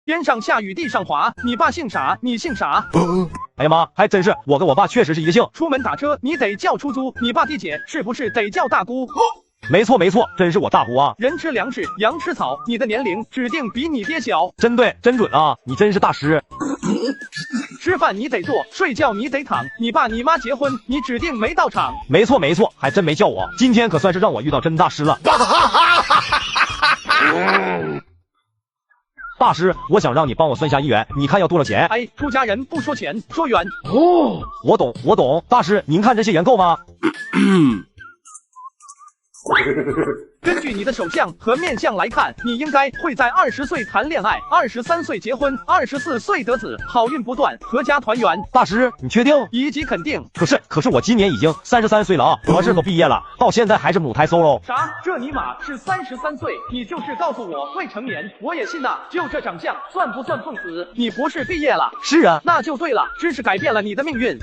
天上下雨地上滑，你爸姓啥？你姓啥？哎呀妈，还真是，我跟我爸确实是一个姓。出门打车你得叫出租，你爸地姐是不是得叫大姑？没错没错，真是我大姑啊。人吃粮食，羊吃草，你的年龄指定比你爹小。真对，真准啊，你真是大师。吃饭你得坐，睡觉你得躺，你爸你妈结婚你指定没到场。没错没错，还真没叫我，今天可算是让我遇到真大师了。大师，我想让你帮我算下姻缘，你看要多少钱？哎，出家人不说钱，说缘。哦，我懂我懂，大师您看这些缘够吗？根据你的手相和面相来看，你应该会在20岁谈恋爱，23岁结婚，24岁得子，好运不断，阖家团圆。大师，你确定？以及肯定。可是我今年已经33岁了啊，博士都毕业了，到现在还是母胎 solo。啥？这尼玛是33岁？你就是告诉我未成年，我也信呐。就这长相，算不算奉子？你博士毕业了？是啊，那就对了，知识改变了你的命运。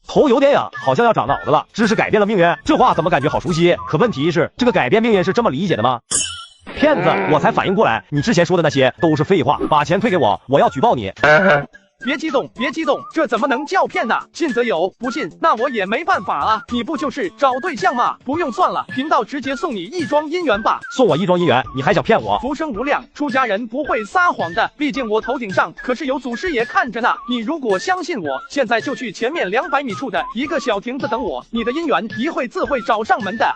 头有点痒，好像要长脑子了。知识改变了命运，这话怎么感觉好熟悉？可问题是，这个改变命运是这么理解的吗？骗子！我才反应过来，你之前说的那些都是废话，把钱退给我，我要举报你。别激动，别激动，这怎么能叫骗呢？信则有，不信那我也没办法啊。你不就是找对象吗？不用算了，频道直接送你一桩姻缘吧。送我一桩姻缘，你还想骗我？福生无量，出家人不会撒谎的，毕竟我头顶上可是有祖师爷看着呢。你如果相信我，现在就去前面200米处的一个小亭子等我，你的姻缘一会自会找上门的。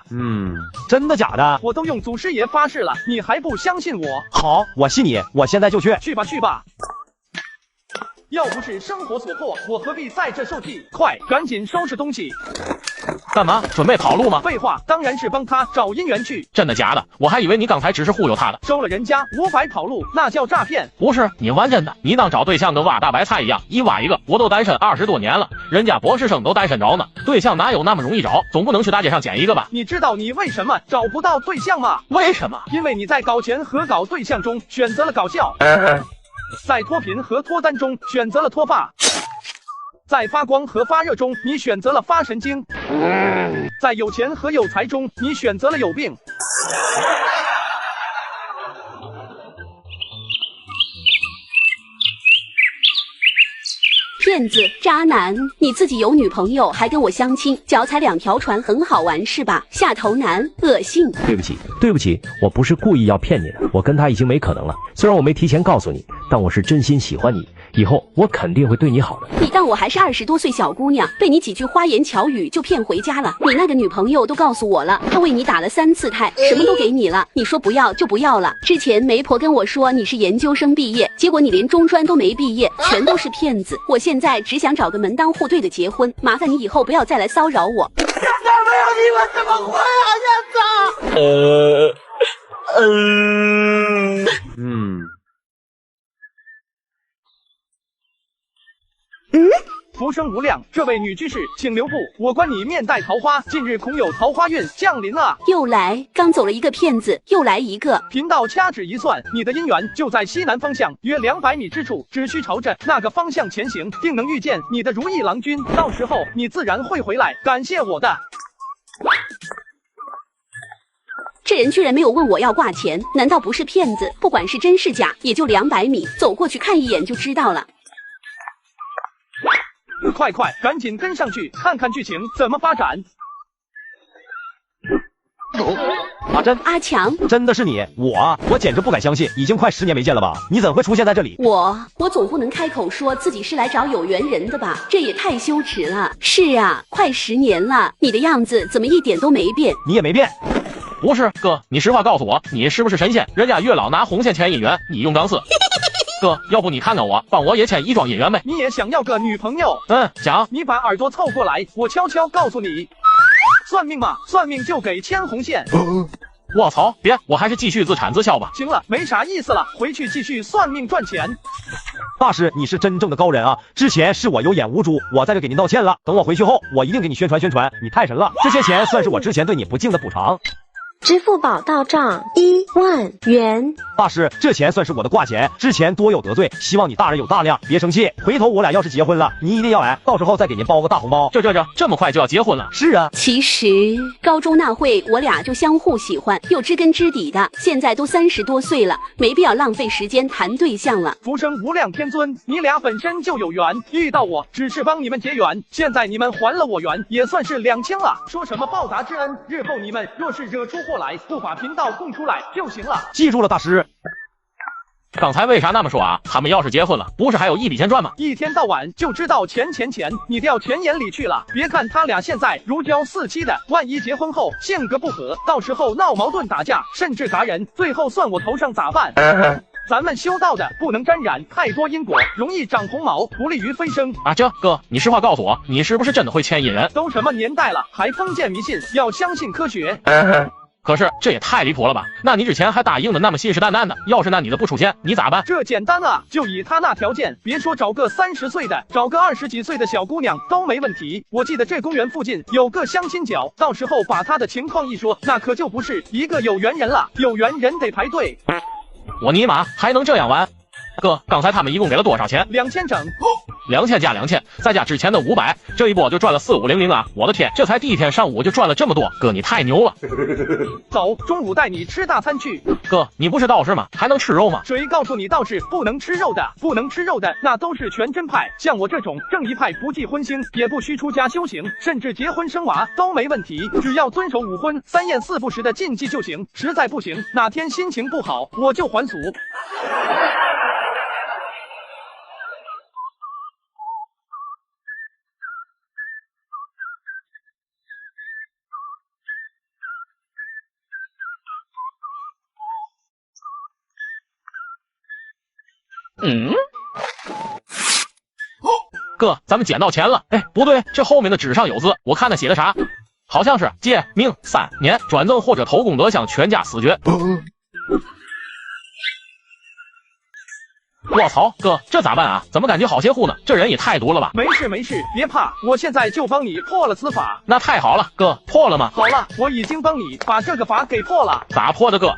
真的假的？我都用祖师爷发誓了，你还不相信我？好，我信你，我现在就去。去吧去吧。要不是生活所迫，我何必在这受气？快，赶紧收拾东西。干嘛？准备跑路吗？废话，当然是帮他找姻缘去。真的假的？我还以为你刚才只是忽悠他的。收了人家500跑路，那叫诈骗。不是，你玩真的？你当找对象跟挖大白菜一样，一挖一个。我都单身20多年了，人家博士生都单身着呢。对象哪有那么容易找？总不能去大街上捡一个吧？你知道你为什么找不到对象吗？为什么？因为你在搞钱和搞对象中选择了搞笑。在脱贫和脱单中选择了脱发，在发光和发热中你选择了发神经，在有钱和有财中你选择了有病。骗子、渣男，你自己有女朋友还跟我相亲，脚踩2条船很好玩是吧？下头男，恶心。对不起，我不是故意要骗你的，我跟他已经没可能了。虽然我没提前告诉你，但我是真心喜欢你，以后我肯定会对你好的。你当我还是20多岁小姑娘，被你几句花言巧语就骗回家了？你那个女朋友都告诉我了，她为你打了3次胎，什么都给你了，你说不要就不要了。之前媒婆跟我说你是研究生毕业，结果你连中专都没毕业，全都是骗子。我现在只想找个门当户对的结婚，麻烦你以后不要再来骚扰我。现在没有你我怎么活啊？现在。福生无量，这位女居士，请留步，我观你面带桃花，近日恐有桃花运降临啊！又来，刚走了一个骗子，又来一个。贫道掐指一算，你的姻缘就在西南方向约200米之处，只需朝着那个方向前行，定能遇见你的如意郎君。到时候你自然会回来感谢我的。这人居然没有问我要挂钱，难道不是骗子？不管是真是假，也就200米，走过去看一眼就知道了。快，赶紧跟上去，看看剧情怎么发展。阿珍，阿强，真的是你？我简直不敢相信，已经快10年没见了吧？你怎么会出现在这里？我总不能开口说自己是来找有缘人的吧？这也太羞耻了。是啊，快10年了，你的样子怎么一点都没变？你也没变。不是哥，你实话告诉我，你是不是神仙？人家月老拿红线牵姻缘，你用钢丝。哥，要不你看看我，帮我也牵一桩姻缘呗？你也想要个女朋友？想。你把耳朵凑过来，我悄悄告诉你。算命嘛，算命就给牵红线。我操，别，我还是继续自产自销吧。行了，没啥意思了，回去继续算命赚钱。大师，你是真正的高人啊！之前是我有眼无珠，我在这给您道歉了。等我回去后，我一定给你宣传宣传，你太神了。这些钱算是我之前对你不敬的补偿。支付宝到账1万元。大师，这钱算是我的挂钱，之前多有得罪，希望你大人有大量，别生气。回头我俩要是结婚了，你一定要来，到时候再给您包个大红包。这么快就要结婚了？是啊，其实高中那会我俩就相互喜欢，又知根知底的，现在都30多岁了，没必要浪费时间谈对象了。福生无量天尊，你俩本身就有缘，遇到我只是帮你们结缘，现在你们还了我缘，也算是两清了。说什么报答之恩，日后你们若是惹出祸来，不把频道供出来就行了。记住了，大师。刚才为啥那么说啊？他们要是结婚了，不是还有一笔钱赚吗？一天到晚就知道钱，你掉钱眼里去了。别看他俩现在如胶似漆的，万一结婚后性格不合，到时候闹矛盾打架，甚至砸人，最后算我头上咋办？咱们修道的不能沾染太多因果，容易长红毛，不利于飞升啊！哥，你实话告诉我，你是不是真的会牵引人？都什么年代了，还封建迷信，要相信科学。可是这也太离谱了吧？那你之前还答应的那么信誓旦旦的，要是那女的不出现，你咋办？这简单啊，就以他那条件，别说找个30岁的，找个20几岁的小姑娘都没问题。我记得这公园附近有个相亲角，到时候把他的情况一说，那可就不是一个有缘人了，有缘人得排队。我尼玛，还能这样玩？哥，刚才他们一共给了多少钱？2000整。2000加2000，再加之前的500，这一波就赚了4500啊！我的天，这才第一天上午就赚了这么多，哥你太牛了！走，中午带你吃大餐去。哥，你不是道士吗？还能吃肉吗？谁告诉你道士不能吃肉的？不能吃肉的那都是全真派，像我这种正一派，不忌荤腥，也不需出家修行，甚至结婚生娃都没问题，只要遵守5荤3宴4不食的禁忌就行。实在不行，哪天心情不好，我就还俗。哥，咱们捡到钱了。哎，不对，这后面的纸上有字，我看他写的啥？好像是借命3年，转赠或者投功德向全家死绝。我操，哥，这咋办啊？怎么感觉好邪乎呢？这人也太毒了吧！没事，别怕，我现在就帮你破了此法。那太好了，哥，破了吗？好了，我已经帮你把这个法给破了。咋破的，哥？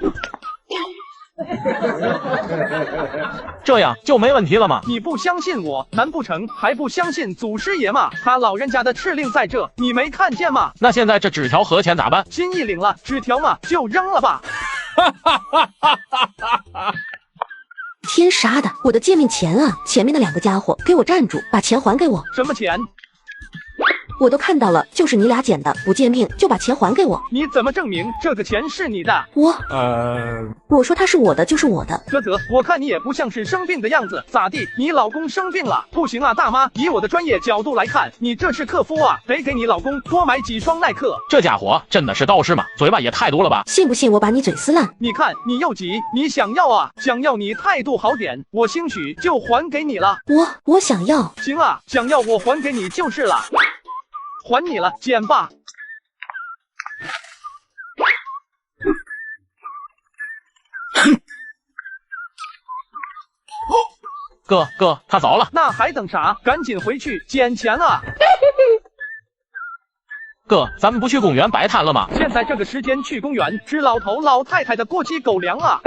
这样就没问题了吗？你不相信我，难不成还不相信祖师爷吗？他老人家的敕令在这，你没看见吗？那现在这纸条和钱咋办？心意领了，纸条嘛就扔了吧。天杀的，我的借命钱啊！前面的2个家伙，给我站住，把钱还给我！什么钱？我都看到了，就是你俩捡的，不借命就把钱还给我。你怎么证明这个钱是你的？我说他是我的就是我的。啧，我看你也不像是生病的样子，咋地？你老公生病了？不行啊，大妈，以我的专业角度来看，你这是克夫啊，得给你老公多买几双耐克。这家伙真的是道士吗？嘴巴也太毒了吧！信不信我把你嘴撕烂？你看你又急，你想要啊？想要你态度好点，我兴许就还给你了。我想要。行啊，想要我还给你就是了。还你了，捡吧。哥，他走了。那还等啥？赶紧回去捡钱啊！哥，咱们不去公园摆摊了吗？现在这个时间去公园，吃老头老太太的过期狗粮啊！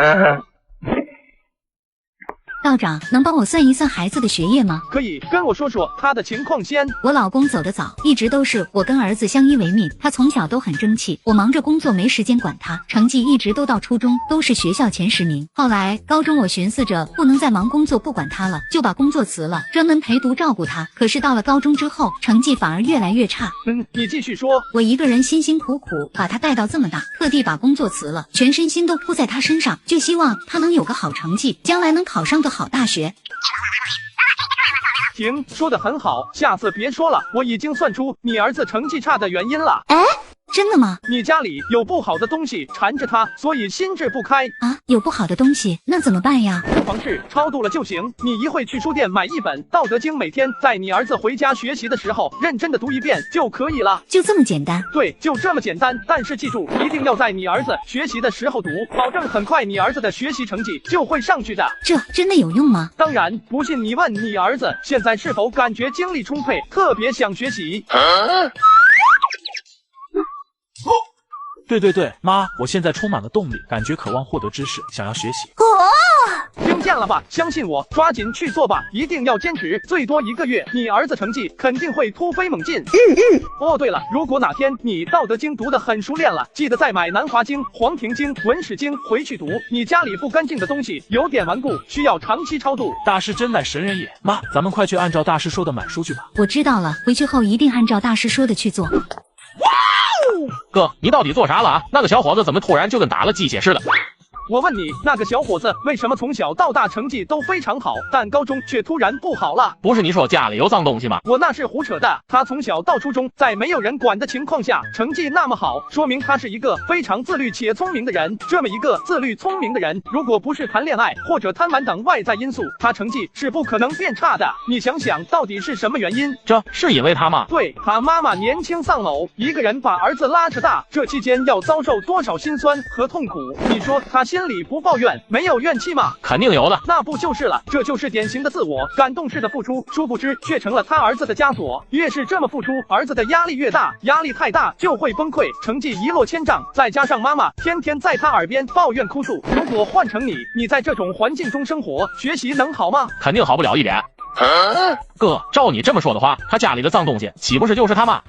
道长，能帮我算一算孩子的学业吗？可以，跟我说说他的情况先。我老公走得早，一直都是我跟儿子相依为命。他从小都很争气，我忙着工作没时间管他，成绩一直都到初中都是学校前10名。后来高中我寻思着不能再忙工作不管他了，就把工作辞了，专门陪读照顾他。可是到了高中之后，成绩反而越来越差。你继续说。我一个人辛辛苦苦把他带到这么大，特地把工作辞了，全身心都扑在他身上，就希望他能有个好成绩，将来能考上个好大学。行，说得很好，下次别说了，我已经算出你儿子成绩差的原因了。真的吗？你家里有不好的东西缠着他，所以心智不开啊。有不好的东西，那怎么办呀？房事超度了就行。你一会去书店买一本《道德经》，每天在你儿子回家学习的时候认真的读一遍就可以了。就这么简单？对，就这么简单。但是记住，一定要在你儿子学习的时候读，保证很快你儿子的学习成绩就会上去的。这真的有用吗？当然，不信你问你儿子，现在是否感觉精力充沛，特别想学习？对，妈，我现在充满了动力，感觉渴望获得知识，想要学习。听见了吧？相信我，抓紧去做吧，一定要坚持，最多1个月，你儿子成绩肯定会突飞猛进。哦，对了，如果哪天你《道德经》读得很熟练了，记得再买《南华经》《黄庭经》《文史经》回去读。你家里不干净的东西有点顽固，需要长期超度。大师真乃神人也，妈，咱们快去按照大师说的买书去吧。我知道了，回去后一定按照大师说的去做。哥，你到底做啥了啊？那个小伙子怎么突然就跟打了鸡血似的？我问你，那个小伙子为什么从小到大成绩都非常好，但高中却突然不好了？不是你说家里有脏东西吗？我那是胡扯的。他从小到初中，在没有人管的情况下，成绩那么好，说明他是一个非常自律且聪明的人。这么一个自律聪明的人，如果不是谈恋爱或者贪玩等外在因素，他成绩是不可能变差的。你想想，到底是什么原因？这是因为他吗？对，他妈妈年轻丧偶，一个人把儿子拉扯大，这期间要遭受多少辛酸和痛苦？你说他心里不抱怨，没有怨气吗？肯定有的。那不就是了？这就是典型的自我感动式的付出，殊不知却成了他儿子的枷锁。越是这么付出，儿子的压力越大，压力太大就会崩溃，成绩一落千丈。再加上妈妈天天在他耳边抱怨哭诉，如果换成你在这种环境中生活，学习能好吗？肯定好不了一点。哥，照你这么说的话，他家里的脏东西岂不是就是他妈？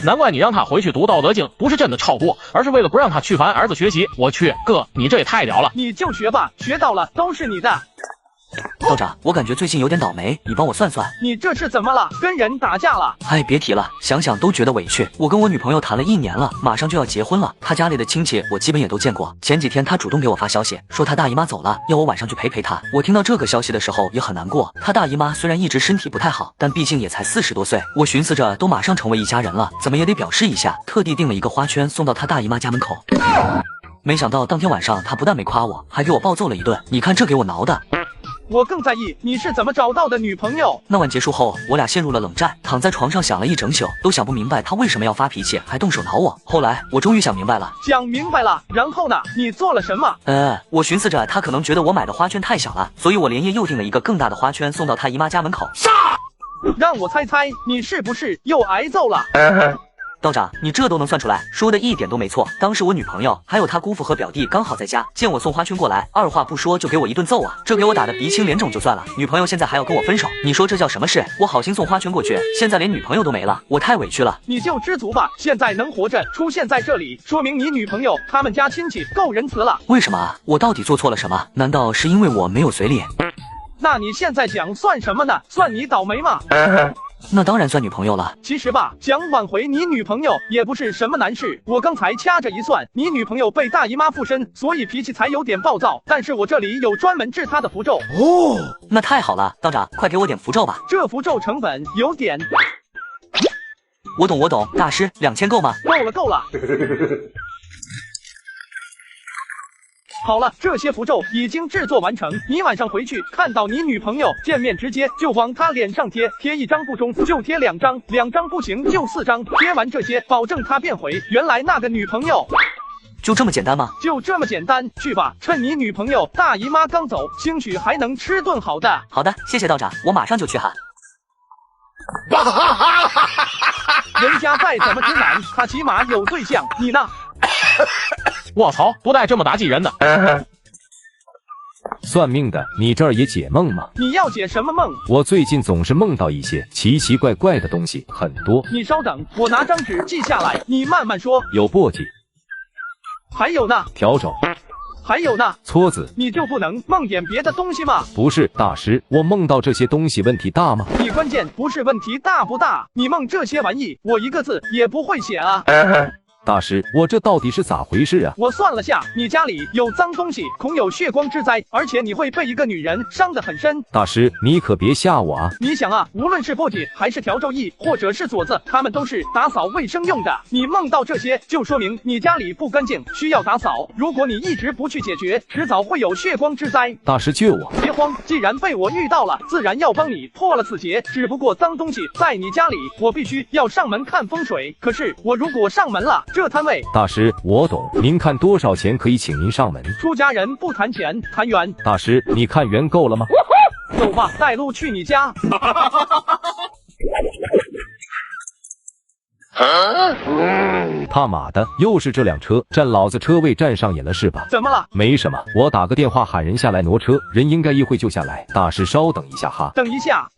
难怪你让他回去读《道德经》，不是真的超过，而是为了不让他去烦儿子学习。我去，哥，你这也太屌了！你就学吧，学到了都是你的。道长，我感觉最近有点倒霉，你帮我算算。你这是怎么了？跟人打架了？哎，别提了，想想都觉得委屈。我跟我女朋友谈了1年了，马上就要结婚了。她家里的亲戚我基本也都见过。前几天她主动给我发消息，说她大姨妈走了，要我晚上去陪她。我听到这个消息的时候也很难过。她大姨妈虽然一直身体不太好，但毕竟也才40多岁。我寻思着都马上成为一家人了，怎么也得表示一下，特地订了一个花圈送到她大姨妈家门口。没想到当天晚上她不但没夸我，还给我暴揍了一顿。你看这给我挠的。我更在意你是怎么找到的女朋友。那晚结束后，我俩陷入了冷战，躺在床上想了一整宿，都想不明白他为什么要发脾气，还动手挠我。后来我终于想明白了。想明白了，然后呢？你做了什么？我寻思着他可能觉得我买的花圈太小了，所以我连夜又订了一个更大的花圈送到他姨妈家门口。让我猜猜，你是不是又挨揍了？道长，你这都能算出来，说的一点都没错。当时我女朋友还有她姑父和表弟刚好在家，见我送花圈过来，二话不说就给我一顿揍啊！这给我打的鼻青脸肿就算了，女朋友现在还要跟我分手，你说这叫什么事？我好心送花圈过去，现在连女朋友都没了，我太委屈了。你就知足吧，现在能活着出现在这里，说明你女朋友他们家亲戚够仁慈了。为什么啊？我到底做错了什么？难道是因为我没有随礼？那你现在讲算什么呢？算你倒霉吗？那当然算女朋友了。其实吧，想挽回你女朋友也不是什么难事。我刚才掐着一算，你女朋友被大姨妈附身，所以脾气才有点暴躁。但是我这里有专门治她的符咒。哦，那太好了，道长，快给我点符咒吧。这符咒成本有点……我懂，大师，2000够吗？够了。好了，这些符咒已经制作完成。你晚上回去看到你女朋友，见面直接就往她脸上贴1张不中就贴2张，2张不行就4张。贴完这些，保证她变回原来那个女朋友。就这么简单吗？就这么简单，去吧，趁你女朋友大姨妈刚走，兴许还能吃顿好的。好的，谢谢道长，我马上就去哈。人家再怎么直男，他起码有对象，你呢？我操，不带这么打击人的。算命的，你这儿也解梦吗？你要解什么梦？我最近总是梦到一些奇奇怪怪的东西，很多。你稍等，我拿张纸记下来，你慢慢说。有簸箕，还有呢？笤帚，还有呢？撮子。你就不能梦点别的东西吗？不是，大师，我梦到这些东西问题大吗？你关键不是问题大不大，你梦这些玩意，我一个字也不会写啊。大师，我这到底是咋回事啊？我算了下，你家里有脏东西，恐有血光之灾，而且你会被一个女人伤得很深。大师，你可别吓我啊！你想啊，无论是簸箕还是笤帚翼，或者是镯子，它们都是打扫卫生用的。你梦到这些，就说明你家里不干净，需要打扫。如果你一直不去解决，迟早会有血光之灾。大师救我！别慌，既然被我遇到了，自然要帮你破了此劫。只不过脏东西在你家里，我必须要上门看风水。可是我如果上门了，这摊位……大师，我懂，您看多少钱可以请您上门？出家人不谈钱，谈缘。大师，你看缘够了吗？走吧，带路去你家。他妈的，又是这辆车，占老子车位占上瘾了是吧？怎么了？没什么，我打个电话喊人下来挪车，人应该一会就下来。大师稍等一下哈。等一下。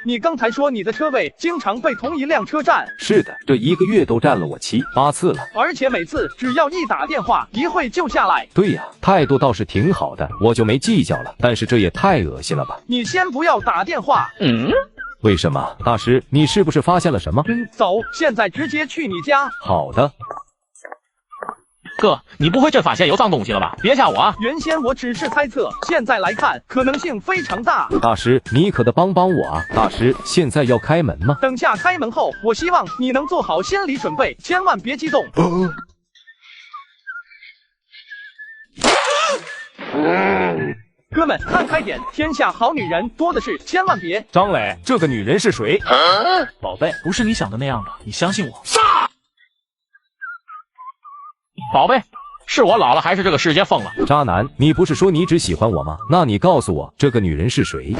你刚才说你的车位经常被同一辆车占。是的，这1个月都占了我7、8次了，而且每次只要一打电话，一会就下来。对呀，态度倒是挺好的，我就没计较了。但是这也太恶心了吧！你先不要打电话。为什么？大师，你是不是发现了什么？走，现在直接去你家。好的。哥，你不会这发现有脏东西了吧？别吓我啊！原先我只是猜测，现在来看可能性非常大。大师，你可得帮帮我啊！大师，现在要开门吗？等下开门后，我希望你能做好心理准备，千万别激动。哥们，看开点，天下好女人多的是，千万别。张磊，这个女人是谁？宝贝，不是你想的那样的，你相信我。宝贝，是我老了还是这个世界疯了？渣男，你不是说你只喜欢我吗？那你告诉我，这个女人是谁？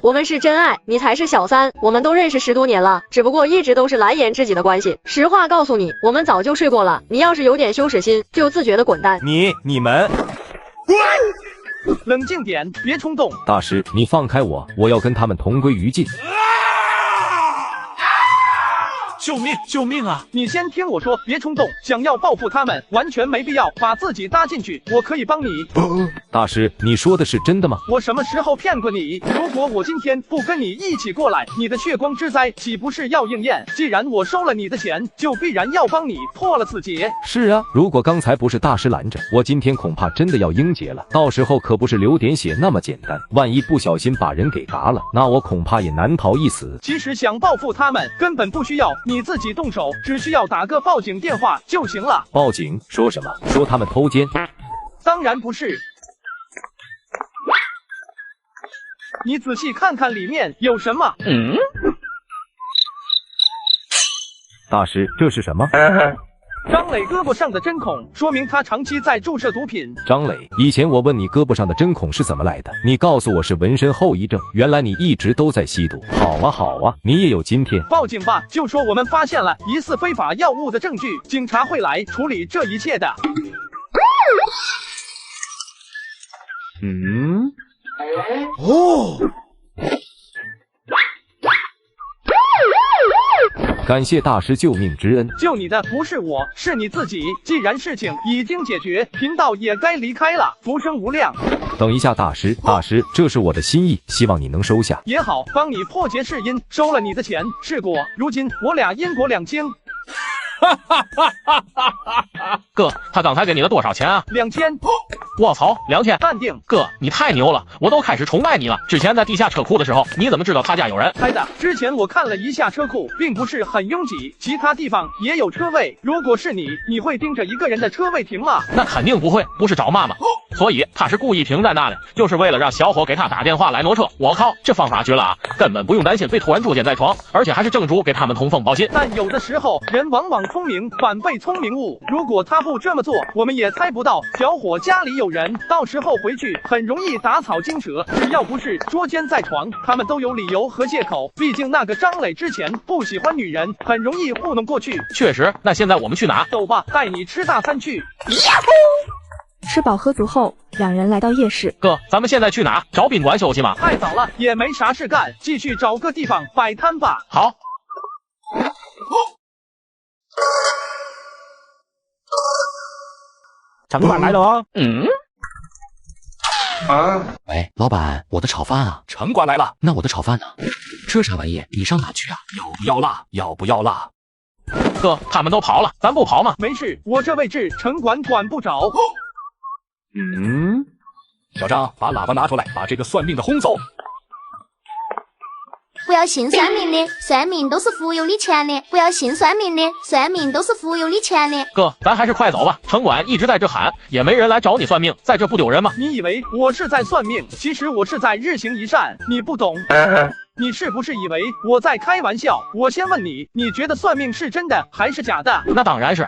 我们是真爱，你才是小三。我们都认识10多年了，只不过一直都是蓝颜知己的关系。实话告诉你，我们早就睡过了。你要是有点羞耻心，就自觉的滚蛋。你们冷静点，别冲动。大师，你放开我，我要跟他们同归于尽。救命！救命啊！你先听我说，别冲动，想要报复他们，完全没必要把自己搭进去，我可以帮你。大师，你说的是真的吗？我什么时候骗过你？如果我今天不跟你一起过来，你的血光之灾岂不是要应验？既然我收了你的钱，就必然要帮你破了此劫。是啊，如果刚才不是大师拦着，我今天恐怕真的要应劫了。到时候可不是流点血那么简单，万一不小心把人给嘎了，那我恐怕也难逃一死。其实想报复他们，根本不需要你自己动手，只需要打个报警电话就行了。报警？说什么？说他们偷奸？当然不是。你仔细看看里面有什么。大师，这是什么？张磊胳膊上的针孔，说明他长期在注射毒品。张磊，以前我问你胳膊上的针孔是怎么来的，你告诉我是纹身后遗症，原来你一直都在吸毒。好啊好啊，你也有今天。报警吧，就说我们发现了疑似非法药物的证据，警察会来处理这一切的。感谢大师救命之恩。救你的不是我，是你自己。既然事情已经解决，贫道也该离开了。福生无量。等一下，大师，这是我的心意，希望你能收下。也好，帮你破劫是因，收了你的钱是果。如今我俩因果两清。哥，他刚才给你了多少钱啊？2000。我操，2000！淡定。哥，你太牛了，我都开始崇拜你了。之前在地下车库的时候，你怎么知道他家有人？猜的。之前我看了一下车库，并不是很拥挤，其他地方也有车位。如果是你，你会盯着一个人的车位停吗？那肯定不会，不是找骂吗？所以他是故意停在那里，就是为了让小伙给他打电话来挪车。我靠，这方法绝了啊！根本不用担心被突然捉奸在床，而且还是正主给他们通风报信。但有的时候人往往聪明反被聪明误，如果他不这么做，我们也猜不到小伙家里有人，到时候回去很容易打草惊蛇。只要不是捉奸在床，他们都有理由和借口。毕竟那个张磊之前不喜欢女人，很容易糊弄过去。确实，那现在我们去哪？走吧，带你吃大餐去。吃饱喝足后，两人来到夜市。哥，咱们现在去哪？找宾馆休息吗？太早了，也没啥事干，继续找个地方摆摊吧。好。城管来了哦。喂，老板，我的炒饭啊。城管来了。那我的炒饭呢？这啥玩意？你上哪去啊？要不要辣？要不要辣？哥，他们都跑了，咱不跑吗？没事，我这位置城管管不着。小张，把喇叭拿出来，把这个算命的轰走。不要信算命的，算命都是忽悠你钱的。不要信算命的，算命都是忽悠你钱的。哥，咱还是快走吧，城管一直在这喊，也没人来找你算命，在这不丢人吗？你以为我是在算命，其实我是在日行一善，你不懂。你是不是以为我在开玩笑？我先问你，你觉得算命是真的还是假的？那当然是。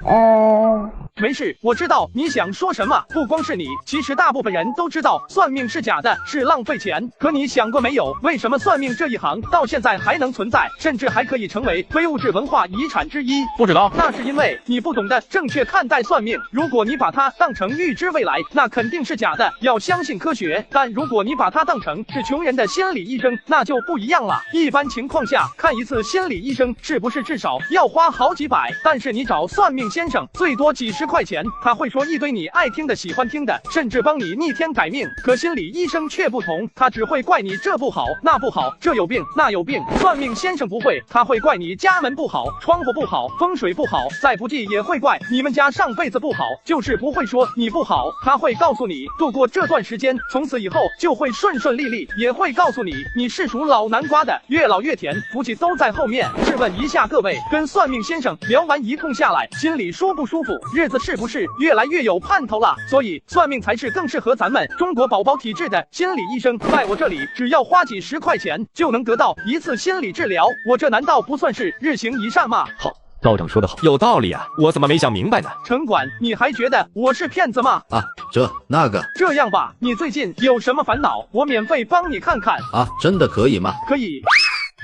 没事，我知道你想说什么。不光是你，其实大部分人都知道算命是假的，是浪费钱。可你想过没有，为什么算命这一行到现在还能存在，甚至还可以成为非物质文化遗产之一？不知道，那是因为你不懂得正确看待算命。如果你把它当成预知未来，那肯定是假的，要相信科学。但如果你把它当成是穷人的心理医生，那就不一样了。一般情况下，看一次心理医生是不是至少要花好几百？但是你找算命先生，最多几十块钱，他会说一堆你爱听的、喜欢听的，甚至帮你逆天改命。可心理医生却不同，他只会怪你这不好那不好，这有病那有病。算命先生不会，他会怪你家门不好、窗户不好、风水不好，再不济也会怪你们家上辈子不好，就是不会说你不好。他会告诉你，度过这段时间，从此以后就会顺顺利利，也会告诉你，你是属老南瓜的，越老越甜，福气都在后面。试问一下各位，跟算命先生聊完一通下来，心里舒不舒服？日子是不是越来越有盼头了？所以算命才是更适合咱们中国宝宝体质的心理医生。在我这里，只要花几十块钱就能得到一次心理治疗，我这难道不算是日行一善吗？好，道长说得好，有道理啊，我怎么没想明白呢？城管，你还觉得我是骗子吗？啊，这那个，这样吧，你最近有什么烦恼，我免费帮你看看。啊，真的可以吗？可以。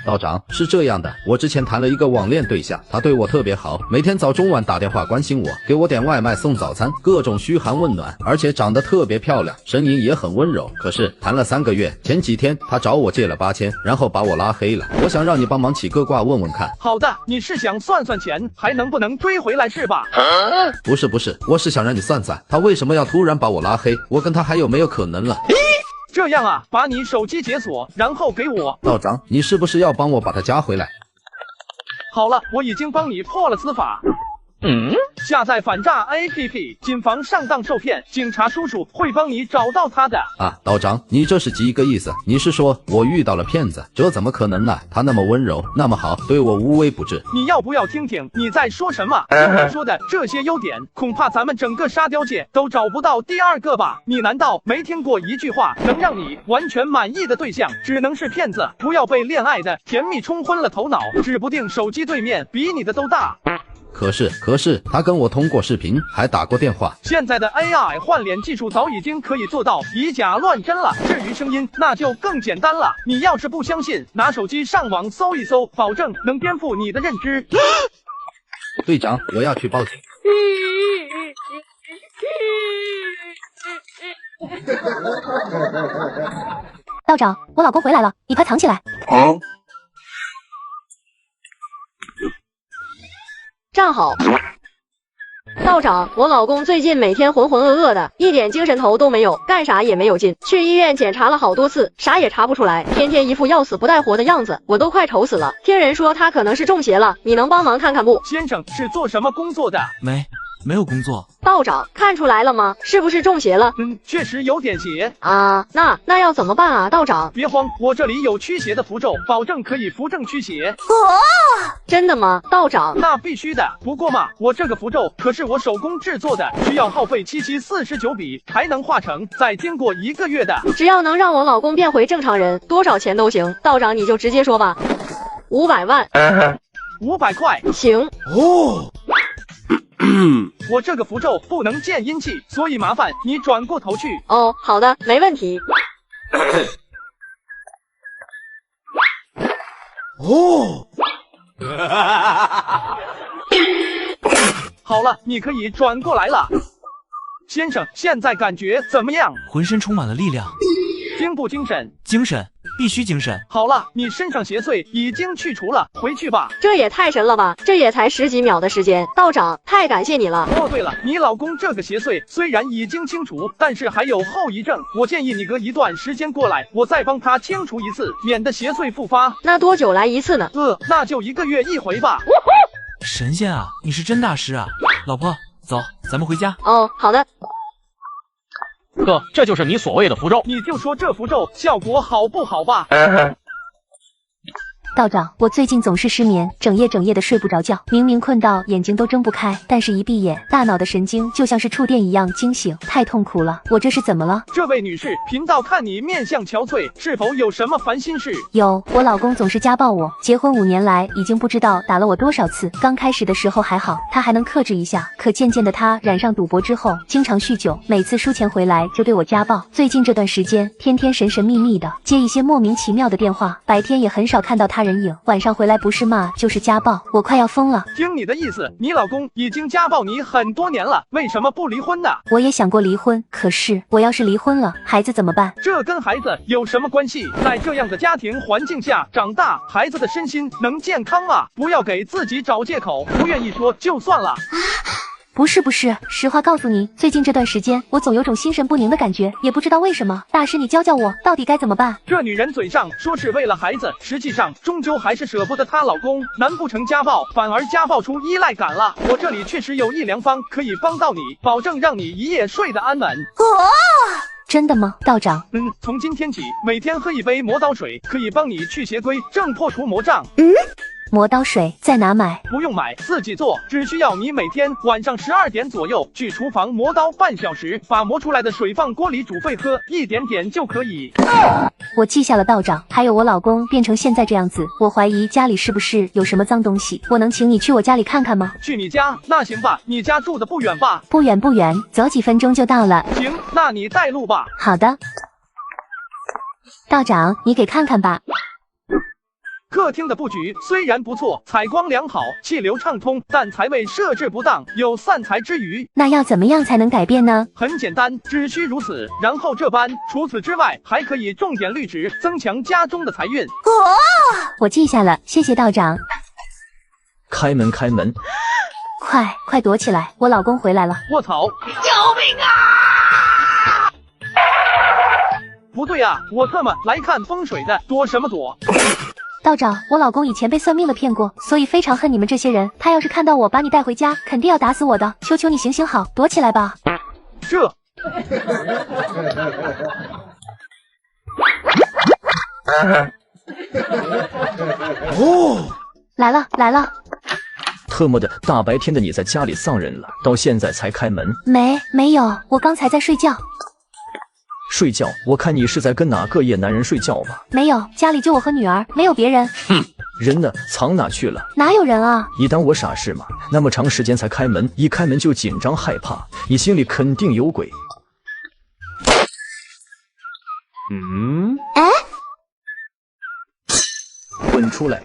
道长，是这样的，我之前谈了一个网恋对象，他对我特别好，每天早中晚打电话关心我，给我点外卖送早餐，各种嘘寒问暖，而且长得特别漂亮，声音也很温柔。可是谈了3个月，前几天他找我借了8000，然后把我拉黑了。我想让你帮忙起个卦问问看。好的，你是想算算钱还能不能追回来是吧？不是，我是想让你算算他为什么要突然把我拉黑，我跟他还有没有可能了？这样啊，把你手机解锁，然后给我。道长，你是不是要帮我把他加回来？好了，我已经帮你破了司法。下载反诈 APP， 谨防上当受骗，警察叔叔会帮你找到他的。啊，道长，你这是几个意思？你是说我遇到了骗子？这怎么可能呢？他那么温柔，那么好，对我无微不至。你要不要听听你在说什么？你说的这些优点，恐怕咱们整个沙雕界都找不到第二个吧？你难道没听过一句话，能让你完全满意的对象，只能是骗子？不要被恋爱的甜蜜冲昏了头脑，指不定手机对面比你的都大。可是他跟我通过视频，还打过电话。现在的 AI 换脸技术早已经可以做到以假乱真了，至于声音，那就更简单了。你要是不相信，拿手机上网搜一搜，保证能颠覆你的认知。队长，我要去报警。道长，我老公回来了，你快藏起来。站好。道长，我老公最近每天浑浑噩噩的，一点精神头都没有，干啥也没有劲。去医院检查了好多次，啥也查不出来，天天一副要死不带活的样子，我都快愁死了。听人说他可能是中邪了，你能帮忙看看不？先生是做什么工作的？没有工作。道长，看出来了吗？是不是中邪了？确实有点邪啊。那要怎么办啊？道长，别慌，我这里有驱邪的符咒，保证可以扶正驱邪。真的吗？道长，那必须的。不过嘛，我这个符咒可是我手工制作的，需要耗费7749笔才能化成，再经过1个月的。只要能让我老公变回正常人，多少钱都行。道长，你就直接说吧。500万。500块。行。我这个符咒不能见阴气，所以麻烦你转过头去。哦，好的，没问题。好了，你可以转过来了。先生，现在感觉怎么样？浑身充满了力量。精不精神？精神，必须精神。好了，你身上邪祟已经去除了，回去吧。这也太神了吧，这也才10几秒的时间。道长，太感谢你了。哦，对了，你老公这个邪祟虽然已经清除，但是还有后遗症，我建议你隔一段时间过来，我再帮他清除一次，免得邪祟复发。那多久来一次呢？那就1个月1回吧。神仙啊，你是真大师啊！老婆，走，咱们回家。哦，好的。哥，这就是你所谓的符咒？你就说这符咒效果好不好吧？道长，我最近总是失眠，整夜的睡不着觉，明明困到眼睛都睁不开，但是一闭眼，大脑的神经就像是触电一样惊醒，太痛苦了，我这是怎么了？这位女士，频道看你面相憔悴，是否有什么烦心事？有，我老公总是家暴我，结婚5年来已经不知道打了我多少次。刚开始的时候还好，他还能克制一下，可渐渐的他染上赌博之后，经常酗酒，每次输钱回来就对我家暴。最近这段时间，天天神秘的接一些莫名其妙的电话，白天也很少看到他人影，晚上回来不是骂就是家暴，我快要疯了。听你的意思，你老公已经家暴你很多年了，为什么不离婚呢？我也想过离婚，可是我要是离婚了，孩子怎么办？这跟孩子有什么关系？在这样的家庭环境下长大，孩子的身心能健康吗？不要给自己找借口，不愿意说就算了。不是，实话告诉你，最近这段时间我总有种心神不宁的感觉，也不知道为什么。大师，你教教我，到底该怎么办？这女人嘴上说是为了孩子，实际上终究还是舍不得她老公，难不成家暴，反而家暴出依赖感了？我这里确实有一良方可以帮到你，保证让你一夜睡得安稳。真的吗，道长？从今天起，每天喝一杯磨刀水，可以帮你去邪归正，破除魔障。磨刀水在哪买？不用买，自己做，只需要你每天晚上12点左右去厨房磨刀半小时，把磨出来的水放锅里煮沸喝，一点点就可以。我记下了，道长。还有我老公变成现在这样子，我怀疑家里是不是有什么脏东西？我能请你去我家里看看吗？去你家？那行吧，你家住的不远吧？不远，走几分钟就到了。行，那你带路吧。好的。道长，你给看看吧。客厅的布局虽然不错，采光良好，气流畅通，但财位设置不当，有散财之余。那要怎么样才能改变呢？很简单，只需如此，然后这般。除此之外，还可以种点绿植，增强家中的财运。我记下了，谢谢道长。开门！快躲起来，我老公回来了。卧槽！救命啊！不对啊，我特么来看风水的，躲什么躲？道长，我老公以前被算命的骗过，所以非常恨你们这些人。他要是看到我把你带回家，肯定要打死我的。求求你行好，躲起来吧。这来了。特么的，大白天的你在家里丧人了，到现在才开门？没有，我刚才在睡觉。睡觉？我看你是在跟哪个野男人睡觉吧？没有，家里就我和女儿，没有别人。人呢？藏哪去了？哪有人啊？你当我傻是吗？那么长时间才开门，一开门就紧张害怕，你心里肯定有鬼。滚出来！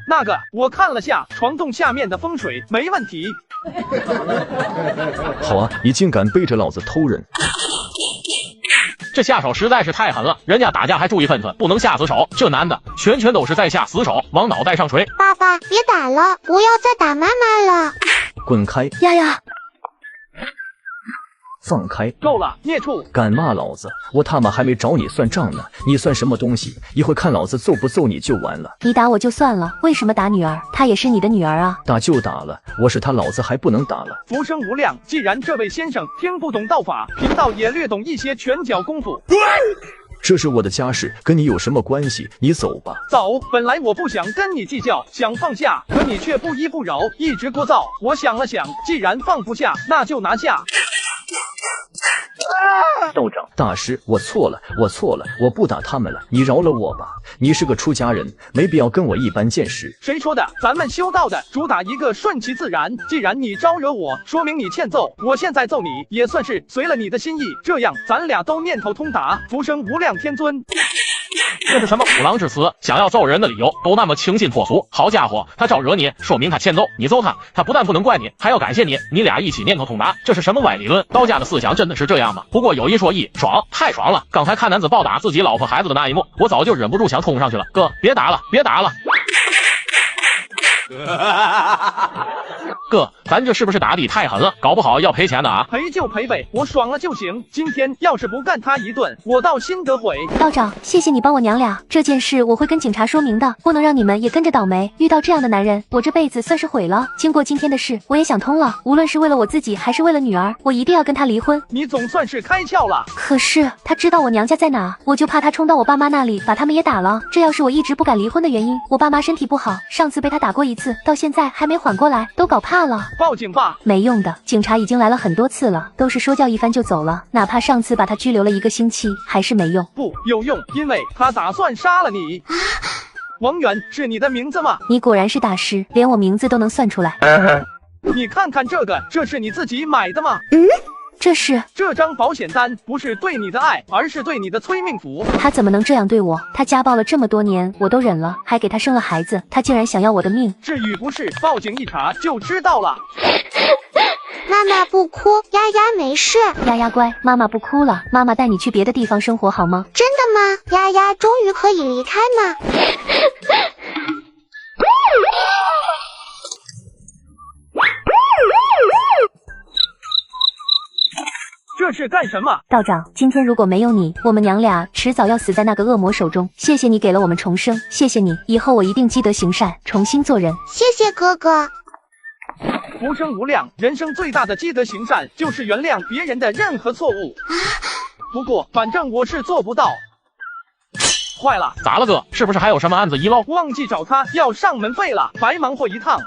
那个，我看了下床洞下面的风水，没问题。好啊，你竟敢背着老子偷人！这下手实在是太狠了，人家打架还注意分寸，不能下死手。这男的全都是在下死手，往脑袋上锤。爸爸，别打了，不要再打妈妈了。滚开！呀！放开！够了，孽畜！敢骂老子，我他妈还没找你算账呢，你算什么东西？一会看老子揍不揍你就完了。你打我就算了，为什么打女儿？她也是你的女儿啊。打就打了，我是他老子还不能打了。福生无量，既然这位先生听不懂道法，贫道也略懂一些拳脚功夫。这是我的家事，跟你有什么关系？你走吧。走，本来我不想跟你计较，想放下，可你却不依不饶，一直聒噪。我想了想，既然放不下，那就拿下。道长，大师，我错了，我不打他们了，你饶了我吧。你是个出家人，没必要跟我一般见识。谁说的？咱们修道的主打一个顺其自然。既然你招惹我，说明你欠揍。我现在揍你，也算是随了你的心意。这样，咱俩都念头通达，福生无量天尊。这是什么虎狼之词？想要揍人的理由都那么清新脱俗。好家伙，他招惹你，说明他欠揍。你揍他，他不但不能怪你，还要感谢你。你俩一起念头通达，这是什么歪理论？道家的思想真的是这样吗？不过有一说一，爽，太爽了！刚才看男子暴打自己老婆孩子的那一幕，我早就忍不住想冲上去了。哥，别打了，别打了！哥，咱这是不是打的太狠了？搞不好要赔钱的啊！赔就赔呗，我爽了就行。今天要是不干他一顿，我倒心得悔。道长，谢谢你帮我娘俩，这件事我会跟警察说明的，不能让你们也跟着倒霉。遇到这样的男人，我这辈子算是毁了。经过今天的事，我也想通了，无论是为了我自己还是为了女儿，我一定要跟他离婚。你总算是开窍了。可是他知道我娘家在哪，我就怕他冲到我爸妈那里把他们也打了。这要是我一直不敢离婚的原因，我爸妈身体不好，上次被他打过一次，到现在还没缓过来，都搞怕了。报警吧。没用的，警察已经来了很多次了，都是说教一番就走了，哪怕上次把他拘留了1个星期，还是没用。不，有用，因为他打算杀了你。王源是你的名字吗？你果然是大师，连我名字都能算出来。你看看这个，这是你自己买的吗？这张保险单不是对你的爱，而是对你的催命符。他怎么能这样对我？他家暴了这么多年，我都忍了，还给他生了孩子，他竟然想要我的命。至于不是，报警一查就知道了。妈妈不哭，丫丫没事。丫丫乖，妈妈不哭了，妈妈带你去别的地方生活好吗？真的吗？丫丫终于可以离开吗？这是干什么？道长，今天如果没有你，我们娘俩迟早要死在那个恶魔手中。谢谢你给了我们重生，谢谢你，以后我一定积德行善，重新做人。谢谢哥哥。福生无量，人生最大的积德行善就是原谅别人的任何错误。不过，反正我是做不到。坏了，咋了哥？是不是还有什么案子遗漏？忘记找他要上门费了，白忙活一趟。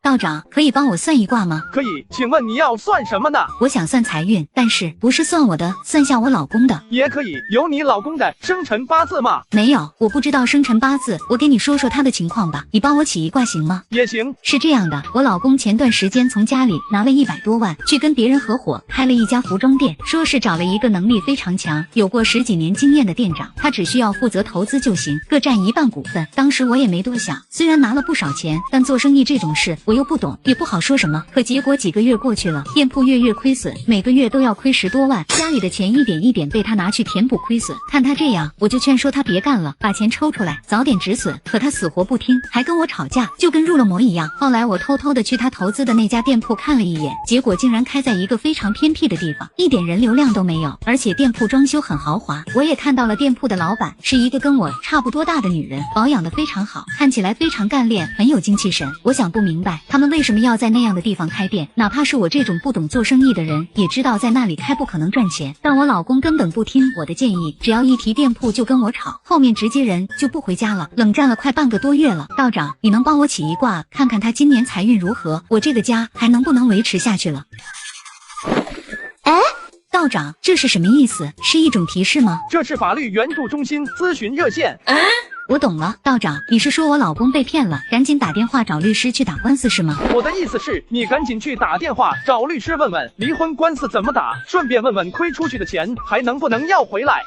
道长，可以帮我算一卦吗？可以，请问你要算什么呢？我想算财运，但是不是算我的，算下我老公的。也可以，有你老公的生辰八字吗？没有，我不知道生辰八字，我给你说说他的情况吧，你帮我起一卦行吗？也行。是这样的，我老公前段时间从家里拿了100多万，去跟别人合伙开了一家服装店，说是找了一个能力非常强，有过10几年经验的店长，他只需要负责投资就行，各占1半股份。当时我也没多想，虽然拿了不少钱，但做生意这种事我又不懂，也不好说什么。可结果几个月过去了，店铺月亏损，每个月都要亏10多万，家里的钱一点一点被他拿去填补亏损。看他这样，我就劝说他别干了，把钱抽出来，早点止损。可他死活不听，还跟我吵架，就跟入了魔一样。后来我偷偷的去他投资的那家店铺看了一眼，结果竟然开在一个非常偏僻的地方，一点人流量都没有，而且店铺装修很豪华。我也看到了店铺的老板是一个跟我差不多大的女人，保养得非常好，看起来非常干练，很有精气神。我想不明白他们为什么要在那样的地方开店，哪怕是我这种不懂做生意的人，也知道在那里开不可能赚钱。但我老公根本不听我的建议，只要一提店铺就跟我吵，后面直接人就不回家了，冷战了快半个多月了。道长，你能帮我起一卦，看看他今年财运如何，我这个家还能不能维持下去了？道长，这是什么意思？是一种提示吗？这是法律援助中心咨询热线。我懂了，道长，你是说我老公被骗了，赶紧打电话找律师去打官司是吗？我的意思是，你赶紧去打电话找律师问问离婚官司怎么打，顺便问问亏出去的钱还能不能要回来。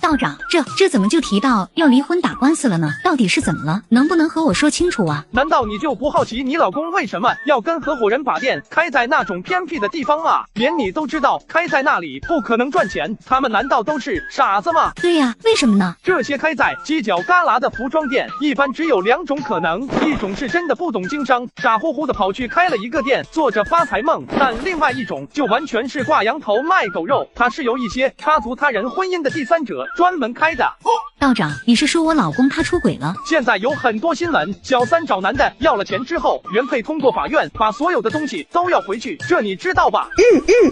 道长，这怎么就提到要离婚打官司了呢？到底是怎么了？能不能和我说清楚啊？难道你就不好奇你老公为什么要跟合伙人把店开在那种偏僻的地方吗？连你都知道开在那里不可能赚钱，他们难道都是傻子吗？对呀，为什么呢？这些开在犄角旮旯的服装店，一般只有2种可能，一种是真的不懂经商，傻乎乎的跑去开了一个店，做着发财梦；但另外一种就完全是挂羊头卖狗肉，他是由一些插足他人婚姻的第三者专门开的。道长，你是说我老公他出轨了？现在有很多新闻，小三找男的要了钱之后，原配通过法院把所有的东西都要回去，这你知道吧？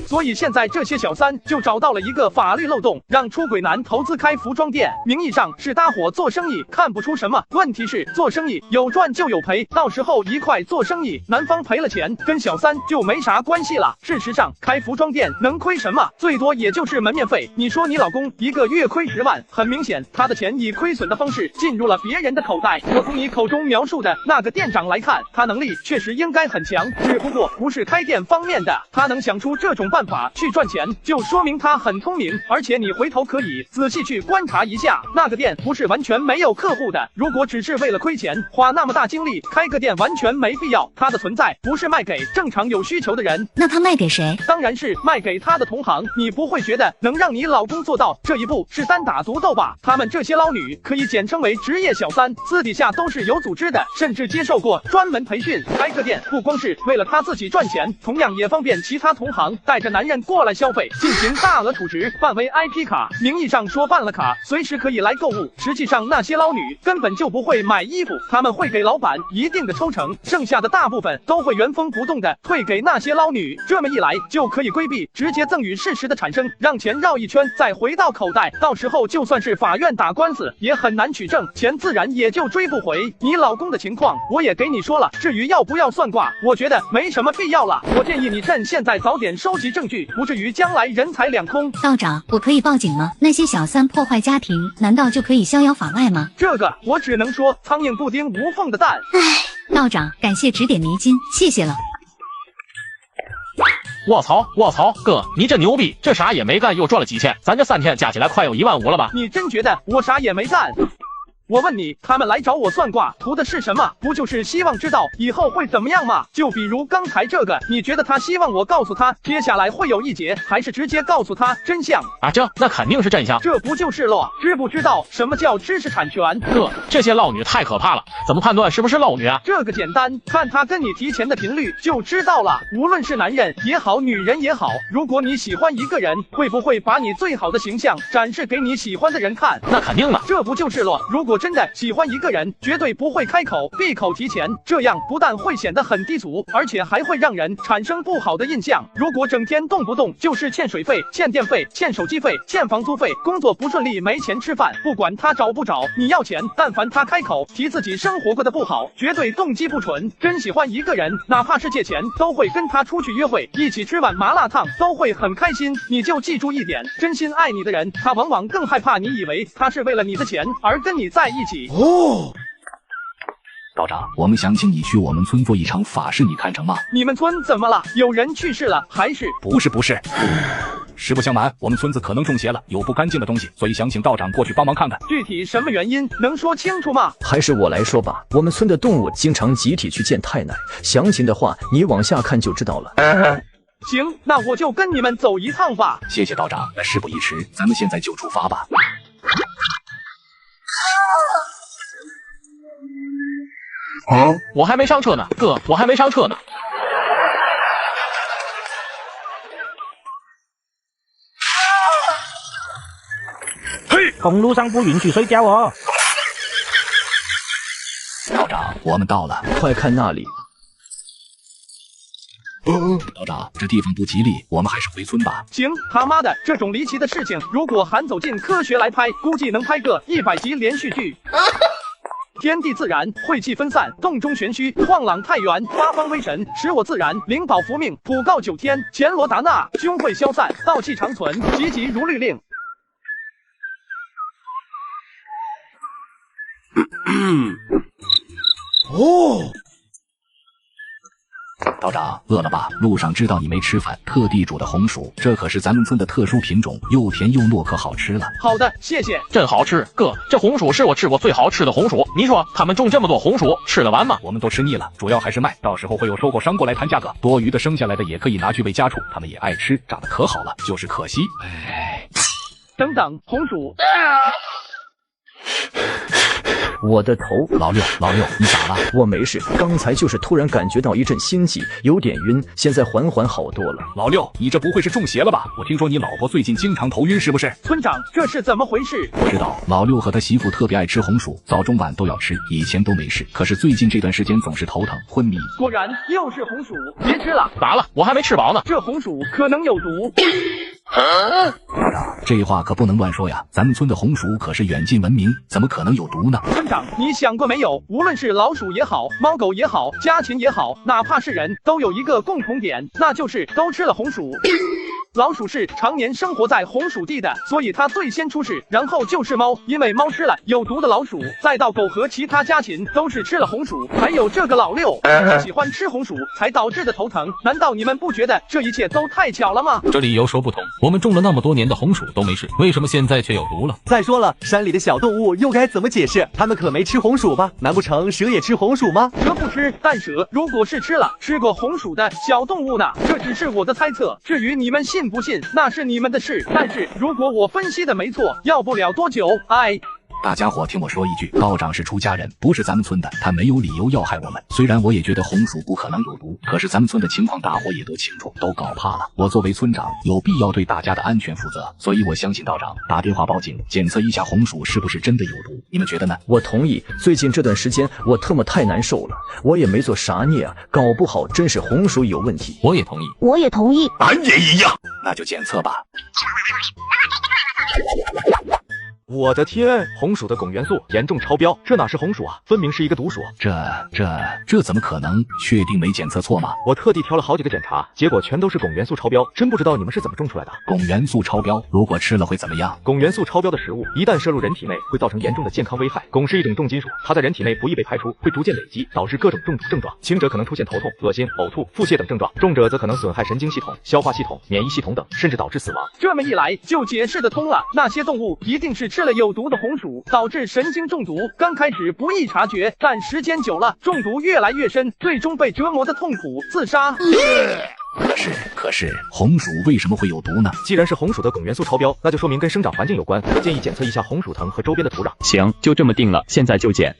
所以现在这些小三就找到了一个法律漏洞，让出轨男投资开服装店，名义上是搭伙做生意，看不出什么。问题是做生意有赚就有赔，到时候一块做生意，男方赔了钱，跟小三就没啥关系了。事实上，开服装店能亏什么？最多也就是门面费。你说你老公一个月亏10万，很明显他的钱以亏损的方式进入了别人的口袋。我从你口中描述的那个店长来看，他能力确实应该很强，只不过不是开店方面的。他能想出这种办法去赚钱，就说明他很聪明。而且你回头可以仔细去观察一下，那个店不是完全没有客户的。如果只是为了亏钱，花那么大精力开个店完全没必要。他的存在不是卖给正常有需求的人，那他卖给谁？当然是卖给他的同行。你不会觉得能让你老公做到这一步是单单打独斗吧。他们这些捞女可以简称为职业小三，私底下都是有组织的，甚至接受过专门培训。开个店不光是为了他自己赚钱，同样也方便其他同行带着男人过来消费，进行大额储值，办为 IP 卡。名义上说办了卡，随时可以来购物，实际上那些捞女根本就不会买衣服，他们会给老板一定的抽成，剩下的大部分都会原封不动的退给那些捞女。这么一来就可以规避直接赠与事实的产生，让钱绕一圈再回到口袋，到时候就算是法院打官司也很难取证，钱自然也就追不回。你老公的情况我也给你说了，至于要不要算卦，我觉得没什么必要了。我建议你趁现在早点收集证据，不至于将来人财两空。道长，我可以报警吗？那些小三破坏家庭，难道就可以逍遥法外吗？这个我只能说苍蝇不叮无缝的蛋。道长，感谢指点迷津，谢谢了。卧槽，哥，你这牛逼，这啥也没干又赚了几千，咱这3天加起来快有15000了吧？你真觉得我啥也没干？我问你，他们来找我算卦，图的是什么？不就是希望知道以后会怎么样吗？就比如刚才这个，你觉得他希望我告诉他接下来会有一劫，还是直接告诉他真相？啊，那肯定是真相。这不就是咯？知不知道什么叫知识产权？哥，这些捞女太可怕了，怎么判断是不是捞女啊？这个简单，看他跟你提钱的频率就知道了。无论是男人也好，女人也好，如果你喜欢一个人，会不会把你最好的形象展示给你喜欢的人看？那肯定的。这不就是咯？如果真的喜欢一个人，绝对不会开口闭口提钱，这样不但会显得很低俗，而且还会让人产生不好的印象。如果整天动不动就是欠水费、欠电费、欠手机费、欠房租费，工作不顺利没钱吃饭，不管他找不找你要钱，但凡他开口提自己生活过得不好，绝对动机不纯。真喜欢一个人，哪怕是借钱，都会跟他出去约会，一起吃碗麻辣烫，都会很开心。你就记住一点，真心爱你的人，他往往更害怕你以为他是为了你的钱而跟你在一起。道长，我们想请你去我们村做一场法事，你看成吗？你们村怎么了？有人去世了还是？不是，实不相瞒，我们村子可能中邪了，有不干净的东西，所以想请道长过去帮忙看看。具体什么原因能说清楚吗？还是我来说吧。我们村的动物经常集体去见太奶，详情的话你往下看就知道了。行，那我就跟你们走一趟吧。谢谢道长，那事不宜迟，咱们现在就出发吧。我还没上车呢，哥，我还没上车呢。嘿，公路上不允许睡觉哦。道长，我们到了，快看那里。道长，这地方不吉利，我们还是回村吧。行，他妈的，这种离奇的事情，如果喊走进科学来拍，估计能拍个100集连续剧。天地自然，晦气分散，洞中玄虚，晃朗太元，八方威神，使我自然，灵宝福命，普告九天，乾罗达那，凶会消散，道气长存，急急如律令。道长，饿了吧？路上知道你没吃饭，特地煮的红薯，这可是咱们村的特殊品种，又甜又糯，可好吃了。好的，谢谢。真好吃，哥，这红薯是我吃过最好吃的红薯。你说他们种这么多红薯，吃得完吗？我们都吃腻了，主要还是卖，到时候会有收购商过来谈价格，多余的生下来的也可以拿去喂家畜，他们也爱吃，长得可好了，就是可惜。等等，红薯。我的头，老六，你咋了？我没事，刚才就是突然感觉到一阵心悸，有点晕，现在缓好多了。老六，你这不会是中邪了吧？我听说你老婆最近经常头晕，是不是？村长，这是怎么回事？不知道，老六和他媳妇特别爱吃红薯，早中晚都要吃，以前都没事，可是最近这段时间总是头疼昏迷。果然又是红薯，别吃了。咋了？我还没吃饱呢。这红薯可能有毒。道长，这话可不能乱说呀！咱们村的红薯可是远近闻名，怎么可能有毒呢？村长，你想过没有？无论是老鼠也好，猫狗也好，家禽也好，哪怕是人，都有一个共同点，那就是都吃了红薯。老鼠是常年生活在红薯地的，所以它最先出世，然后就是猫，因为猫吃了有毒的老鼠，再到狗和其他家禽都是吃了红薯，还有这个老六喜欢吃红薯才导致的头疼。难道你们不觉得这一切都太巧了吗？这理由说不通，我们种了那么多年的红薯都没事，为什么现在却有毒了？再说了，山里的小动物又该怎么解释？他们可没吃红薯吧？难不成蛇也吃红薯吗？蛇不吃，但蛇如果是吃过红薯的小动物呢？这只是我的猜测，至于你们信信不信那是你们的事，但是如果我分析的没错，要不了多久，大家伙听我说一句，道长是出家人，不是咱们村的，他没有理由要害我们。虽然我也觉得红薯不可能有毒，可是咱们村的情况大伙也都清楚，都搞怕了。我作为村长，有必要对大家的安全负责，所以我相信道长，打电话报警，检测一下红薯是不是真的有毒。你们觉得呢？我同意。最近这段时间我特么太难受了，我也没做啥孽啊，搞不好真是红薯有问题。我也同意。我也同意。俺也一样。那就检测吧。我的天，红薯的汞元素严重超标，这哪是红薯啊，分明是一个毒薯。这怎么可能？确定没检测错吗？我特地挑了好几个检查，结果全都是汞元素超标，真不知道你们是怎么种出来的。汞元素超标，如果吃了会怎么样？汞元素超标的食物一旦摄入人体内，会造成严重的健康危害。汞是一种重金属，它在人体内不易被排出，会逐渐累积，导致各种中毒症状。轻者可能出现头痛、恶心、呕吐、腹泻等症状，重者则可能损害神经系统、消化系统、免疫系统等，甚至导致死亡。这么一来就解释得通了，那些动物一定是吃了有毒的红薯，导致神经中毒。刚开始不易察觉，但时间久了，中毒越来越深，最终被折磨的痛苦自杀。可是红薯为什么会有毒呢？既然是红薯的汞元素超标，那就说明跟生长环境有关。我建议检测一下红薯藤和周边的土壤。行，就这么定了，现在就检。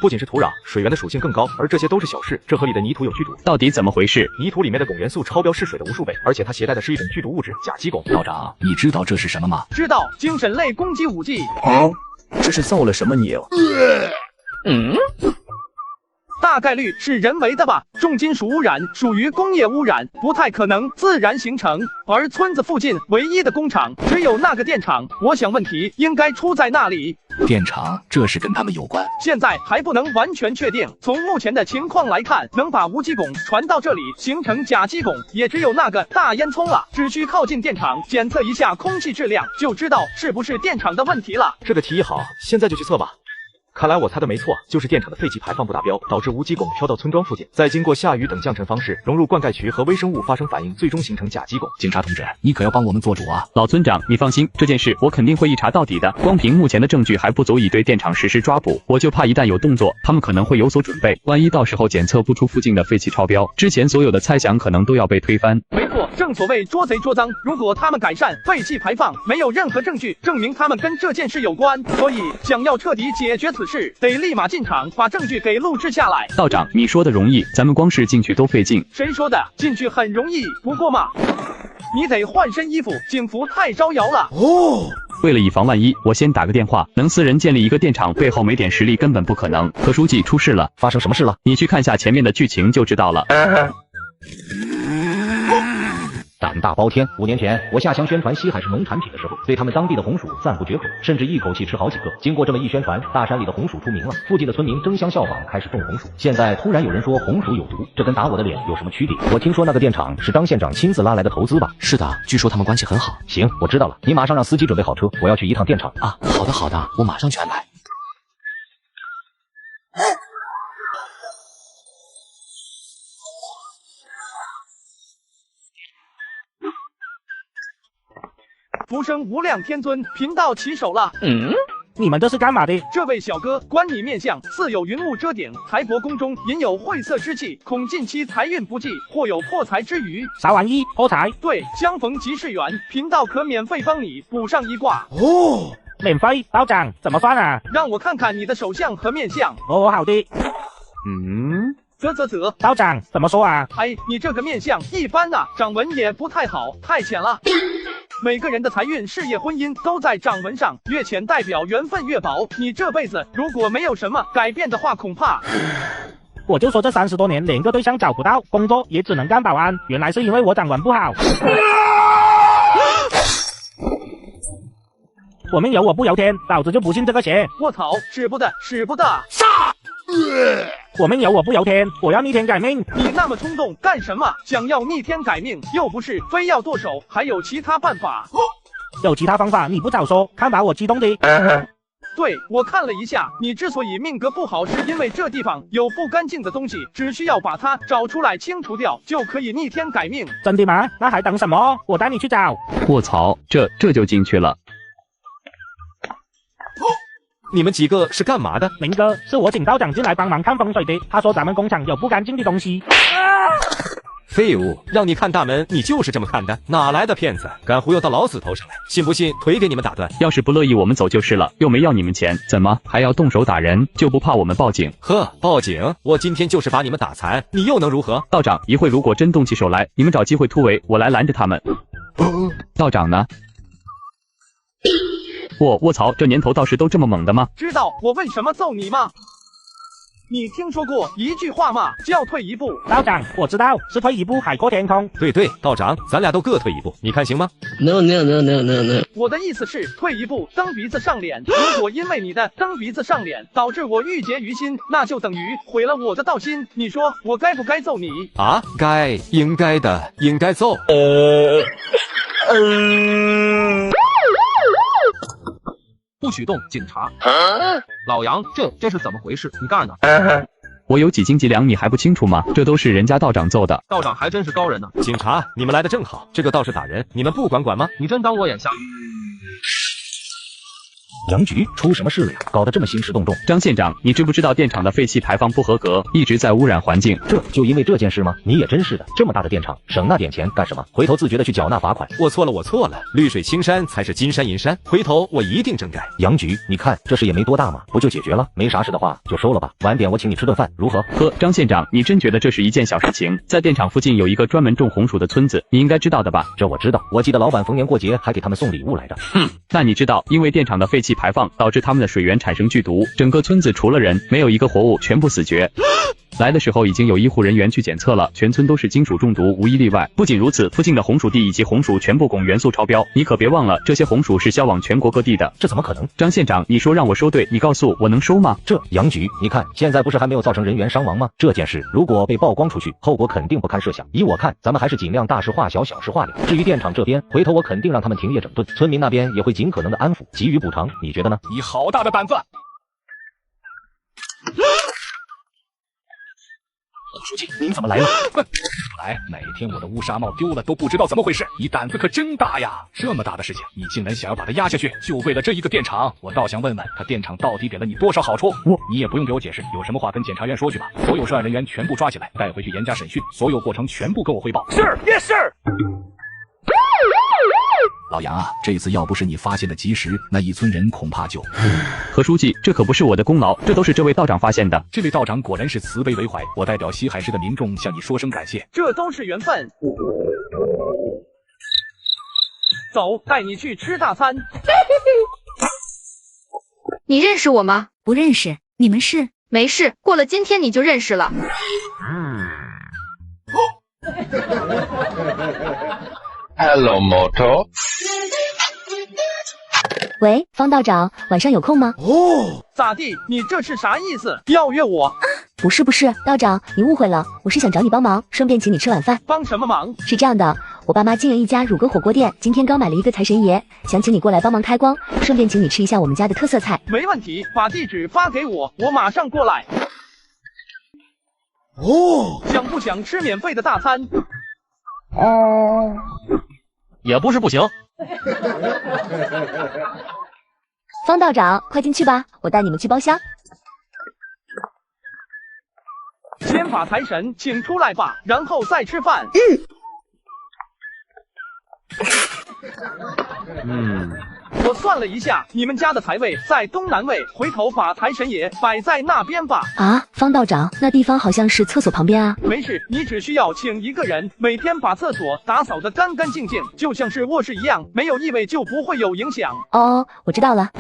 不仅是土壤，水源的属性更高，而这些都是小事。这河里的泥土有剧毒，到底怎么回事？泥土里面的汞元素超标是水的无数倍，而且它携带的是一种剧毒物质甲基汞。道长，你知道这是什么吗？知道，精神类攻击武器。这是造了什么孽？大概率是人为的吧，重金属污染属于工业污染，不太可能自然形成。而村子附近唯一的工厂只有那个电厂，我想问题应该出在那里。电厂，这是跟他们有关？现在还不能完全确定。从目前的情况来看，能把无机汞传到这里形成甲基汞，也只有那个大烟囱了。只需靠近电厂检测一下空气质量，就知道是不是电厂的问题了。这个提议好，现在就去测吧。看来我猜的没错，就是电厂的废气排放不达标，导致无机汞飘到村庄附近，再经过下雨等降尘方式融入灌溉渠和微生物发生反应，最终形成甲基汞。警察同志，你可要帮我们做主啊！老村长，你放心，这件事我肯定会一查到底的。光凭目前的证据还不足以对电厂实施抓捕，我就怕一旦有动作，他们可能会有所准备，万一到时候检测不出附近的废气超标，之前所有的猜想可能都要被推翻。没错，正所谓捉贼捉赃，如果他们改善废气排放，没有任何证据证明他们跟这件事有关，所以想要彻底解决此事，得立马进场把证据给录制下来。道长，你说的容易，咱们光是进去都费劲。谁说的？进去很容易，不过嘛，你得换身衣服，警服太招摇了。为了以防万一，我先打个电话。能私人建立一个电厂，背后没点实力根本不可能。何书记出事了，发生什么事了？你去看下前面的剧情就知道了。胆大包天！5年前，我下乡宣传西海市农产品的时候，对他们当地的红薯赞不绝口，甚至一口气吃好几个。经过这么一宣传，大山里的红薯出名了，附近的村民争相效仿，开始种红薯。现在突然有人说红薯有毒，这跟打我的脸有什么区别？我听说那个电厂是张县长亲自拉来的投资吧？是的，据说他们关系很好。行，我知道了，你马上让司机准备好车，我要去一趟电厂啊。好的，我马上去安排。福生无量天尊频道起手了。你们这是干嘛的？这位小哥，观你面相，似有云雾遮顶，财帛宫中隐有晦涩之气，恐近期财运不济，或有破财之余。啥玩意？破财？对，相逢即是缘，频道可免费帮你补上一卦。免费？道长怎么算啊？让我看看你的手相和面相。好的。啧，道长怎么说啊？你这个面相一般啊，掌纹也不太好，太浅了。每个人的财运、事业、婚姻都在掌纹上，越浅代表缘分越薄。你这辈子如果没有什么改变的话，恐怕……我就说这30多年连个对象找不到，工作也只能干保安，原来是因为我掌纹不好。我命由我不由天，老子就不信这个邪！我操，使不得！杀！我命由我不由天，我要逆天改命。你那么冲动干什么？想要逆天改命，又不是非要剁手，还有其他办法。有其他方法你不早说，看把我激动的。对，我看了一下，你之所以命格不好，是因为这地方有不干净的东西，只需要把它找出来清除掉，就可以逆天改命。真的吗？那还等什么？我带你去找。卧槽，这就进去了。你们几个是干嘛的？明哥，是我请道长进来帮忙看风水的。他说咱们工厂有不干净的东西。废物，让你看大门，你就是这么看的？哪来的骗子，敢忽悠到老死头上来？信不信腿给你们打断？要是不乐意，我们走就是了，又没要你们钱，怎么还要动手打人？就不怕我们报警？呵，报警？我今天就是把你们打残，你又能如何？道长，一会如果真动起手来，你们找机会突围，我来拦着他们。道长呢？卧槽，这年头道士都这么猛的吗？知道我为什么揍你吗？你听说过一句话吗？叫退一步。道长，我知道，是退一步海阔天空。对，道长，咱俩都各退一步，你看行吗 ？No。我的意思是，退一步蹬鼻子上脸。如果因为你的蹬鼻子上脸导致我郁结于心，那就等于毁了我的道心。你说我该不该揍你？啊，应该的，应该揍。不许动，警察！老杨，这是怎么回事？你干的？我有几斤几两，你还不清楚吗？这都是人家道长揍的。道长还真是高人呢。警察，你们来的正好，这个道士打人，你们不管吗？你真当我眼瞎？杨局出什么事了呀？搞得这么兴师动众。张县长，你知不知道电厂的废气排放不合格，一直在污染环境？这就因为这件事吗？你也真是的，这么大的电厂，省那点钱干什么？回头自觉的去缴纳罚款。我错了，绿水青山才是金山银山，回头我一定整改。杨局，你看这事也没多大嘛，不就解决了？没啥事的话就收了吧，晚点我请你吃顿饭，如何？呵，张县长，你真觉得这是一件小事情？在电厂附近有一个专门种红薯的村子，你应该知道的吧？这我知道，我记得老板逢年过节还给他们送礼物来着。那你知道，因为电厂的废气排放导致他们的水源产生剧毒，整个村子除了人，没有一个活物，全部死绝。来的时候已经有医护人员去检测了，全村都是金属中毒，无一例外。不仅如此，附近的红薯地以及红薯全部汞元素超标，你可别忘了，这些红薯是销往全国各地的。这怎么可能？张县长，你说让我收队，你告诉我能收吗？这杨局，你看现在不是还没有造成人员伤亡吗？这件事如果被曝光出去，后果肯定不堪设想。以我看，咱们还是尽量大事化小，小事化了。至于电厂这边，回头我肯定让他们停业整顿，村民那边也会尽可能的安抚，给予补偿。你觉得呢？你好大的胆子！书记，您怎么来了？来，哪天我的乌纱帽丢了都不知道怎么回事。你胆子可真大呀！这么大的事情，你竟然想要把它压下去，就为了这一个电厂？我倒想问问他电厂到底给了你多少好处？你也不用给我解释，有什么话跟检察院说去吧。所有涉案人员全部抓起来，带回去严加审讯，所有过程全部跟我汇报。是，yes sir。老杨啊，这次要不是你发现的及时，那一村人恐怕就……何书记，这可不是我的功劳，这都是这位道长发现的。这位道长果然是慈悲为怀，我代表西海市的民众向你说声感谢。这都是缘分。走，带你去吃大餐。你认识我吗？不认识。你们是？没事，过了今天你就认识了。Hello, Moto。喂，方道长，晚上有空吗？咋地？你这是啥意思？要约我？不是，道长，你误会了，我是想找你帮忙，顺便请你吃晚饭。帮什么忙？是这样的，我爸妈经营一家乳鸽火锅店，今天刚买了一个财神爷，想请你过来帮忙开光，顺便请你吃一下我们家的特色菜。没问题，把地址发给我，我马上过来。想不想吃免费的大餐？也不是不行。方道长，快进去吧，我带你们去包厢。先把财神请出来吧，然后再吃饭。我算了一下，你们家的财位在东南位，回头把财神爷摆在那边吧。啊，方道长，那地方好像是厕所旁边啊。没事，你只需要请一个人，每天把厕所打扫得干干净净，就像是卧室一样，没有异味就不会有影响。哦，我知道了。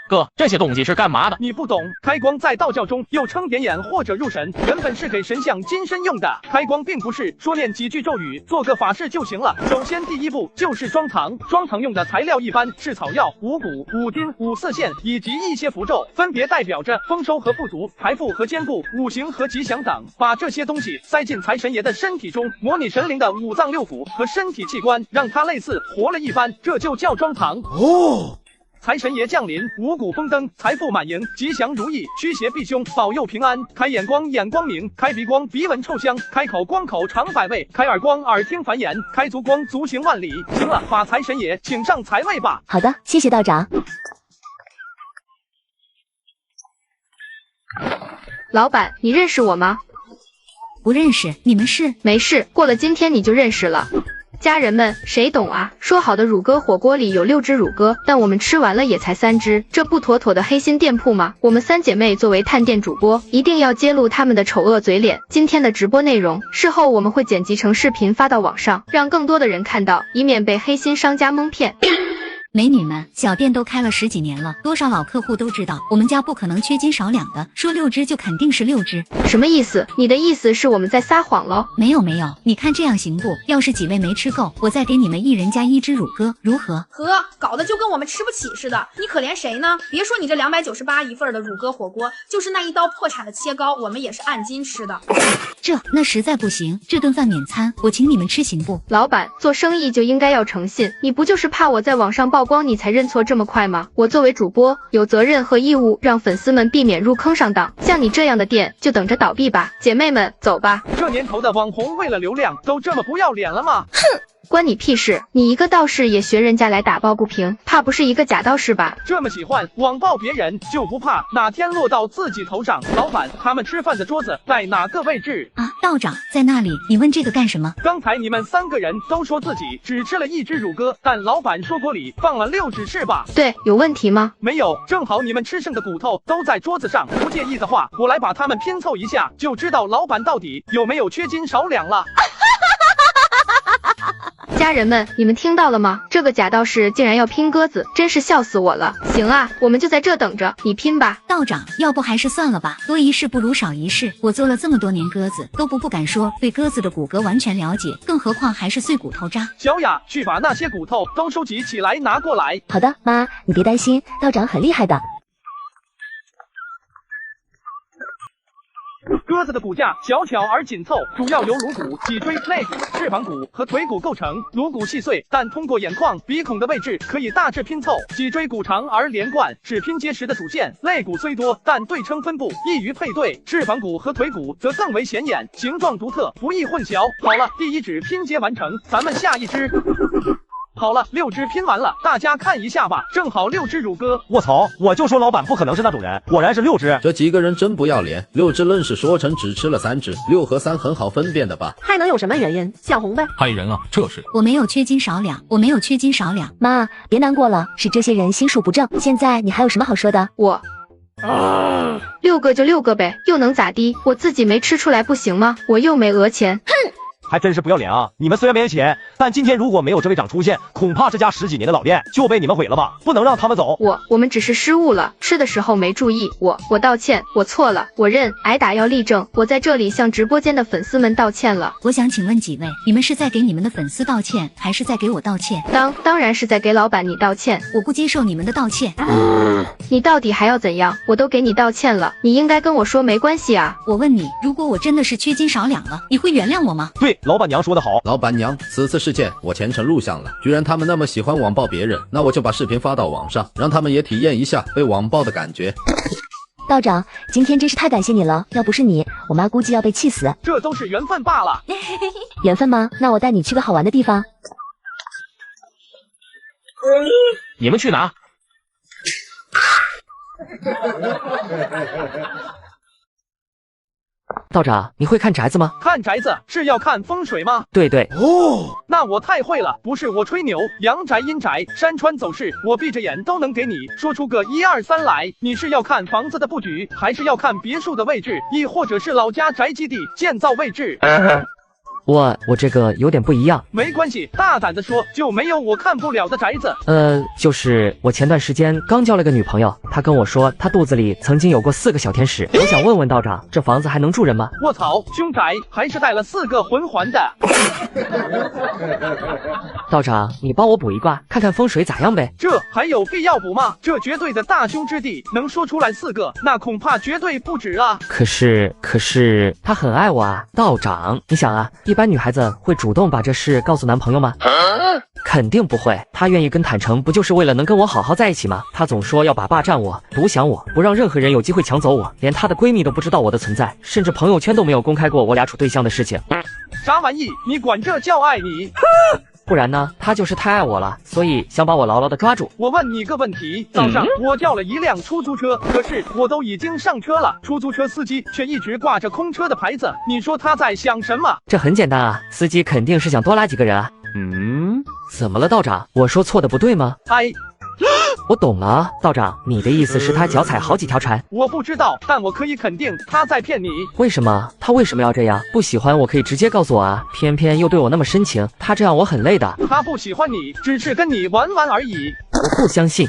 哥，这些东西是干嘛的？你不懂，开光在道教中又称点眼或者入神，原本是给神像金身用的。开光并不是说念几句咒语，做个法事就行了。首先第一步就是装糖，装糖用的材料一般是草药、五谷、五金、五色线以及一些符咒，分别代表着丰收和富足、财富和坚固、五行和吉祥等。把这些东西塞进财神爷的身体中，模拟神灵的五脏六腑和身体器官，让它类似活了一般，这就叫装糖。财神爷降临，五谷丰登，财富满盈，吉祥如意，驱邪避凶，保佑平安。开眼光眼光明，开鼻光鼻闻臭香，开口光口尝百味，开耳光耳听繁言，开足光足行万里。行了，把财神爷请上财位吧。好的，谢谢道长。老板，你认识我吗？不认识，你们是？没事，过了今天你就认识了。家人们，谁懂啊？说好的乳鸽火锅里有6只乳鸽，但我们吃完了也才3只，这不妥妥的黑心店铺吗？我们3姐妹作为探店主播，一定要揭露她们的丑恶嘴脸。今天的直播内容，事后我们会剪辑成视频发到网上，让更多的人看到，以免被黑心商家蒙骗。美女们，小店都开了10几年了，多少老客户都知道，我们家不可能缺斤少两的，说6只就肯定是6只。什么意思？你的意思是我们在撒谎喽？没有，你看这样行不？要是几位没吃够，我再给你们1人加1只乳鸽，如何？呵，搞得就跟我们吃不起似的，你可怜谁呢？别说你这298一份的乳鸽火锅，就是那一刀破产的切糕，我们也是按斤吃的。那实在不行，这顿饭免餐，我请你们吃行不？老板，做生意就应该要诚信，你不就是怕我在网上曝光你才认错这么快吗？我作为主播，有责任和义务让粉丝们避免入坑上当，像你这样的店就等着倒闭吧。姐妹们，走吧。这年头的网红为了流量都这么不要脸了吗？哼！关你屁事！你一个道士也学人家来打抱不平，怕不是一个假道士吧？这么喜欢网暴别人，就不怕哪天落到自己头上？老板，他们吃饭的桌子在哪个位置啊？道长在那里，你问这个干什么？刚才你们3个人都说自己只吃了1只乳鸽，但老板说锅里放了6只是吧？对，有问题吗？没有，正好你们吃剩的骨头都在桌子上，不介意的话，我来把它们拼凑一下，就知道老板到底有没有缺斤少两了。家人们，你们听到了吗？这个假道士竟然要拼鸽子，真是笑死我了。行啊，我们就在这等着，你拼吧。道长，要不还是算了吧，多一事不如少一事。我做了这么多年鸽子，都不敢说对鸽子的骨骼完全了解，更何况还是碎骨头渣。小雅，去把那些骨头都收集起来拿过来。好的，妈，你别担心，道长很厉害的。鸽子的骨架小巧而紧凑，主要由颅骨、脊椎、肋骨、翅膀骨和腿骨构成。颅骨细碎，但通过眼眶、鼻孔的位置可以大致拼凑。脊椎骨长而连贯，是拼接时的主线。肋骨虽多，但对称分布，易于配对。翅膀骨和腿骨则更为显眼，形状独特，不易混淆。好了，第1指拼接完成，咱们下一只。好了，6只拼完了，大家看一下吧，正好6只乳鸽。我操，我就说老板不可能是那种人，果然是6只。这几个人真不要脸，6只愣是说成只吃了3只，6和3很好分辨的吧？还能有什么原因？想红呗。害人啊，这是。我没有缺斤少两，我没有缺斤少两。妈，别难过了，是这些人心术不正。现在你还有什么好说的？我6个就6个呗，又能咋地？我自己没吃出来不行吗？我又没讹钱。哼！还真是不要脸啊！你们虽然没钱，但今天如果没有这位长出现，恐怕这家10几年的老店就被你们毁了吧！不能让他们走。我们只是失误了，吃的时候没注意。我道歉，我错了，我认，挨打要立正。我在这里向直播间的粉丝们道歉了。我想请问几位，你们是在给你们的粉丝道歉，还是在给我道歉？当然是在给老板你道歉。我不接受你们的道歉。你到底还要怎样？我都给你道歉了，你应该跟我说没关系啊。我问你，如果我真的是缺斤少两了，你会原谅我吗？对，老板娘说得好。老板娘，此次事件我全程录像了，居然他们那么喜欢网暴别人，那我就把视频发到网上，让他们也体验一下被网暴的感觉。道长，今天真是太感谢你了，要不是你，我妈估计要被气死。这都是缘分罢了。缘分吗？那我带你去个好玩的地方。你们去哪？道长，你会看宅子吗？看宅子是要看风水吗？对。哦，那我太会了，不是我吹牛，阳宅阴宅山川走势，我闭着眼都能给你说出个1、2、3来。你是要看房子的布局，还是要看别墅的位置，亦或者是老家宅基地建造位置？我这个有点不一样。没关系，大胆的说，就没有我看不了的宅子。就是我前段时间刚交了个女朋友，她跟我说她肚子里曾经有过4个小天使。我想问问道长，这房子还能住人吗？卧槽，凶宅还是带了4个魂环的。道长，你帮我补一卦，看看风水咋样呗？这还有必要补吗？这绝对的大凶之地，能说出来4个，那恐怕绝对不止啊。可是他很爱我啊，道长，你想啊，一般女孩子会主动把这事告诉男朋友吗？肯定不会，她愿意跟坦诚，不就是为了能跟我好好在一起吗？她总说要把霸占我，独享我，不让任何人有机会抢走我，连她的闺蜜都不知道我的存在，甚至朋友圈都没有公开过我俩处对象的事情。啥玩意？你管这叫爱你？不然呢，他就是太爱我了，所以想把我牢牢的抓住。我问你个问题，早上我叫了一辆出租车，可是我都已经上车了，出租车司机却一直挂着空车的牌子，你说他在想什么？这很简单啊，司机肯定是想多拉几个人啊。怎么了，道长？我说错的不对吗？哎。我懂了，道长，你的意思是他脚踩好几条船？我不知道，但我可以肯定他在骗你。为什么？他为什么要这样？不喜欢我可以直接告诉我啊，偏偏又对我那么深情，他这样我很累的。他不喜欢你，只是跟你玩玩而已。我不相信。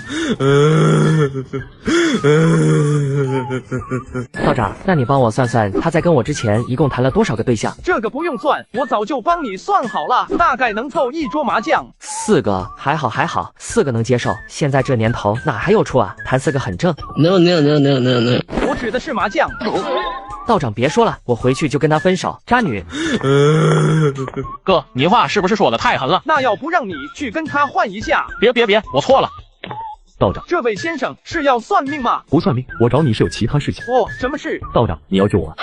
道长，那你帮我算算，他在跟我之前一共谈了多少个对象？这个不用算，我早就帮你算好了，大概能凑一桌麻将。4个，还好，4个能接受。现在这年头哪还有处啊？谈4个很正。No。我指的是麻将。道长别说了，我回去就跟他分手，渣女。哥，你话是不是说的太狠了？那要不让你去跟他换一下？别，我错了。道长，这位先生是要算命吗？不算命，我找你是有其他事情。哦，什么事？道长，你要救我。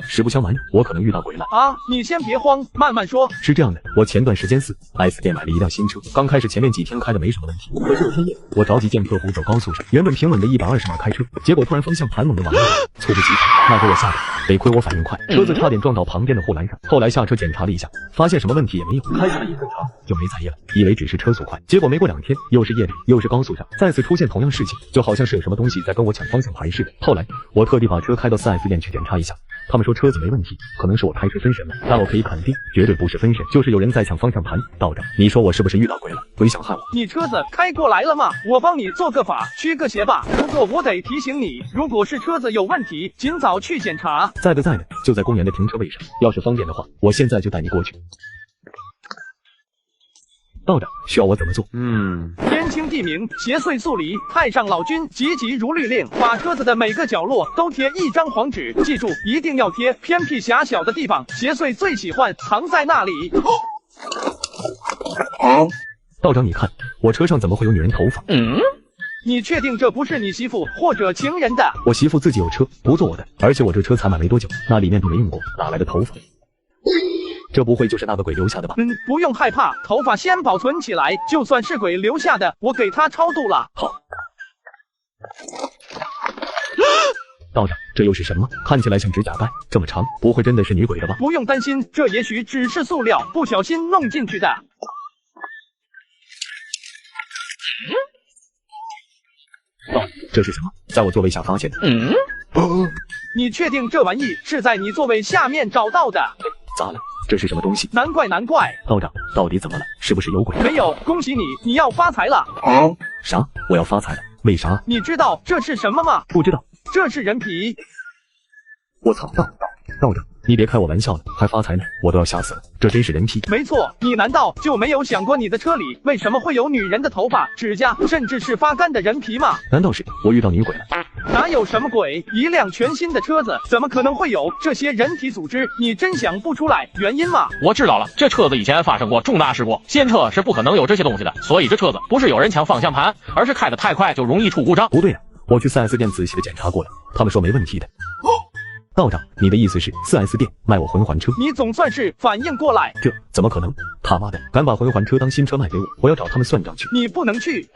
实不相瞒，我可能遇到鬼了。啊，你先别慌，慢慢说。是这样的，我前段时间4S 店买了一辆新车，刚开始前面几天开的没什么问题，可是有天夜，我着急见客户走高速上，原本平稳的120码开车，结果突然方向盘猛地往右倒，猝不及防，那给我吓的，得亏我反应快，车子差点撞到旁边的护栏上。后来下车检查了一下，发现什么问题也没有，开起来一正常，就没在意了，以为只是车速快。结果没过2天，又是夜里，又是高速上，再次出现同样事情，就好像是有什么东西在跟我抢方向盘似的。后来我特地把车开到4S店去检查一下，他们说车子没问题，可能是我开车分神了，但我可以肯定，绝对不是分神，就是有人在抢方向盘。道长，你说我是不是遇到鬼了？鬼想害我？你车子开过来了吗？我帮你做个法，驱个邪吧。不过我得提醒你，如果是车子有问题，尽早去检查。在的，就在公园的停车位上，要是方便的话，我现在就带你过去。道长，需要我怎么做？天清地明，邪祟速离，太上老君急急如律令，把车子的每个角落都贴一张黄纸，记住一定要贴偏僻狭小的地方，邪祟最喜欢藏在那里。道长，你看我车上怎么会有女人头发？你确定这不是你媳妇或者情人的？我媳妇自己有车，不坐我的，而且我这车才买没多久，那里面都没用过，哪来的头发？这不会就是那个鬼留下的吧？不用害怕，头发先保存起来，就算是鬼留下的，我给他超度了。好。道长，这又是什么？看起来像指甲盖，这么长，不会真的是女鬼的吧？不用担心，这也许只是塑料，不小心弄进去的。这是什么？在我座位下发现的。你确定这玩意是在你座位下面找到的？咋了？这是什么东西？难怪。道长，到底怎么了？是不是有鬼？没有，恭喜你，你要发财了。啥？我要发财了？为啥？你知道这是什么吗？不知道。这是人皮。我操！道长，你别开我玩笑了，还发财呢，我都要吓死了。这真是人皮？没错，你难道就没有想过你的车里为什么会有女人的头发、指甲，甚至是发干的人皮吗？难道是我遇到女鬼了？哪有什么鬼？一辆全新的车子怎么可能会有这些人体组织？你真想不出来原因吗？我知道了，这车子以前发生过重大事故，新车是不可能有这些东西的，所以这车子不是有人抢方向盘，而是开得太快就容易出故障。不对呀，我去 4S 店仔细的检查过了，他们说没问题的。道长，你的意思是 4S 店卖我魂环车？你总算是反应过来。这怎么可能？他妈的，敢把魂环车当新车卖给我，我要找他们算账去。你不能去。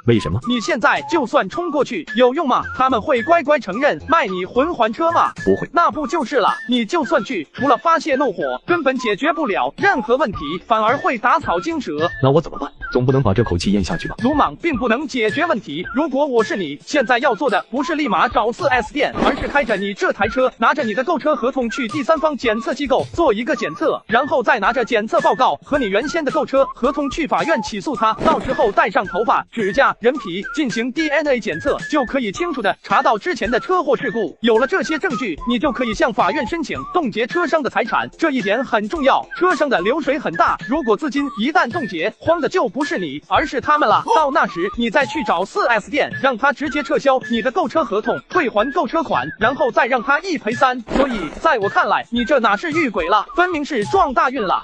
为什么？你现在就算冲过去有用吗？他们会乖乖承认卖你魂环车吗？不会。那不就是了？你就算去，除了发泄怒火，根本解决不了任何问题，反而会打草惊蛇。那我怎么办？总不能把这口气咽下去吧？鲁莽并不能解决问题。如果我是你，现在要做的不是立马找 4S 店，而是开着你这台车，拿着你的购车合同去第三方检测机构做一个检测，然后再拿着检测报告和你原先的购车合同去法院起诉他。到时候带上头发、指甲、人皮进行 DNA 检测，就可以清楚的查到之前的车祸事故。有了这些证据，你就可以向法院申请冻结车商的财产。这一点很重要，车商的流水很大，如果资金一旦冻结，慌的就不是你，而是他们了。到那时，你再去找 4S 店，让他直接撤销你的购车合同，退还购车款，然后再让他1赔3。所以，在我看来，你这哪是遇鬼了，分明是撞大运了。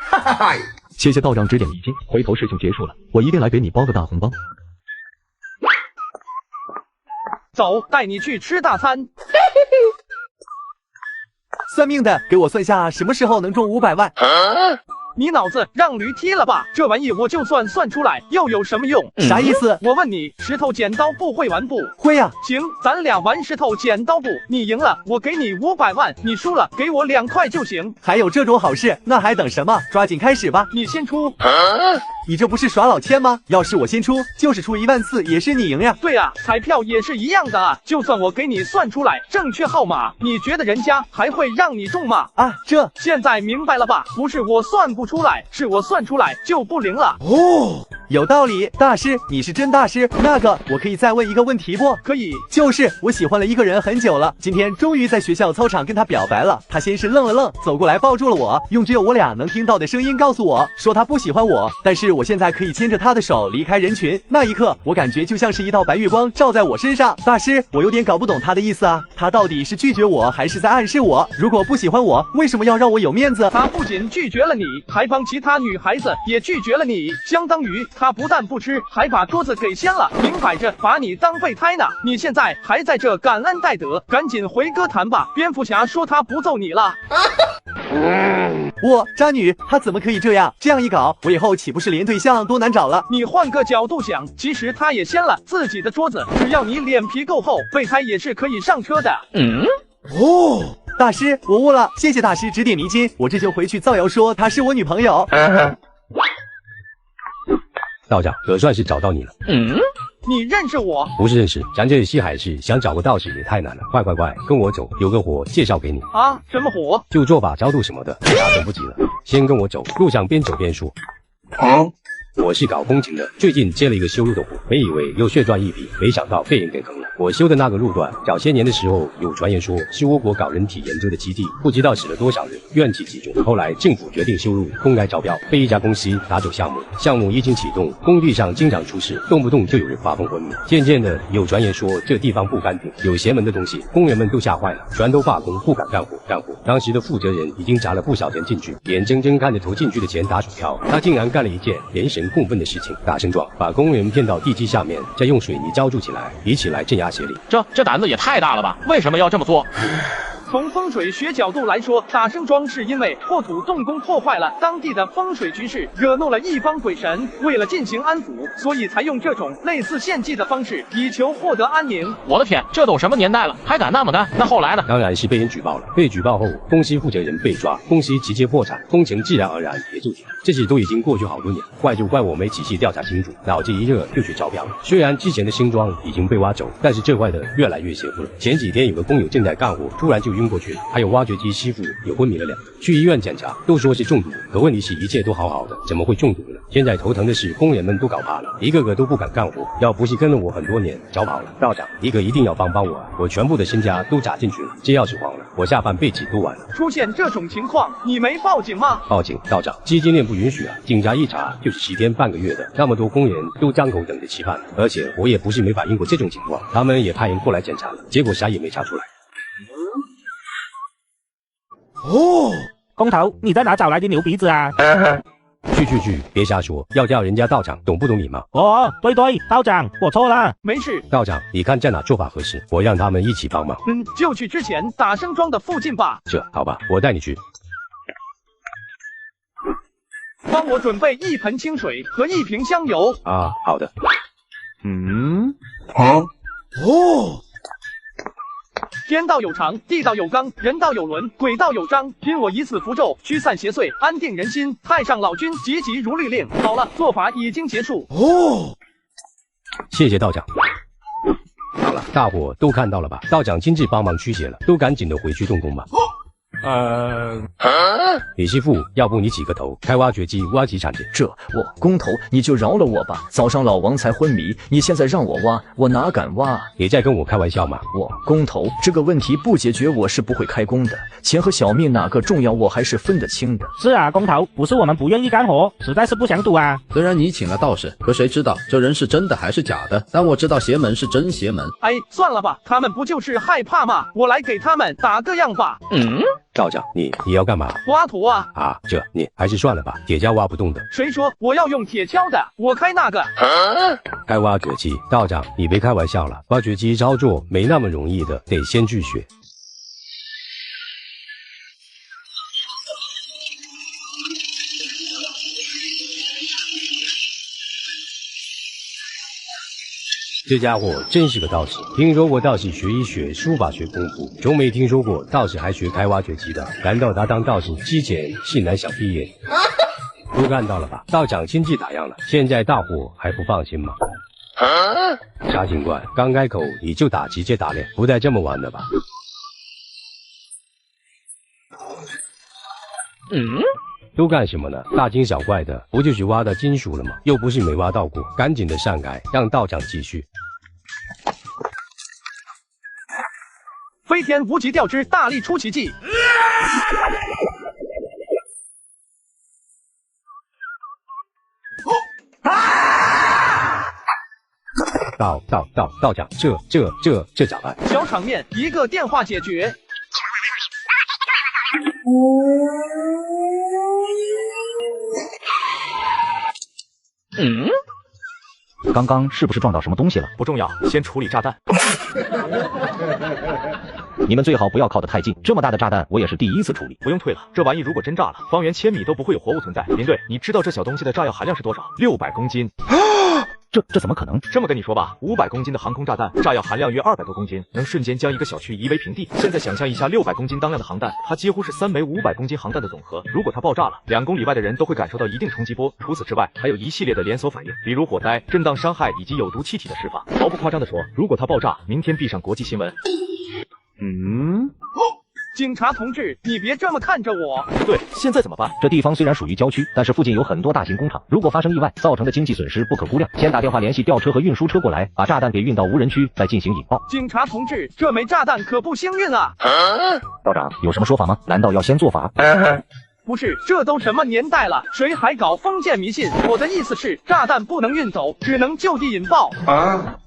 哈哈哈！谢谢道长指点迷津，回头事情结束了，我一定来给你包个大红包。走，带你去吃大餐。算命的，给我算下什么时候能中500万。你脑子让驴踢了吧？这玩意我就算算出来，又有什么用？啥意思？我问你，石头剪刀布会玩不？会呀。行，咱俩玩石头剪刀布，你赢了我给你500万，你输了给我2块就行。还有这种好事？那还等什么？抓紧开始吧！你先出。你这不是耍老千吗？要是我先出，就是出1万次也是你赢呀。对啊，彩票也是一样的啊。就算我给你算出来正确号码，你觉得人家还会让你中吗？啊，这现在明白了吧？不是我算不出来，是我算出来就不灵了。哦，有道理。大师，你是真大师。那个，我可以再问一个问题不？可以。就是我喜欢了一个人很久了，今天终于在学校操场跟他表白了。他先是愣了愣，走过来抱住了我，用只有我俩能听到的声音告诉我说他不喜欢我，但是我现在可以牵着他的手离开人群。那一刻，我感觉就像是一道白月光照在我身上。大师，我有点搞不懂他的意思啊，他到底是拒绝我还是在暗示我？如果不喜欢我，为什么要让我有面子？他不仅拒绝了你，还帮其他女孩子也拒绝了你，相当于他不但不吃，还把桌子给掀了，明摆着把你当备胎呢。你现在还在这感恩戴德，赶紧回歌坛吧。蝙蝠侠说他不揍你了。我渣女，她怎么可以这样？这样一搞，我以后岂不是连对象都难找了？你换个角度想，其实他也掀了自己的桌子，只要你脸皮够厚，备胎也是可以上车的。哦，大师，我悟了，谢谢大师指点迷津，我这就回去造谣说她是我女朋友。道长，可算是找到你了。你认识我？不是认识，咱这西海市想找个道士也太难了。快，跟我走，有个火介绍给你。啊？什么火？就做把超度什么的，大等不及了。先跟我走，路上边走边说。我是搞工程的，最近接了一个修路的活，本以为又血赚一笔，没想到被人给坑了。我修的那个路段，早些年的时候有传言说是倭国搞人体研究的基地，不知道死了多少人，怨气集中。后来政府决定修路，公开招标，被一家公司拿走项目。项目一经启动，工地上经常出事，动不动就有人发疯昏迷。渐渐的，有传言说这地方不干净，有邪门的东西，工人们都吓坏了，全都罢工，不敢干活。当时的负责人已经砸了不少钱进去，眼睁睁看着投进去的钱打水漂，他竟然干了一件连神共愤的事情，打胜状，把工人骗到地基下面，再用水泥浇筑起来，以此来镇压邪灵。这胆子也太大了吧？为什么要这么做？从风水学角度来说，打生桩是因为破土动工破坏了当地的风水局势，惹怒了一帮鬼神，为了进行安抚，所以才用这种类似献祭的方式，以求获得安宁。我的天，这都什么年代了，还敢那么干？那后来呢？当然是被人举报了。被举报后，公司负责人被抓，公司直接破产，工程自然而然也就停。这些都已经过去好多年，怪就怪我没仔细调查清楚，脑子一热就去招标了。虽然之前的新庄已经被挖走，但是这块的越来越邪乎了。前几天有个工友正在干活，突然就晕过去，还有挖掘机师傅有昏迷了2个，去医院检查都说是中毒，可问题是一切都好好的，怎么会中毒呢？现在头疼的是工人们都搞怕了，一个个都不敢干活，要不是跟了我很多年，早跑了。道长，一定要帮我啊！我全部的身家都砸进去了，这要是黄了，我下半辈子都完了。出现这种情况，你没报警吗？报警，道长，资金链不允许啊！警察一查就是10天半个月的，那么多工人都张口等着吃饭，而且我也不是没反映过这种情况，他们也派人过来检查了，结果啥也没查出来。哦，工头，你在哪找来的牛鼻子啊？去，别瞎说，要叫人家道长，懂不懂礼貌？哦，对，道长，我错了。没事。道长，你看在哪做法合适？我让他们一起帮忙。就去之前打生桩的附近吧。这好吧，我带你去。帮我准备1盆清水和1瓶香油。啊，好的。天道有常，地道有纲，人道有伦，鬼道有章。听我以此符咒，驱散邪祟，安定人心。太上老君急急如律令。好了，做法已经结束。谢谢道长。好了，大伙都看到了吧？道长亲自帮忙驱邪了，都赶紧的回去动工吧。李师傅，要不你起个头，开挖掘机挖几铲子？我工头，你就饶了我吧。早上老王才昏迷，你现在让我挖，我哪敢挖？你在跟我开玩笑吗？工头，这个问题不解决，我是不会开工的。钱和小命哪个重要，我还是分得清的。是啊，工头，不是我们不愿意干活，实在是不想赌啊。虽然你请了道士，可谁知道这人是真的还是假的？但我知道邪门是真邪门。哎，算了吧，他们不就是害怕吗？我来给他们打个样吧。道长，你要干嘛？挖土啊！你还是算了吧，铁锹挖不动的。谁说我要用铁锹的？我开那个。开挖掘机，道长，你别开玩笑了，挖掘机操作没那么容易的，得先去学。这家伙真是个道士，听说过道士学医学，书法学功夫，从没听说过道士还学开挖掘机的。难道他当道士之前是男小毕业？都看到了吧，道长亲自打样了，现在大伙还不放心吗？啥情况？刚开口你就打，直接打脸，不带这么玩的吧？都干什么呢？大惊小怪的，不就是挖到金属了吗？又不是没挖到过，赶紧的散开，让道长继续。飞天无极调之大力出奇迹。道长，这咋办？小场面，一个电话解决。刚刚是不是撞到什么东西了？不重要，先处理炸弹。你们最好不要靠得太近，这么大的炸弹我也是第一次处理。不用退了，这玩意如果真炸了，方圆1000米都不会有活物存在。林队，你知道这小东西的炸药含量是多少？600公斤。这怎么可能？这么跟你说吧，500公斤的航空炸弹，炸药含量约200多公斤，能瞬间将一个小区夷为平地。现在想象一下600公斤当量的航弹，它几乎是3枚500公斤航弹的总和。如果它爆炸了，2公里外的人都会感受到一定冲击波。除此之外，还有一系列的连锁反应，比如火灾、震荡伤害以及有毒气体的释放。毫不夸张的说，如果它爆炸，明天必上国际新闻。警察同志，你别这么看着我。对，现在怎么办？这地方虽然属于郊区，但是附近有很多大型工厂，如果发生意外，造成的经济损失不可估量。先打电话联系吊车和运输车过来，把炸弹给运到无人区，再进行引爆。警察同志，这枚炸弹可不幸运啊！道长有什么说法吗？难道要先做法？不是，这都什么年代了，谁还搞封建迷信？我的意思是，炸弹不能运走，只能就地引爆。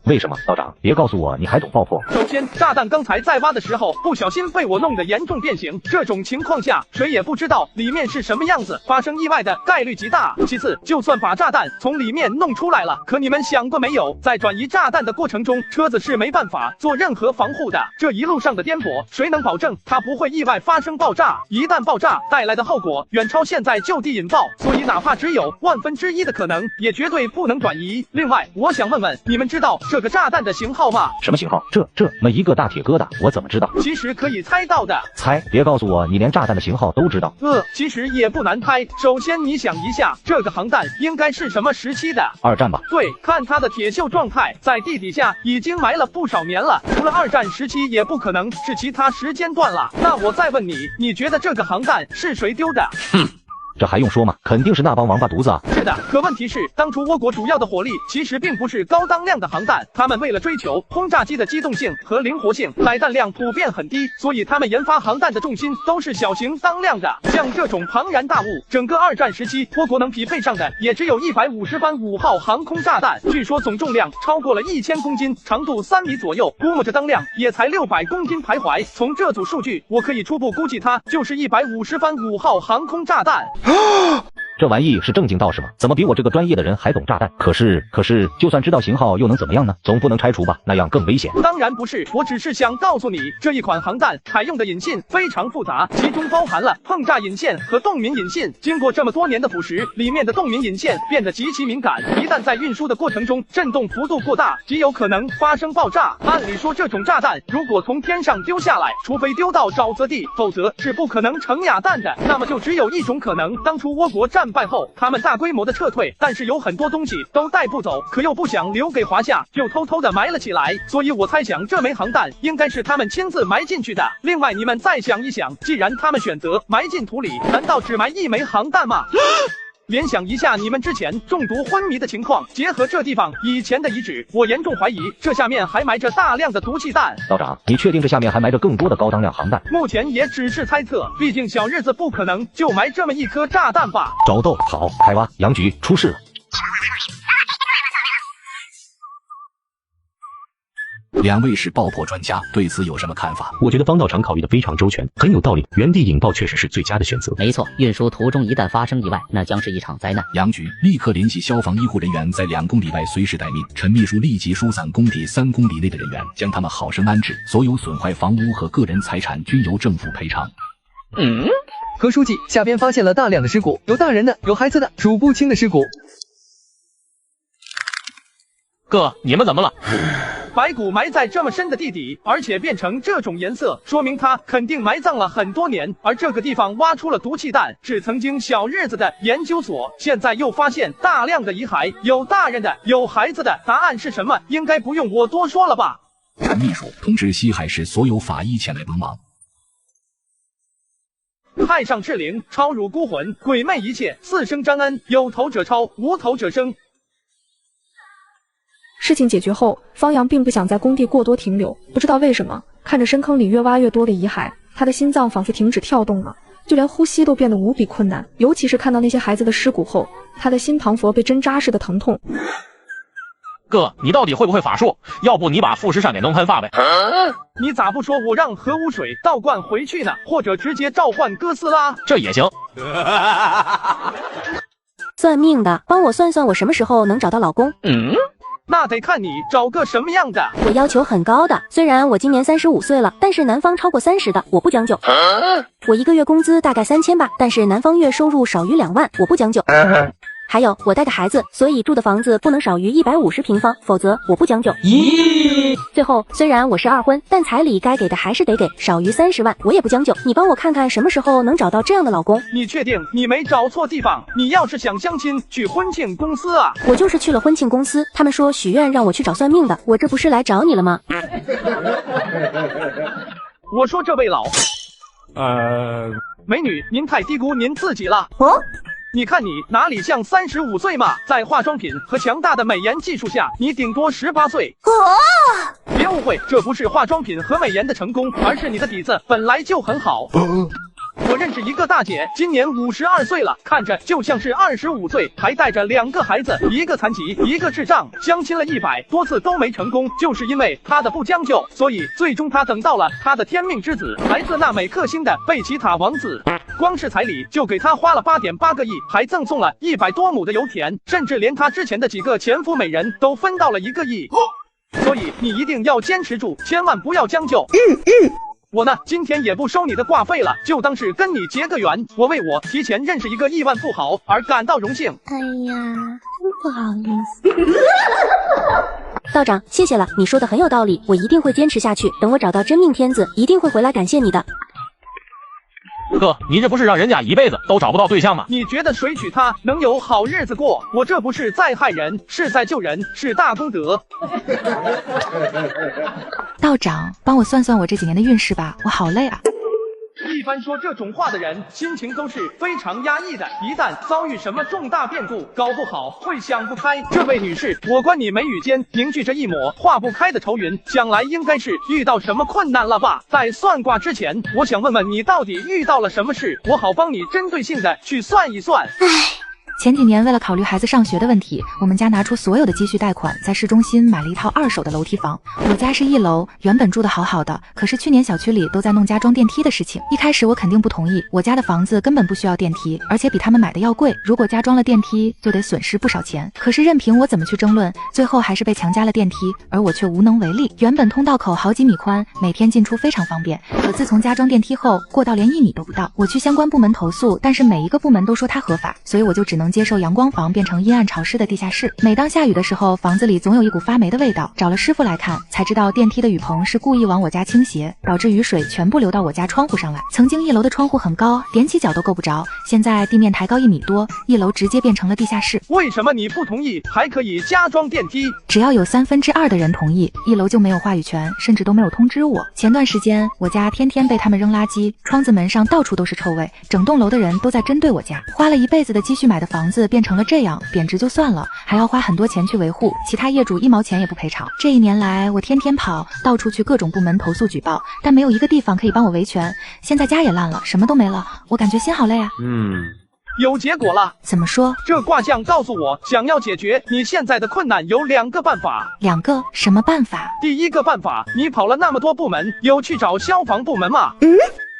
为什么？道长，别告诉我你还懂爆破。首先，炸弹刚才在挖的时候不小心被我弄得严重变形，这种情况下谁也不知道里面是什么样子，发生意外的概率极大。其次，就算把炸弹从里面弄出来了，可你们想过没有，在转移炸弹的过程中，车子是没办法做任何防护的，这一路上的颠簸，谁能保证它不会意外发生爆炸？一旦爆炸，带来的后果远超现在就地引爆，所以哪怕只有1/1000的可能，也绝对不能转移。另外，我想问问，你们知道这个炸弹的型号吗？什么型号？这么一个大铁疙瘩，我怎么知道？其实可以猜到的。猜？别告诉我你连炸弹的型号都知道。其实也不难猜。首先你想一下，这个航弹应该是什么时期的？2战吧。对，看它的铁锈状态，在地底下已经埋了不少年了，除了2战时期，也不可能是其他时间段了。那我再问你，你觉得这个航弹是谁丢的？这还用说吗？肯定是那帮王八犊子啊！是的，可问题是，当初倭国主要的火力其实并不是高当量的航弹，他们为了追求轰炸机的机动性和灵活性，载弹量普遍很低，所以他们研发航弹的重心都是小型当量的。像这种庞然大物，整个2战时期，倭国能匹配上的也只有150番5号航空炸弹，据说总重量超过了1000公斤，长度3米左右，估摸着当量也才600公斤徘徊。从这组数据，我可以初步估计它就是150番5号航空炸弹。这玩意是正经道士吗？怎么比我这个专业的人还懂炸弹？可是，就算知道型号又能怎么样呢？总不能拆除吧，那样更危险。当然不是，我只是想告诉你，这一款航弹采用的引信非常复杂，其中包含了碰炸引线和动敏引信。经过这么多年的腐蚀，里面的动敏引线变得极其敏感，一旦在运输的过程中震动幅度过大，极有可能发生爆炸。按理说，这种炸弹如果从天上丢下来，除非丢到沼泽地，否则是不可能成哑弹的。那么就只有一种可能，当初倭国战败后，他们大规模的撤退，但是有很多东西都带不走，可又不想留给华夏，就偷偷的埋了起来。所以我猜想这枚航弹应该是他们亲自埋进去的。另外，你们再想一想，既然他们选择埋进土里，难道只埋一枚航弹吗？联想一下你们之前中毒昏迷的情况，结合这地方以前的遗址，我严重怀疑这下面还埋着大量的毒气弹。道长，你确定这下面还埋着更多的高当量航弹？目前也只是猜测，毕竟小日子不可能就埋这么一颗炸弹吧。找到，好，开挖，杨局出事了。2位是爆破专家，对此有什么看法？我觉得方道长考虑的非常周全，很有道理。原地引爆确实是最佳的选择。没错，运输途中一旦发生意外，那将是一场灾难。杨局立刻联系消防医护人员，在2公里外随时待命。陈秘书立即疏散工地3公里内的人员，将他们好生安置。所有损坏房屋和个人财产均由政府赔偿。何书记，下边发现了大量的尸骨，有大人的，有孩子的，数不清的尸骨。哥，你们怎么了？白骨埋在这么深的地底，而且变成这种颜色，说明它肯定埋葬了很多年。而这个地方挖出了毒气弹，是曾经小日子的研究所，现在又发现大量的遗骸，有大人的，有孩子的。答案是什么？应该不用我多说了吧？谭秘书通知西海市所有法医前来帮忙。太上赤灵，超汝孤魂，鬼魅一切，四生张恩，有头者超，无头者生。事情解决后，方阳并不想在工地过多停留，不知道为什么，看着深坑里越挖越多的遗骸，他的心脏仿佛停止跳动了，就连呼吸都变得无比困难。尤其是看到那些孩子的尸骨后，他的心彷佛被针扎似的疼痛。哥，你到底会不会法术？要不你把富士山给弄喷发呗？你咋不说我让核污水倒灌回去呢？或者直接召唤哥斯拉？这也行。算命的，帮我算算我什么时候能找到老公？那得看你找个什么样的。我要求很高的，虽然我今年35岁了，但是男方超过30的我不将就。我1个月工资大概3000吧，但是男方月收入少于2万，我不将就。还有我带个孩子，所以住的房子不能少于150平方，否则我不将就。最后虽然我是2婚，但彩礼该给的还是得给，少于30万我也不将就。你帮我看看什么时候能找到这样的老公？你确定你没找错地方？你要是想相亲，去婚庆公司啊！我就是去了婚庆公司，他们说许愿让我去找算命的，我这不是来找你了吗？我说这位老美女，您太低估您自己了。你看你哪里像35岁嘛？在化妆品和强大的美颜技术下，你顶多18岁。别误会，这不是化妆品和美颜的成功，而是你的底子本来就很好。我认识一个大姐，今年52岁了，看着就像是25岁，还带着2个孩子，一个残疾，一个智障，相亲了100多次都没成功，就是因为她的不将就，所以最终她等到了她的天命之子，来自纳美克星的贝奇塔王子。光是彩礼就给他花了8.8个亿，还赠送了100多亩的油田，甚至连他之前的几个前夫美人都分到了1个亿。所以你一定要坚持住，千万不要将就。我呢，今天也不收你的挂费了，就当是跟你结个缘。我为我提前认识一个亿万富豪而感到荣幸。哎呀，真不好意思。道长，谢谢了，你说的很有道理，我一定会坚持下去。等我找到真命天子，一定会回来感谢你的。哥，你这不是让人家一辈子都找不到对象吗？你觉得谁娶她能有好日子过？我这不是在害人，是在救人，是大功德。道长，帮我算算我这几年的运势吧，我好累啊。一般说这种话的人，心情都是非常压抑的，一旦遭遇什么重大变故，搞不好会想不开。这位女士，我观你眉宇间凝聚着一抹化不开的愁云，想来应该是遇到什么困难了吧？在算卦之前，我想问问你到底遇到了什么事，我好帮你针对性的去算一算。前几年为了考虑孩子上学的问题，我们家拿出所有的积蓄贷款，在市中心买了一套2手的楼梯房。我家是1楼，原本住的好好的，可是去年小区里都在弄加装电梯的事情。一开始我肯定不同意，我家的房子根本不需要电梯，而且比他们买的要贵，如果加装了电梯就得损失不少钱。可是任凭我怎么去争论，最后还是被强加了电梯，而我却无能为力。原本通道口好几米宽，每天进出非常方便，可自从加装电梯后，过道连1米都不到。我去相关部门投诉，但是每一个部门都说它合法，所以我就只能接受阳光房变成阴暗潮湿的地下室。每当下雨的时候，房子里总有一股发霉的味道。找了师傅来看，才知道电梯的雨棚是故意往我家倾斜，导致雨水全部流到我家窗户上来。曾经1楼的窗户很高，踮起脚都够不着，现在地面抬高1米多，1楼直接变成了地下室。为什么你不同意还可以加装电梯？只要有2/3的人同意，1楼就没有话语权，甚至都没有通知我。前段时间我家天天被他们扔垃圾，窗子门上到处都是臭味，整栋楼的人都在针对我家。花了一辈子的积蓄买的房子变成了这样，贬值就算了，还要花很多钱去维护，其他业主1毛钱也不赔偿。这1年来，我天天跑，到处去各种部门投诉举报，但没有一个地方可以帮我维权。现在家也烂了，什么都没了，我感觉心好累啊。有结果了。怎么说？这卦象告诉我，想要解决你现在的困难有2个办法。2个？什么办法？第一个办法，你跑了那么多部门，有去找消防部门吗？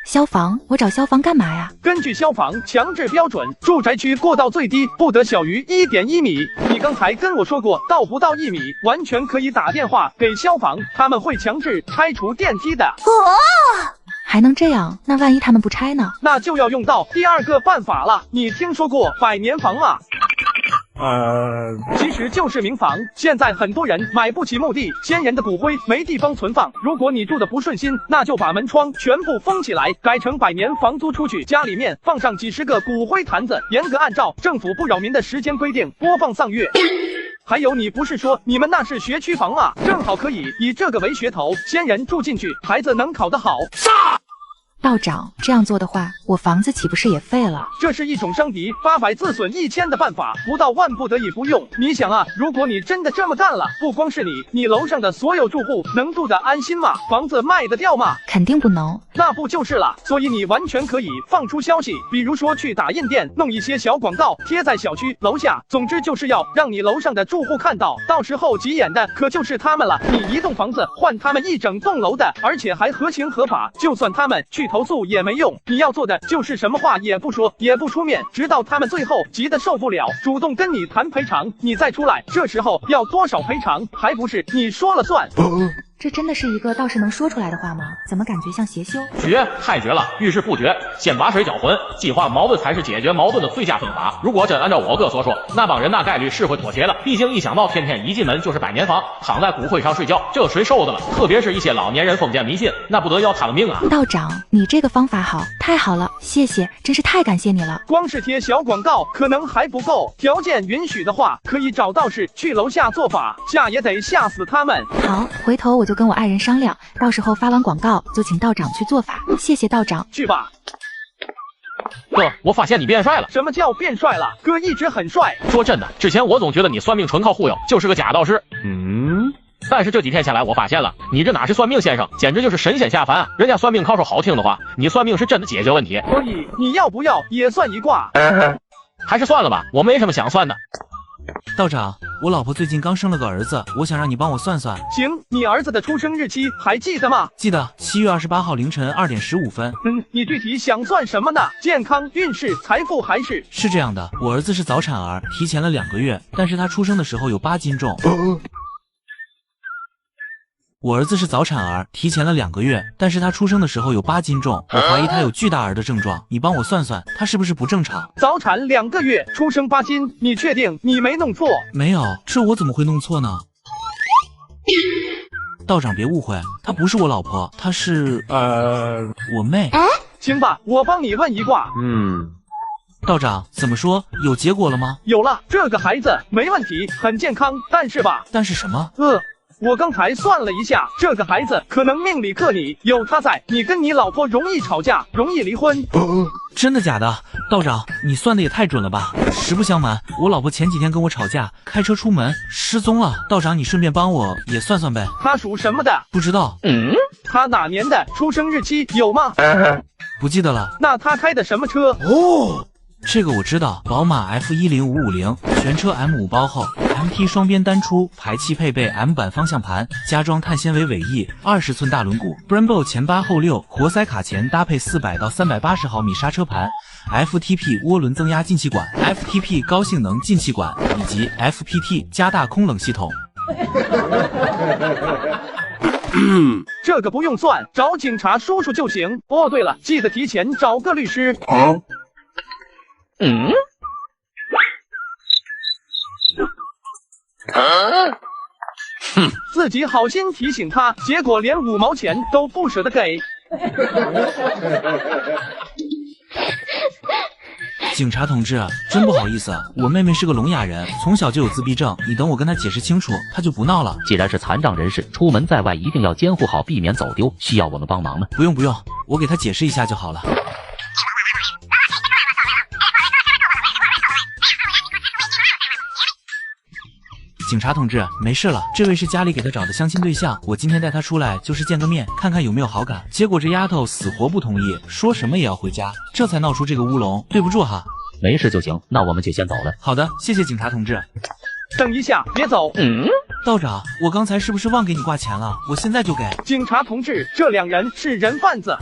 消防？我找消防干嘛呀？根据消防强制标准，住宅区过道最低不得小于1.1米。你刚才跟我说过，到不到1米，完全可以打电话给消防，他们会强制拆除电梯的。还能这样？那万一他们不拆呢？那就要用到第2个办法了。你听说过100年房吗？其实就是民房。现在很多人买不起墓地，先人的骨灰没地方存放。如果你住的不顺心，那就把门窗全部封起来，改成100年房租出去，家里面放上几10个骨灰坛子，严格按照政府不扰民的时间规定播放丧乐。还有，你不是说你们那是学区房吗？正好可以以这个为噱头，先人住进去，孩子能考得好。道长，这样做的话，我房子岂不是也废了？这是一种伤敌800自损1000的办法，不到万不得已不用。你想啊，如果你真的这么干了，不光是你楼上的所有住户能住得安心吗？房子卖得掉吗？肯定不能。那不就是了？所以你完全可以放出消息，比如说去打印店弄一些小广告贴在小区楼下，总之就是要让你楼上的住户看到，到时候急眼的可就是他们了。你一栋房子换他们一整栋楼的，而且还合情合法，就算他们去投诉也没用，你要做的就是什么话也不说，也不出面，直到他们最后急得受不了，主动跟你谈赔偿，你再出来，这时候要多少赔偿，还不是你说了算。这真的是一个道士能说出来的话吗？怎么感觉像邪修？绝，太绝了！遇事不决，先把水搅浑，激化矛盾才是解决矛盾的最佳方法。如果真按照我哥所说，那帮人大概率是会妥协的。毕竟一想到天天一进门就是100年房，躺在骨灰上睡觉，这谁受得了？特别是一些老年人封建迷信，那不得要他们命啊！道长，你这个方法好，太好了，谢谢，真是太感谢你了。光是贴小广告可能还不够，条件允许的话，可以找道士去楼下做法，吓也得吓死他们。好，回头我就跟我爱人商量，到时候发完广告就请道长去做法。谢谢道长。去吧。哥，我发现你变帅了。什么叫变帅了？哥一直很帅。说真的，之前我总觉得你算命纯靠忽悠，就是个假道士。但是这几天下来，我发现了，你这哪是算命先生，简直就是神仙下凡啊！人家算命靠说好听的话，你算命是真的解决问题。所以你要不要也算一卦？还是算了吧，我没什么想算的。道长，我老婆最近刚生了个儿子，我想让你帮我算算。行，你儿子的出生日期还记得吗？记得，7月28号凌晨2点15分。你具体想算什么呢？健康、运势、财富还是？是这样的，我儿子是早产儿，提前了2个月，但是他出生的时候有8斤重。我儿子是早产儿，提前了2个月，但是他出生的时候有8斤重，我怀疑他有巨大儿的症状，你帮我算算，他是不是不正常？早产2个月，出生8斤，你确定你没弄错？没有，这我怎么会弄错呢？道长别误会，她不是我老婆，她是我妹。行吧，我帮你问一卦。道长怎么说？有结果了吗？有了，这个孩子没问题，很健康，但是吧？但是什么？我刚才算了一下，这个孩子可能命里克你，有他在，你跟你老婆容易吵架，容易离婚。真的假的？道长，你算的也太准了吧！实不相瞒，我老婆前几天跟我吵架，开车出门失踪了。道长，你顺便帮我也算算呗。他属什么的？不知道。他哪年的？出生日期有吗？不记得了。那他开的什么车？这个我知道，宝马 F10550，全车 M5 包后，MT 双边单出，排气配备 M 版方向盘，加装碳纤维尾翼，20寸大轮毂 ，Brembo 前8后6，活塞卡钳搭配400到380毫米刹车盘 ，FTP 涡轮增压进气管 ，FTP 高性能进气管，以及 FPT 加大空冷系统。这个不用算，找警察叔叔就行。哦，对了，记得提前找个律师。自己好心提醒他，结果连5毛钱都不舍得给。警察同志，真不好意思，我妹妹是个聋哑人，从小就有自闭症，你等我跟她解释清楚，她就不闹了。既然是残障人士，出门在外一定要监护好，避免走丢，需要我们帮忙吗？不用，我给她解释一下就好了。警察同志，没事了，这位是家里给他找的相亲对象，我今天带他出来就是见个面，看看有没有好感。结果这丫头死活不同意，说什么也要回家，这才闹出这个乌龙，对不住哈。没事就行，那我们就先走了。好的，谢谢警察同志。等一下，别走。道长，我刚才是不是忘给你挂钱了？我现在就给。警察同志，这2人是人贩子。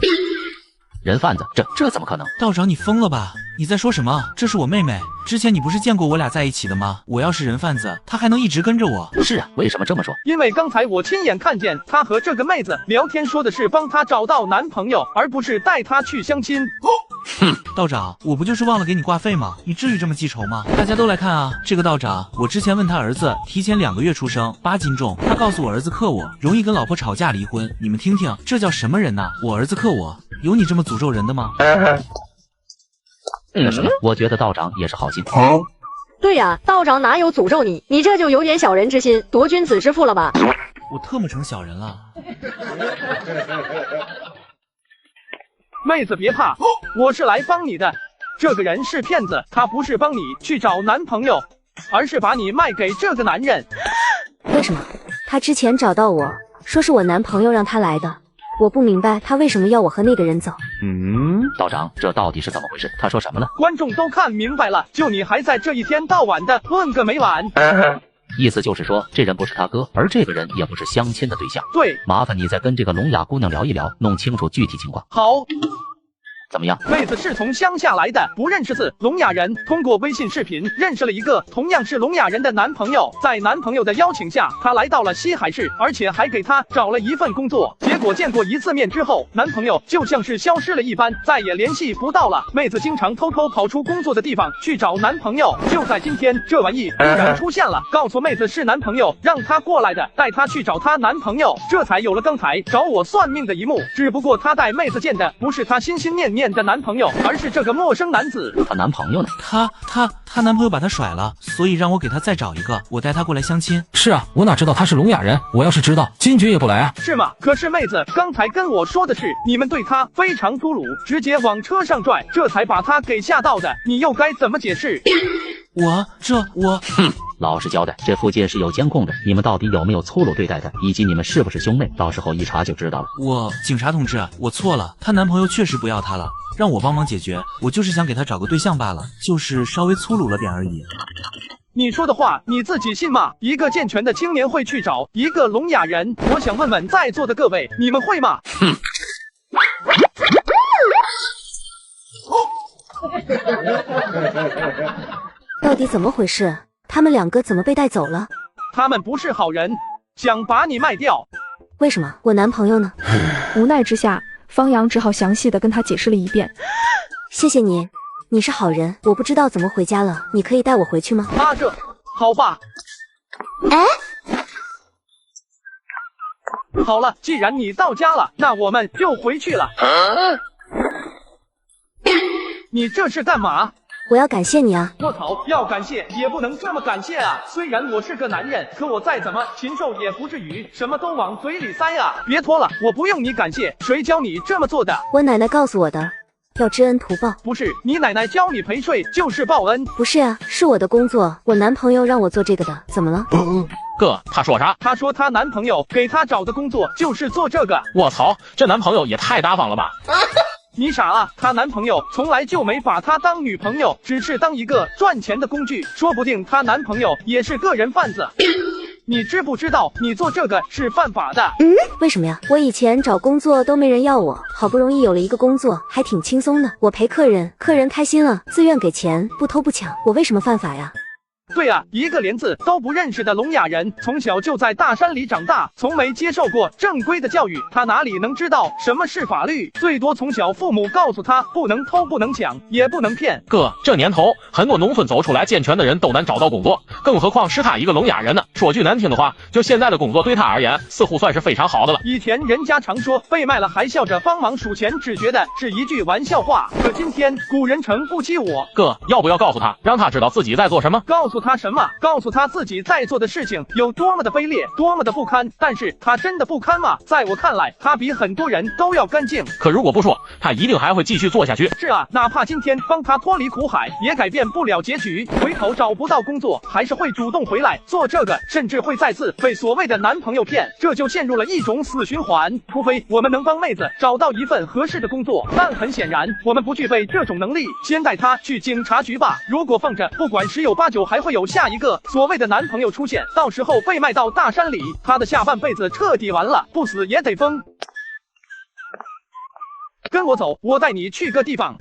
人贩子？这怎么可能？道长，你疯了吧？你在说什么？这是我妹妹，之前你不是见过我俩在一起的吗？我要是人贩子，她还能一直跟着我？是啊，为什么这么说？因为刚才我亲眼看见她和这个妹子聊天，说的是帮她找到男朋友，而不是带她去相亲。道长，我不就是忘了给你挂费吗？你至于这么记仇吗？大家都来看啊，这个道长，我之前问他儿子提前2个月出生，8斤重，他告诉我儿子克我，容易跟老婆吵架离婚。你们听听，这叫什么人呐？我儿子克我，有你这么诅咒人的吗？什么？我觉得道长也是好心。对呀，道长哪有诅咒你？你这就有点小人之心，夺君子之腹了吧？我特么成小人了。妹子别怕，我是来帮你的。这个人是骗子，他不是帮你去找男朋友，而是把你卖给这个男人。为什么？他之前找到我说是我男朋友让他来的，我不明白他为什么要我和那个人走。道长，这到底是怎么回事？他说什么了？观众都看明白了，就你还在这一天到晚的问个没完。意思就是说，这人不是他哥，而这个人也不是相亲的对象。对，麻烦你再跟这个聋哑姑娘聊一聊，弄清楚具体情况。好。怎么样？妹子是从乡下来的，不认识字，聋哑人。通过微信视频认识了一个同样是聋哑人的男朋友，在男朋友的邀请下，她来到了西海市，而且还给他找了一份工作。结果见过1次面之后，男朋友就像是消失了一般，再也联系不到了。妹子经常偷偷跑出工作的地方去找男朋友。就在今天，这玩意突然出现了，告诉妹子是男朋友让她过来的，带她去找她男朋友，这才有了刚才找我算命的一幕。只不过她带妹子见的不是她心心念念的男朋友，而是这个陌生男子。她男朋友呢？她男朋友把她甩了，所以让我给她再找一个，我带她过来相亲。是啊，我哪知道他是聋哑人，我要是知道，坚决也不来啊。是吗？可是妹子刚才跟我说的是，你们对他非常粗鲁，直接往车上拽，这才把他给吓到的，你又该怎么解释？老实交代，这附近是有监控的，你们到底有没有粗鲁对待他，以及你们是不是兄妹，到时候一查就知道了。警察同志，我错了，她男朋友确实不要她了，让我帮忙解决，我就是想给她找个对象罢了，就是稍微粗鲁了点而已。你说的话你自己信吗？一个健全的青年会去找一个聋哑人，我想问问在座的各位，你们会吗？到底怎么回事？他们2个怎么被带走了？他们不是好人，想把你卖掉。为什么？我男朋友呢？无奈之下，方阳只好详细的跟他解释了一遍。谢谢你，你是好人，我不知道怎么回家了，你可以带我回去吗？这好吧。好了，既然你到家了，那我们就回去了。你这是干嘛？我要感谢你啊！我操，要感谢也不能这么感谢啊！虽然我是个男人，可我再怎么禽兽也不至于什么都往嘴里塞啊！别拖了，我不用你感谢，谁教你这么做的？我奶奶告诉我的，要知恩图报。不是，你奶奶教你陪睡就是报恩。不是啊，是我的工作，我男朋友让我做这个的，怎么了？哥，他说啥？他说他男朋友给他找的工作就是做这个。我操，这男朋友也太大方了吧！你傻啊！她男朋友从来就没把她当女朋友，只是当一个赚钱的工具，说不定她男朋友也是个人贩子。你知不知道你做这个是犯法的？为什么呀？我以前找工作都没人要我，好不容易有了一个工作，还挺轻松的。我陪客人，客人开心了，自愿给钱，不偷不抢，我为什么犯法呀？对啊，一个连字都不认识的聋哑人，从小就在大山里长大，从没接受过正规的教育，他哪里能知道什么是法律？最多从小父母告诉他不能偷不能抢也不能骗。哥，这年头很多农村走出来健全的人都难找到工作，更何况是他一个聋哑人呢？说句难听的话，就现在的工作对他而言似乎算是非常好的了。以前人家常说被卖了还笑着帮忙数钱，只觉得是一句玩笑话，可今天古人诚不欺我。哥，要不要告诉他，让他知道自己在做什么？告诉他什么？告诉他自己在做的事情有多么的卑劣，多么的不堪。但是他真的不堪吗？在我看来，他比很多人都要干净。可如果不说，他一定还会继续做下去。是啊，哪怕今天帮他脱离苦海，也改变不了结局。回头找不到工作，还是会主动回来做这个，甚至会再次被所谓的男朋友骗，这就陷入了一种死循环。除非我们能帮妹子找到一份合适的工作，但很显然我们不具备这种能力。先带她去警察局吧，如果放着不管10有8九还会有下一个所谓的男朋友出现，到时候被卖到大山里，她的下半辈子彻底完了，不死也得疯。跟我走，我带你去个地方。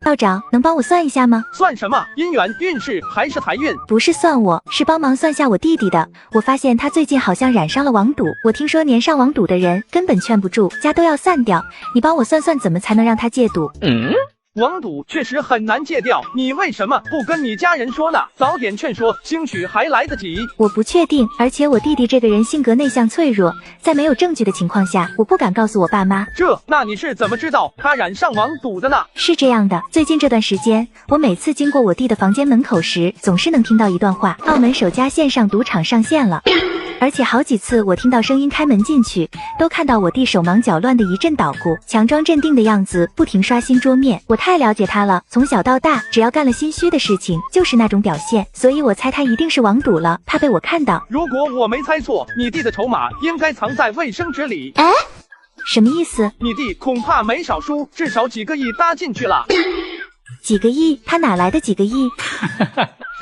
道长，能帮我算一下吗？算什么？姻缘、运势还是财运？不是算我，是帮忙算下我弟弟的。我发现他最近好像染上了网赌，我听说年上网赌的人根本劝不住，家都要散掉。你帮我算算怎么才能让他戒赌？网赌确实很难戒掉，你为什么不跟你家人说呢？早点劝说，兴许还来得及。我不确定，而且我弟弟这个人性格内向脆弱，在没有证据的情况下，我不敢告诉我爸妈。那你是怎么知道他染上网赌的呢？是这样的，最近这段时间，我每次经过我弟的房间门口时，总是能听到一段话：澳门首家线上赌场上线了。而且好几次我听到声音开门进去，都看到我弟手忙脚乱的一阵捣鼓，强装镇定的样子，不停刷新桌面。我太了解他了，从小到大，只要干了心虚的事情，就是那种表现，所以我猜他一定是网赌了，怕被我看到。如果我没猜错，你弟的筹码应该藏在卫生纸里。什么意思？你弟恐怕没少输，至少几个亿搭进去了。几个亿？他哪来的几个亿？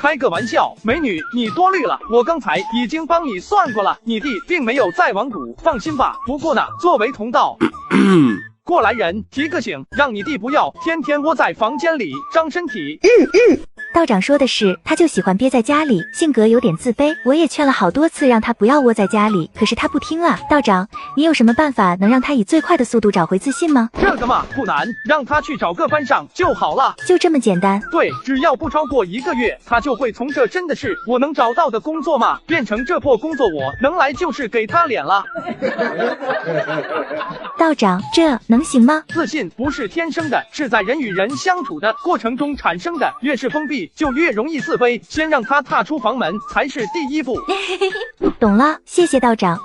开个玩笑，美女，你多虑了。我刚才已经帮你算过了，你弟并没有在网赌，放心吧。不过呢，作为同道过来人，提个醒，让你弟不要天天窝在房间里伤身体。道长说的是，他就喜欢憋在家里，性格有点自卑。我也劝了好多次让他不要窝在家里，可是他不听啊。道长，你有什么办法能让他以最快的速度找回自信吗？这个嘛，不难，让他去找个班上就好了。就这么简单？对，只要不超过1个月，他就会从这真的是我能找到的工作吗？变成这破工作，我能来就是给他脸了。道长，这能行吗？自信不是天生的，是在人与人相处的过程中产生的。越是封闭，就越容易自卑。先让他踏出房门才是第一步。懂了，谢谢道长。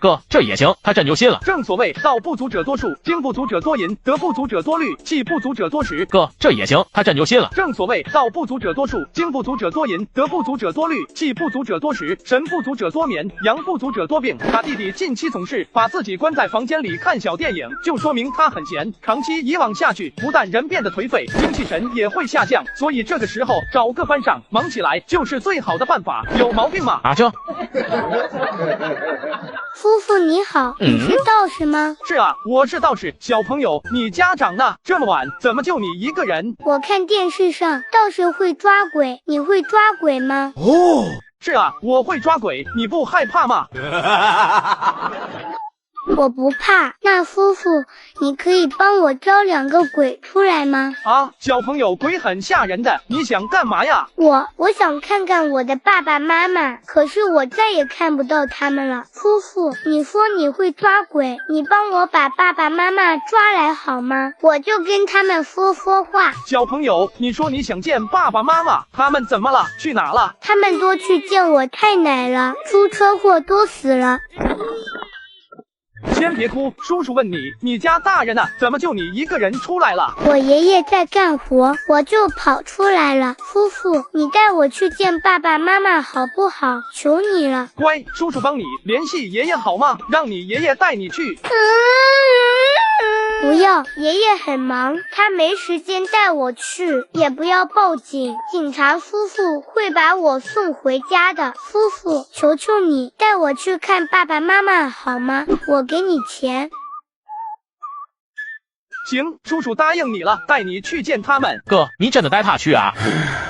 哥，这也行，他朕就信了。正所谓道不足者多数，经不足者多淫，德不足者多虑，气不足者多食。哥，这也行，他朕就信了。正所谓道不足者多数，经不足者多淫，德不足者多虑，气不足者多食，神不足者多眠，阳不足者多病。他弟弟近期总是把自己关在房间里看小电影，就说明他很闲。长期以往下去，不但人变得颓废，精气神也会下降。所以这个时候找个班上忙起来就是最好的办法。有毛病吗？这夫妇你好，你是道士吗？是啊，我是道士。小朋友，你家长呢？这么晚，怎么就你一个人？我看电视上道士会抓鬼，你会抓鬼吗？是啊，我会抓鬼，你不害怕吗？我不怕。那夫妇，你可以帮我招2个鬼出来吗？小朋友，鬼很吓人的，你想干嘛呀？我想看看我的爸爸妈妈，可是我再也看不到他们了。夫妇，你说你会抓鬼，你帮我把爸爸妈妈抓来好吗？我就跟他们说话。小朋友，你说你想见爸爸妈妈，他们怎么了？去哪了？他们都去见我太奶了，出车祸都死了。先别哭，叔叔问你，你家大人呢？怎么就你一个人出来了？我爷爷在干活，我就跑出来了。夫妇，你带我去见爸爸妈妈好不好？求你了。乖，叔叔帮你联系爷爷好吗？让你爷爷带你去。不要，爷爷很忙，他没时间带我去。也不要报警，警察叔叔会把我送回家的。夫妇，求求你带我去看爸爸妈妈好吗？我给你钱。行，叔叔答应你了，带你去见他们。哥，你真的带他去啊？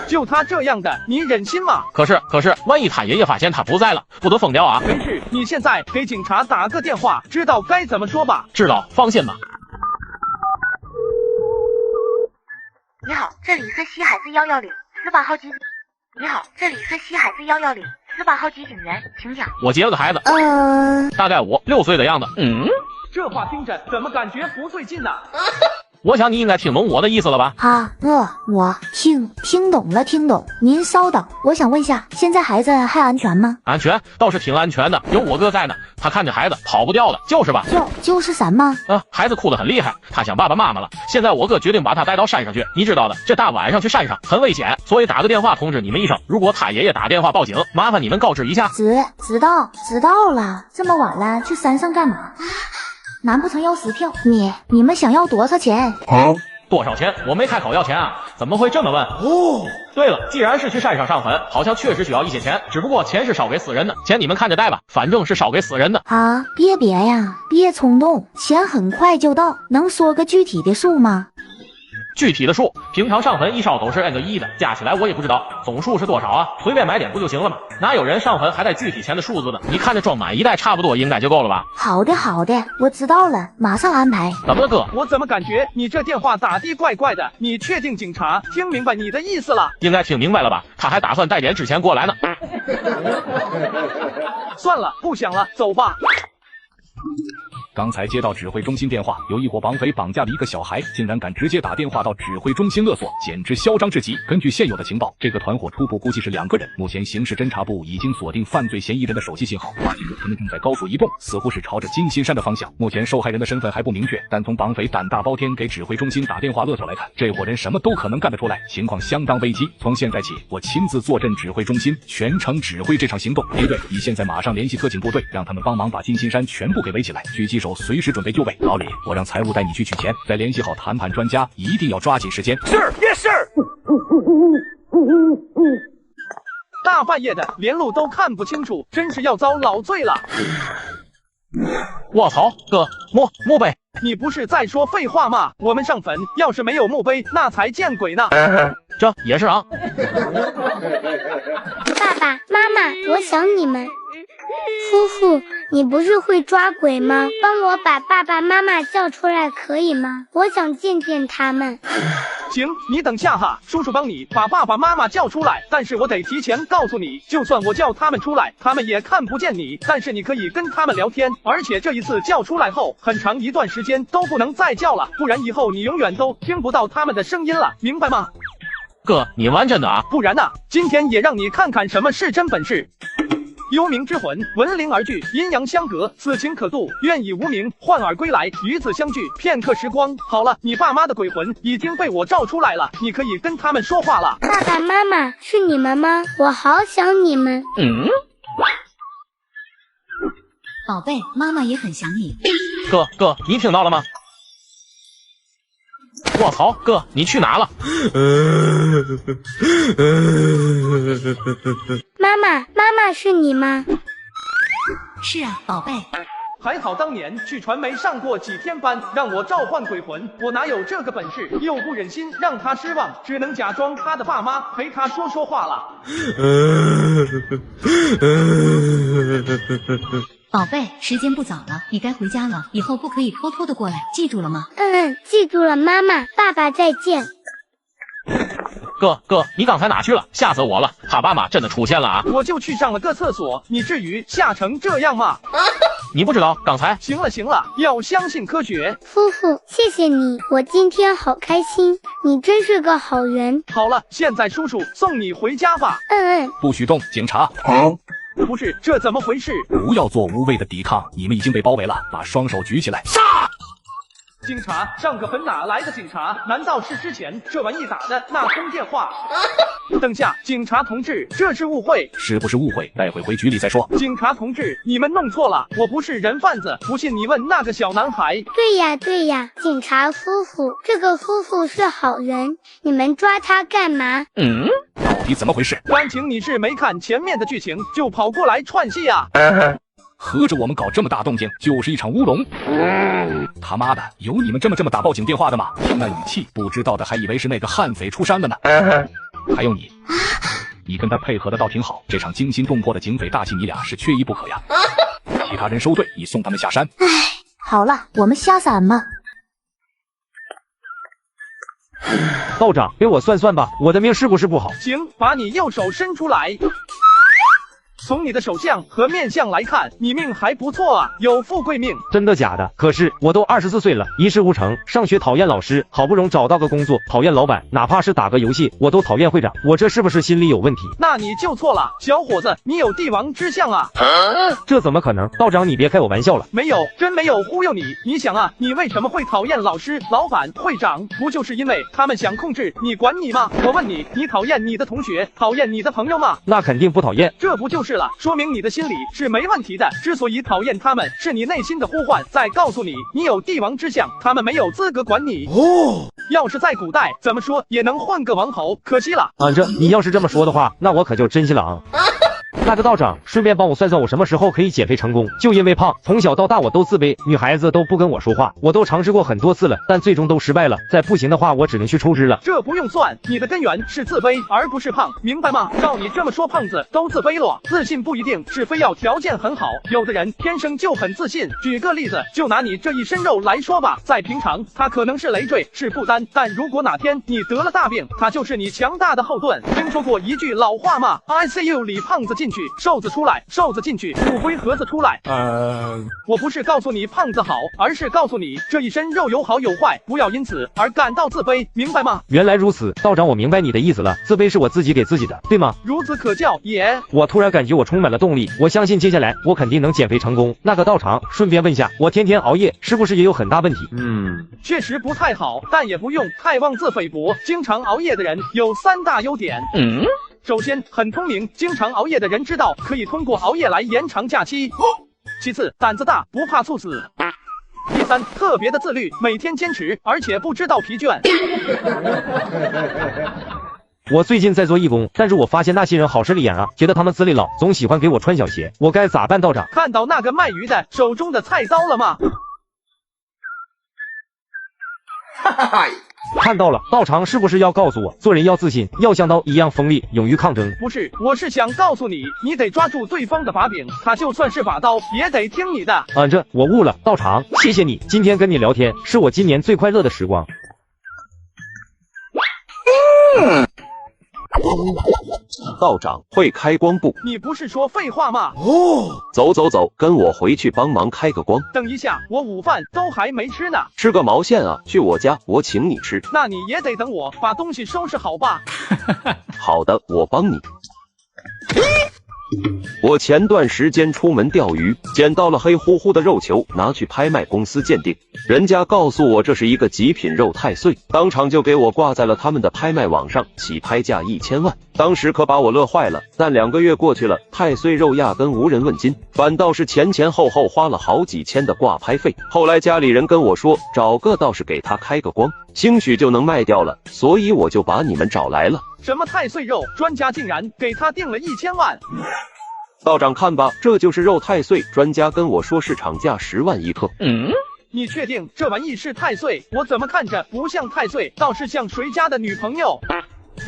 就他这样的，你忍心吗？可是，万一他爷爷发现他不在了，不得疯掉啊？没事，你现在给警察打个电话，知道该怎么说吧？知道，放心吧。你好，这里是西海市11018号机。你好，这里是西海市110 18号机警员，请讲。我结了个孩子，大概5、6岁的样子。这话听着怎么感觉不对劲呢？我想你应该听懂我的意思了吧？我听懂了，听懂。您稍等，我想问一下，现在孩子还安全吗？安全，倒是挺安全的，有我哥在呢。他看见孩子跑不掉了，就是吧？就是什么？孩子哭得很厉害，他想爸爸妈妈了。现在我哥决定把他带到山上去，你知道的，这大晚上去山上很危险，所以打个电话通知你们一声。如果他爷爷打电话报警，麻烦你们告知一下。知道了。这么晚了，去山上干嘛？难不成要撕票？你们想要多少钱？多少钱？我没开口要钱啊，怎么会这么问？对了，既然是去山上上坟，好像确实需要一些钱，只不过钱是烧给死人的，钱你们看着带吧，反正是烧给死人的。别冲动，钱很快就到，能说个具体的数吗？具体的数，平常上坟一烧都是按个1的，加起来我也不知道，总数是多少啊？随便买点不就行了吗？哪有人上坟还带具体钱的数字的？你看着装满1袋差不多应该就够了吧？好的好的，我知道了，马上安排。怎么了哥？我怎么感觉你这电话打的怪怪的？你确定警察听明白你的意思了？应该听明白了吧？他还打算带点纸钱过来呢。算了，不想了，走吧。刚才接到指挥中心电话，有一伙绑匪绑架了一个小孩，竟然敢直接打电话到指挥中心勒索，简直嚣张至极。根据现有的情报，这个团伙初步估计是2个人。目前刑事侦查部已经锁定犯罪嫌疑人的手机信号，发现他们正在高速移动，似乎是朝着金星山的方向。目前受害人的身份还不明确，但从绑匪胆大包天给指挥中心打电话勒索来看，这伙人什么都可能干得出来，情况相当危机。从现在起，我亲自坐镇指挥中心，全程指挥这场行动。对，你现在马上联系特警部队，让他们帮忙把金星山全部给围起来，狙击手随时准备就位。老李，我让财务带你去取钱，再联系好谈判专家，一定要抓紧时间。是 ，Yes sir。大半夜的，连路都看不清楚，真是要遭老罪了。卧槽，哥，墓碑！你不是在说废话吗？我们上坟要是没有墓碑，那才见鬼呢。这也是啊。爸爸妈妈，我想你们。夫妇，你不是会抓鬼吗？帮我把爸爸妈妈叫出来可以吗？我想见见他们。行，你等下哈，叔叔帮你把爸爸妈妈叫出来。但是我得提前告诉你，就算我叫他们出来，他们也看不见你，但是你可以跟他们聊天。而且这一次叫出来后，很长一段时间都不能再叫了，不然以后你永远都听不到他们的声音了，明白吗？哥，你玩真的啊？不然呢？今天也让你看看什么是真本事。幽冥之魂，闻灵而聚，阴阳相隔，此情可渡，愿以无名换而归来，与子相聚，片刻时光。好了，你爸妈的鬼魂已经被我召出来了，你可以跟他们说话了。爸爸妈妈，是你们吗？我好想你们。宝贝，妈妈也很想你。哥，你听到了吗？卧槽，哥，你去哪了？妈妈是你吗？是啊，宝贝。还好当年去传媒上过几天班，让我召唤鬼魂，我哪有这个本事？又不忍心让他失望，只能假装他的爸妈陪他说话了。宝贝，时间不早了，你该回家了，以后不可以偷偷的过来，记住了吗？记住了，妈妈，爸爸再见。哥，你刚才哪去了？吓死我了！他爸妈真的出现了啊！我就去上了个厕所，你至于吓成这样吗？你不知道刚才……行了，要相信科学。夫妇，谢谢你，我今天好开心，你真是个好人。好了，现在叔叔送你回家吧。不许动，警察！不是，这怎么回事？不要做无谓的抵抗，你们已经被包围了，把双手举起来，杀！警察，上个坟哪来的警察？难道是之前这玩意打的那通电话？等下，警察同志，这是误会。是不是误会？待会回局里再说。警察同志，你们弄错了，我不是人贩子，不信你问那个小男孩。对呀，警察夫妇，这个夫妇是好人，你们抓他干嘛？到底怎么回事？关情你是没看前面的剧情就跑过来串戏啊？合着我们搞这么大动静就是一场乌龙。他妈的，有你们这么打报警电话的吗？听那语气，不知道的还以为是那个悍匪出山了呢。还有你跟他配合的倒挺好，这场惊心动魄的警匪大戏你俩是缺一不可呀。其他人收队，你送他们下山。好了，我们下山吧。道长，给我算算吧，我的命是不是不好？行，把你右手伸出来。从你的手相和面相来看，你命还不错啊，有富贵命。真的假的？可是我都24岁了，一事无成，上学讨厌老师，好不容易找到个工作，讨厌老板，哪怕是打个游戏，我都讨厌会长，我这是不是心里有问题？那你就错了，小伙子，你有帝王之相啊！这怎么可能？道长，你别开我玩笑了。没有，真没有忽悠你。你想啊，你为什么会讨厌老师、老板、会长？不就是因为他们想控制你、管你吗？我问你，你讨厌你的同学、讨厌你的朋友吗？那肯定不讨厌。这不就是了，说明你的心理是没问题的。之所以讨厌他们，是你内心的呼唤在告诉你，你有帝王之相，他们没有资格管你。要是在古代，怎么说也能混个王侯，可惜了。你要是这么说的话，那我可就真心了啊。那个道长，顺便帮我算算我什么时候可以减肥成功？就因为胖，从小到大我都自卑，女孩子都不跟我说话，我都尝试过很多次了，但最终都失败了。再不行的话，我只能去抽脂了。这不用算，你的根源是自卑，而不是胖，明白吗？照你这么说，胖子都自卑了。自信不一定是非要条件很好，有的人天生就很自信。举个例子，就拿你这一身肉来说吧，在平常他可能是累赘，是负担，但如果哪天你得了大病，他就是你强大的后盾。听说过一句老话吗 ？ICU 里胖子进去，瘦子出来；瘦子进去，骨灰盒子出来。我不是告诉你胖子好，而是告诉你这一身肉有好有坏，不要因此而感到自卑，明白吗？原来如此，道长，我明白你的意思了。自卑是我自己给自己的，对吗？孺子可教也。我突然感觉我充满了动力，我相信接下来我肯定能减肥成功。那个道长，顺便问一下，我天天熬夜是不是也有很大问题？确实不太好，但也不用太妄自菲薄。经常熬夜的人有3大优点。首先，很聪明，经常熬夜的人知道可以通过熬夜来延长假期。其次，胆子大，不怕猝死。第三，特别的自律，每天坚持，而且不知道疲倦。我最近在做义工，但是我发现那些人好势利眼啊，觉得他们资历老，总喜欢给我穿小鞋，我该咋办，道长？看到那个卖鱼的手中的菜刀了吗？看到了，道长是不是要告诉我，做人要自信，要像刀一样锋利，勇于抗争？不是，我是想告诉你，你得抓住对方的把柄，他就算是把刀，也得听你的。这我悟了，道长，谢谢你，今天跟你聊天是我今年最快乐的时光。道长会开光不？你不是说废话吗？走走走，跟我回去帮忙开个光。等一下，我午饭都还没吃呢。吃个毛线啊！去我家，我请你吃。那你也得等我把东西收拾好吧。好的，我帮你。我前段时间出门钓鱼，捡到了黑乎乎的肉球，拿去拍卖公司鉴定，人家告诉我这是一个极品肉太岁，当场就给我挂在了他们的拍卖网上，起拍价1000万，当时可把我乐坏了。但2个月过去了，太岁肉压根无人问津，反倒是前后花了好几千的挂拍费。后来家里人跟我说，找个道士给他开个光，兴许就能卖掉了，所以我就把你们找来了。什么太岁肉？专家竟然给他定了1000万！道长看吧，这就是肉太岁，专家跟我说市场价10万1克。你确定这玩意是太岁？我怎么看着不像太岁，倒是像谁家的女朋友？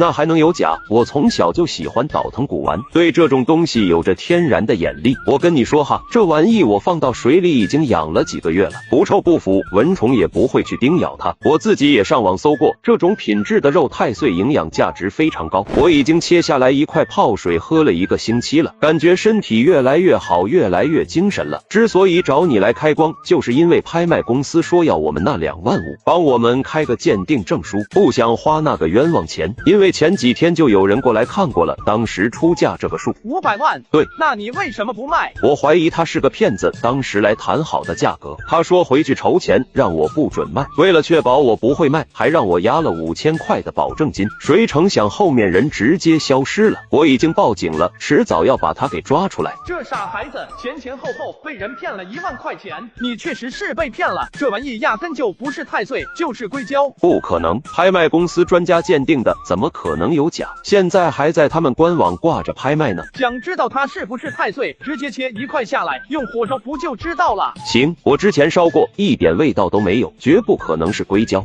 那还能有假？我从小就喜欢倒腾古玩，对这种东西有着天然的眼力。我跟你说哈，这玩意我放到水里已经养了几个月了，不臭不腐，蚊虫也不会去叮咬它。我自己也上网搜过，这种品质的肉太岁营养价值非常高。我已经切下来一块泡水喝了1个星期了，感觉身体越来越好，越来越精神了。之所以找你来开光，就是因为拍卖公司说要我们那2万5，帮我们开个鉴定证书，不想花那个冤枉钱。因为前几天就有人过来看过了，当时出价这个数500万。对，那你为什么不卖？我怀疑他是个骗子，当时来谈好的价格，他说回去筹钱，让我不准卖。为了确保我不会卖，还让我押了5000块的保证金。谁成想后面人直接消失了，我已经报警了，迟早要把他给抓出来。这傻孩子前后被人骗了1万块钱，你确实是被骗了。这玩意压根就不是太岁，就是硅胶。不可能，拍卖公司专家鉴定的，怎么可能有假？现在还在他们官网挂着拍卖呢。想知道它是不是太岁，直接切1块下来，用火烧不就知道了？行，我之前烧过，一点味道都没有，绝不可能是硅胶。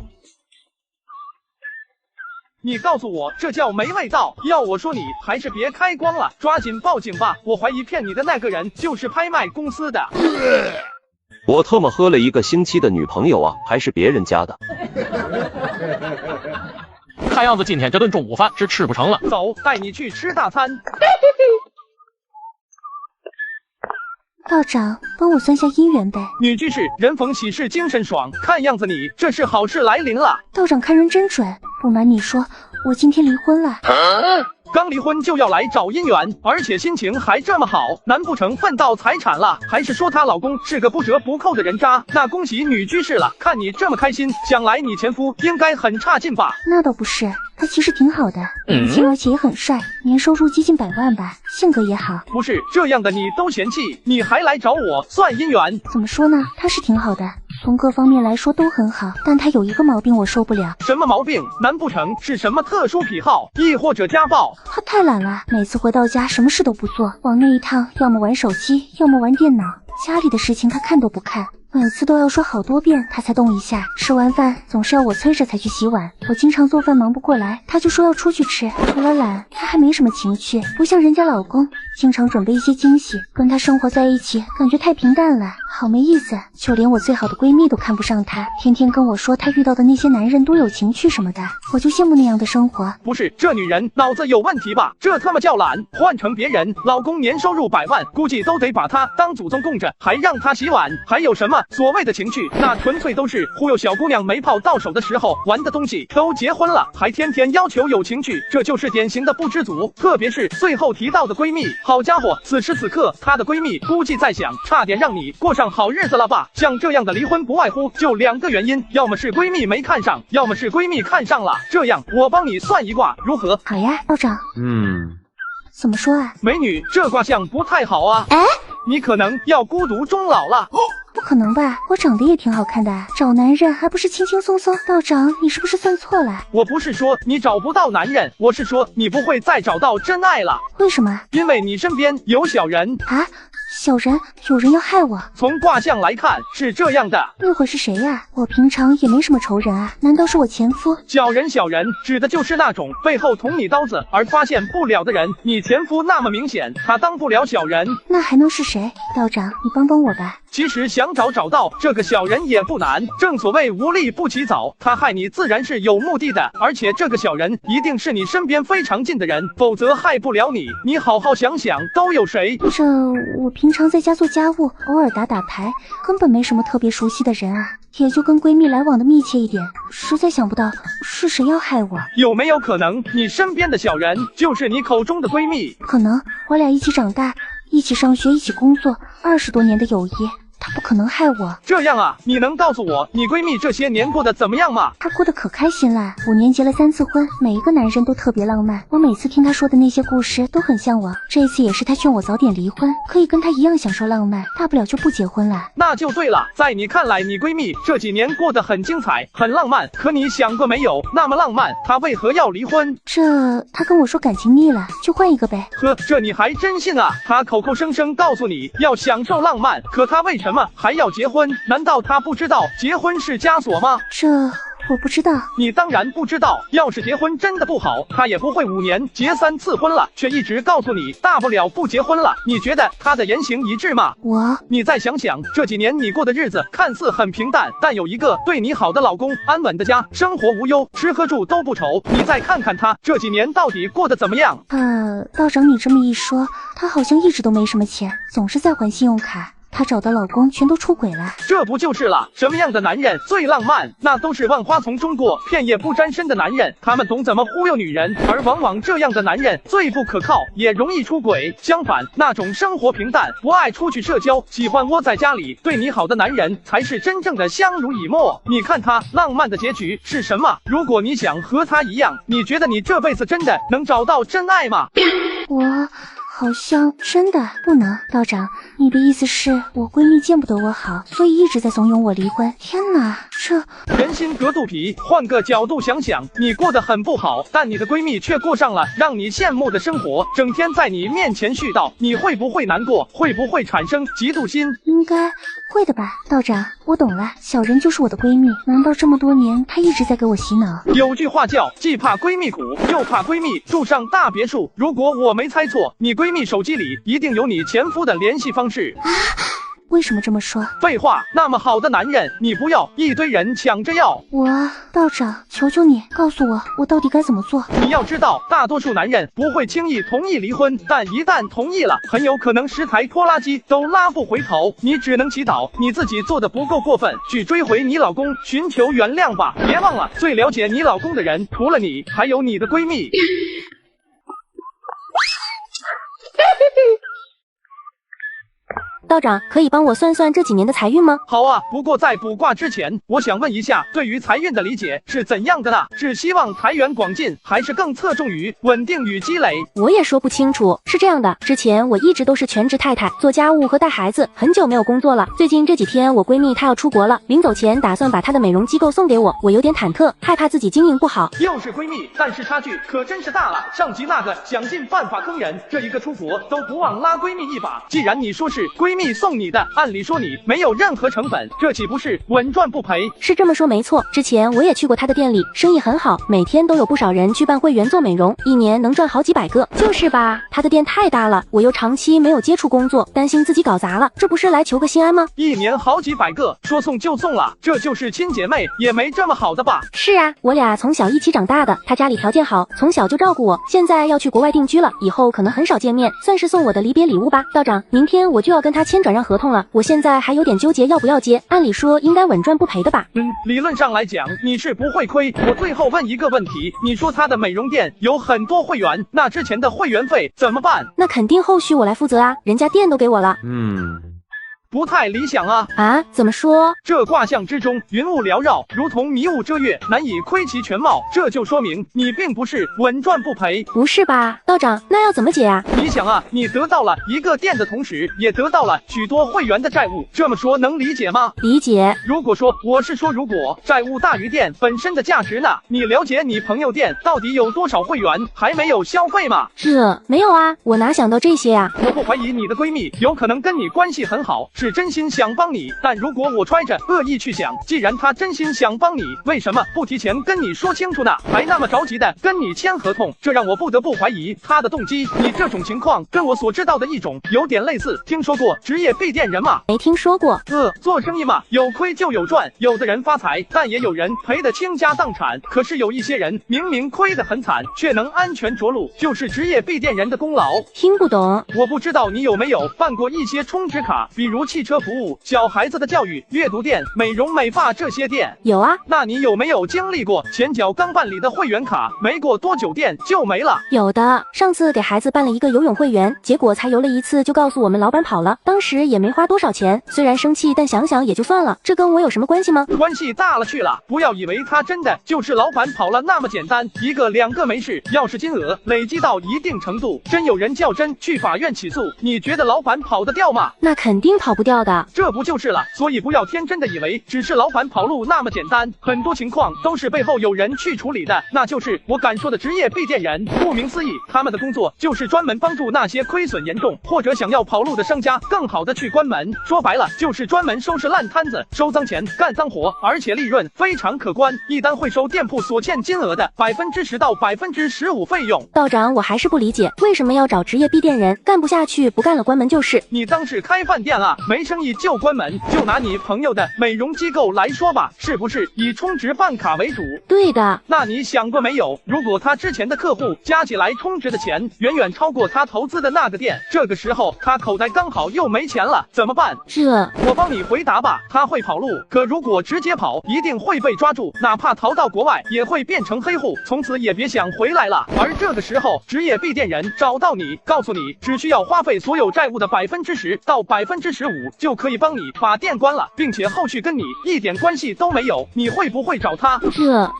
你告诉我这叫没味道，要我说你还是别开光了，抓紧报警吧！我怀疑骗你的那个人就是拍卖公司的。我特么喝了1个星期的女朋友啊，还是别人家的。看样子今天这顿中午饭是吃不成了。走，带你去吃大餐。道长，帮我算下姻缘呗。女居士，人逢喜事精神爽，看样子你这是好事来临了。道长看人真准，不瞒你说，我今天离婚了。刚离婚就要来找姻缘，而且心情还这么好，难不成分到财产了？还是说她老公是个不折不扣的人渣？那恭喜女居士了，看你这么开心，想来你前夫应该很差劲吧？那倒不是，他其实挺好的，年轻而且也很帅，年收入接近100万吧，性格也好。不是这样的你都嫌弃，你还来找我算姻缘？怎么说呢，他是挺好的，从各方面来说都很好，但他有一个毛病我受不了。什么毛病？难不成是什么特殊癖好，亦或者家暴？他太懒了，每次回到家什么事都不做，往那一趟要么玩手机，要么玩电脑，家里的事情他看都不看。每次都要说好多遍他才动一下，吃完饭总是要我催着才去洗碗，我经常做饭忙不过来，他就说要出去吃。除了懒，他还没什么情趣，不像人家老公经常准备一些惊喜，跟他生活在一起感觉太平淡了，好没意思。就连我最好的闺蜜都看不上他，天天跟我说他遇到的那些男人都有情趣什么的，我就羡慕那样的生活。不是，这女人脑子有问题吧？这他妈叫懒，换成别人，老公年收入100万，估计都得把她当祖宗供着，还让她洗碗，还有什么所谓的情趣？那纯粹都是忽悠小姑娘没炮到手的时候玩的东西。都结婚了，还天天要求有情趣，这就是典型的不知足。特别是最后提到的闺蜜，好家伙，此时此刻她的闺蜜估计在想，差点让你过上好日子了吧？像这样的离婚不外乎就2个原因，要么是闺蜜没看上，要么是闺蜜看上了。这样我帮你算一卦，如何？好呀，道长。怎么说啊？美女，这卦象不太好啊。哎，你可能要孤独终老了。不可能吧，我长得也挺好看的，找男人还不是轻轻松松。道长，你是不是算错了？我不是说你找不到男人，我是说你不会再找到真爱了。为什么？因为你身边有小人啊。小人，有人要害我。从卦象来看是这样的。那会是谁呀？我平常也没什么仇人啊，难道是我前夫？小人指的就是那种背后捅你刀子而发现不了的人。你前夫那么明显，他当不了小人。那还能是谁？道长，你帮帮我吧。其实想找到这个小人也不难，正所谓无利不起早，他害你自然是有目的的，而且这个小人一定是你身边非常近的人，否则害不了你。你好好想想，都有谁？这我平常在家做家务，偶尔打牌，根本没什么特别熟悉的人啊，也就跟闺蜜来往的密切一点，实在想不到是谁要害我。有没有可能你身边的小人就是你口中的闺蜜？可能，我俩一起长大，一起上学，一起工作，20多年的友谊，她不可能害我。这样啊，你能告诉我你闺蜜这些年过得怎么样吗？她过得可开心了，5年结了3次婚，每一个男人都特别浪漫。我每次听她说的那些故事都很向往。这次也是她劝我早点离婚，可以跟她一样享受浪漫，大不了就不结婚了。那就对了，在你看来，你闺蜜这几年过得很精彩，很浪漫。可你想过没有，那么浪漫，她为何要离婚？她跟我说感情腻了，就换一个呗。呵，这你还真信啊？她口口声声告诉你要享受浪漫，可她为什么还要结婚？难道她不知道结婚是枷锁吗？我不知道。你当然不知道，要是结婚真的不好，她也不会5年结3次婚了，却一直告诉你大不了不结婚了。你觉得她的言行一致吗？你再想想，这几年你过的日子看似很平淡，但有一个对你好的老公，安稳的家，生活无忧，吃喝住都不愁。你再看看她这几年到底过得怎么样？道长你这么一说，她好像一直都没什么钱，总是在还信用卡。她找的老公全都出轨了，这不就是了？什么样的男人最浪漫？那都是万花丛中过，片叶不沾身的男人，他们懂怎么忽悠女人，而往往这样的男人最不可靠，也容易出轨。相反，那种生活平淡，不爱出去社交，喜欢窝在家里对你好的男人，才是真正的相濡以沫。你看他浪漫的结局是什么？如果你想和他一样，你觉得你这辈子真的能找到真爱吗？我好像真的不能。道长，你的意思是我闺蜜见不得我好，所以一直在怂恿我离婚？天哪，这人心隔肚皮，换个角度想想，你过得很不好，但你的闺蜜却过上了让你羡慕的生活，整天在你面前絮叨，你会不会难过？会不会产生嫉妒心？应该会的吧。道长，我懂了，小人就是我的闺蜜，难道这么多年她一直在给我洗脑？有句话叫既怕闺蜜苦，又怕闺蜜住上大别墅。如果我没猜错，你闺蜜手机里一定有你前夫的联系方式。为什么这么说？废话，那么好的男人你不要，一堆人抢着要。道长，求求你告诉我，我到底该怎么做？你要知道，大多数男人不会轻易同意离婚，但一旦同意了，很有可能10台拖拉机都拉不回头。你只能祈祷你自己做的不够过分，去追回你老公，寻求原谅吧。别忘了，最了解你老公的人除了你，还有你的闺蜜。道长，可以帮我算算这几年的财运吗？好啊，不过在卜卦之前，我想问一下，对于财运的理解是怎样的呢？是希望财源广进，还是更侧重于稳定与积累？我也说不清楚。是这样的，之前我一直都是全职太太，做家务和带孩子，很久没有工作了。最近这几天，我闺蜜她要出国了，临走前打算把她的美容机构送给我，我有点忐忑，害怕自己经营不好。又是闺蜜，但是差距可真是大了。上集那个想尽办法坑人，这一个出国都不忘拉闺蜜一把。既然你说是闺蜜送你的，按理说你没有任何成本，这岂不是稳赚不赔？是这么说没错，之前我也去过她的店里，生意很好，每天都有不少人去办会员做美容，一年能赚好几百个。就是吧，她的店太大了，我又长期没有接触工作，担心自己搞砸了，这不是来求个心安吗？一年好几百个，说送就送了，这就是亲姐妹，也没这么好的吧？是啊，我俩从小一起长大的，她家里条件好，从小就照顾我，现在要去国外定居了，以后可能很少见面，算是送我的离别礼物吧。道长，明天我就要跟她签转让合同了，我现在还有点纠结要不要接，按理说应该稳赚不赔的吧？理论上来讲你是不会亏。我最后问一个问题，你说她的美容店有很多会员，那之前的会员费怎么办？那肯定后续我来负责啊，人家店都给我了。不太理想啊！啊？怎么说？这卦象之中云雾缭绕，如同迷雾遮月，难以窥其全貌。这就说明你并不是稳赚不赔。不是吧，道长，那要怎么解啊？你想啊，你得到了一个店的同时，也得到了许多会员的债务，这么说能理解吗？理解。如果说，我是说如果债务大于店本身的价值呢？你了解你朋友店到底有多少会员还没有消费吗？没有啊，我哪想到这些啊？我不怀疑你的闺蜜有可能跟你关系很好，是真心想帮你，但如果我揣着恶意去想，既然她真心想帮你，为什么不提前跟你说清楚呢？还那么着急的跟你签合同，这让我不得不怀疑她的动机。你这种情况跟我所知道的一种有点类似，听说过职业闭店人吗？没听说过。做生意嘛，有亏就有赚，有的人发财，但也有人赔得倾家荡产。可是有一些人明明亏得很惨，却能安全着陆，就是职业闭店人的功劳。听不懂。我不知道你有没有办过一些充值卡，比如汽车服务、小孩子的教育、阅读店、美容美发这些店。有啊。那你有没有经历过前脚刚办理的会员卡，没过多久店就没了？有的，上次给孩子办了一个游泳会员，结果才游了一次就告诉我们老板跑了，当时也没花多少钱，虽然生气，但想想也就算了，这跟我有什么关系吗？关系大了去了，不要以为他真的就是老板跑了那么简单，一个两个没事，要是金额累积到一定程度，真有人较真去法院起诉，你觉得老板跑得掉吗？那肯定跑不掉的，这不就是了？所以不要天真的以为只是老板跑路那么简单，很多情况都是背后有人去处理的，那就是我敢说的职业闭店人。顾名思义，他们的工作就是专门帮助那些亏损严重或者想要跑路的商家更好的去关门，说白了就是专门收拾烂摊子，收脏钱，干脏活，而且利润非常可观，一单会收店铺所欠金额的10%到15%费用。道长，我还是不理解，为什么要找职业闭店人？干不下去不干了，关门就是。你当是开饭店啊，没生意就关门。就拿你朋友的美容机构来说吧，是不是以充值办卡为主？对的。那你想过没有，如果他之前的客户加起来充值的钱远远超过他投资的那个店，这个时候他口袋刚好又没钱了，怎么办？我帮你回答吧。他会跑路，可如果直接跑，一定会被抓住，哪怕逃到国外，也会变成黑户，从此也别想回来了。而这个时候，职业闭店人找到你，告诉你只需要花费所有债务的10%到15%，就可以帮你把店关了，并且后续跟你一点关系都没有，你会不会找他？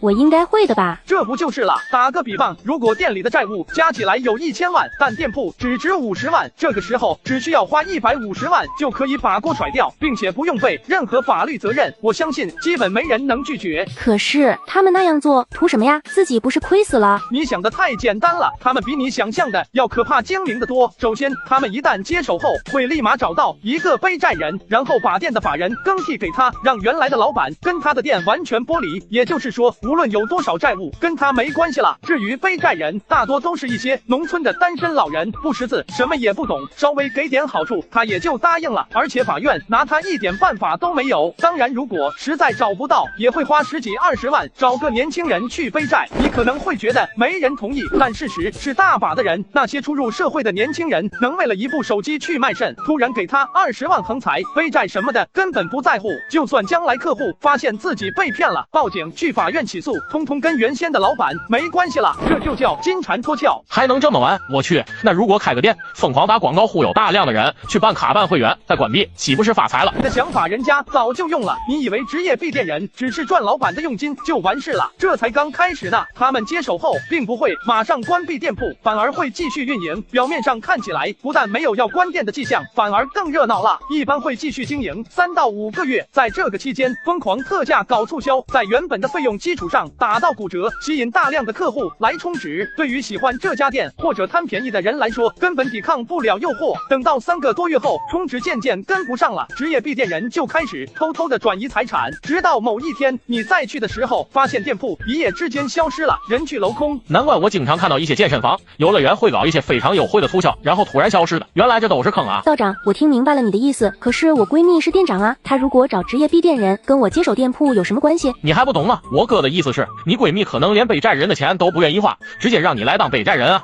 我应该会的吧？这不就是了？打个比方，如果店里的债务加起来有1000万，但店铺只值50万，这个时候只需要花150万就可以把锅甩掉，并且不用背任何法律责任。我相信基本没人能拒绝。可是他们那样做图什么呀？自己不是亏死了？你想的太简单了，他们比你想象的要可怕精明得多。首先，他们一旦接手后，会立马找到一个背债人，然后把店的法人更替给他，让原来的老板跟他的店完全剥离。也就是说，无论有多少债务，跟他没关系了。至于背债人，大多都是一些农村的单身老人，不识字，什么也不懂，稍微给点好处，他也就答应了，而且法院拿他一点办法都没有。当然，如果实在找不到，也会花10几20万找个年轻人去背债。你可能会觉得没人同意，但事实是大把的人，那些初入社会的年轻人，能为了一部手机去卖肾，突然给他20万。万横财，背债什么的根本不在乎。就算将来客户发现自己被骗了，报警去法院起诉，通通跟原先的老板没关系了。这就叫金蝉脱壳。还能这么玩？我去，那如果开个店，疯狂打广告忽悠大量的人去办卡办会员，再关闭，岂不是发财了？你的想法人家早就用了，你以为职业闭店人只是赚老板的佣金就完事了？这才刚开始呢。他们接手后并不会马上关闭店铺，反而会继续运营。表面上看起来不但没有要关店的迹象，反而更热闹了。一般会继续经营3到5个月，在这个期间疯狂特价搞促销，在原本的费用基础上打到骨折，吸引大量的客户来充值。对于喜欢这家店或者贪便宜的人来说，根本抵抗不了诱惑。等到3个多月后，充值渐渐跟不上了，职业闭店人就开始偷偷的转移财产，直到某一天你再去的时候，发现店铺一夜之间消失了，人去楼空。难怪我经常看到一些健身房、游乐园会搞一些非常优惠的促销，然后突然消失的，原来这都是坑啊！道长，我听明白了你的意思，可是我闺蜜是店长啊，她如果找职业闭店人，跟我接手店铺有什么关系？你还不懂吗？我哥的意思是，你闺蜜可能连背债人的钱都不愿意花，直接让你来当背债人啊！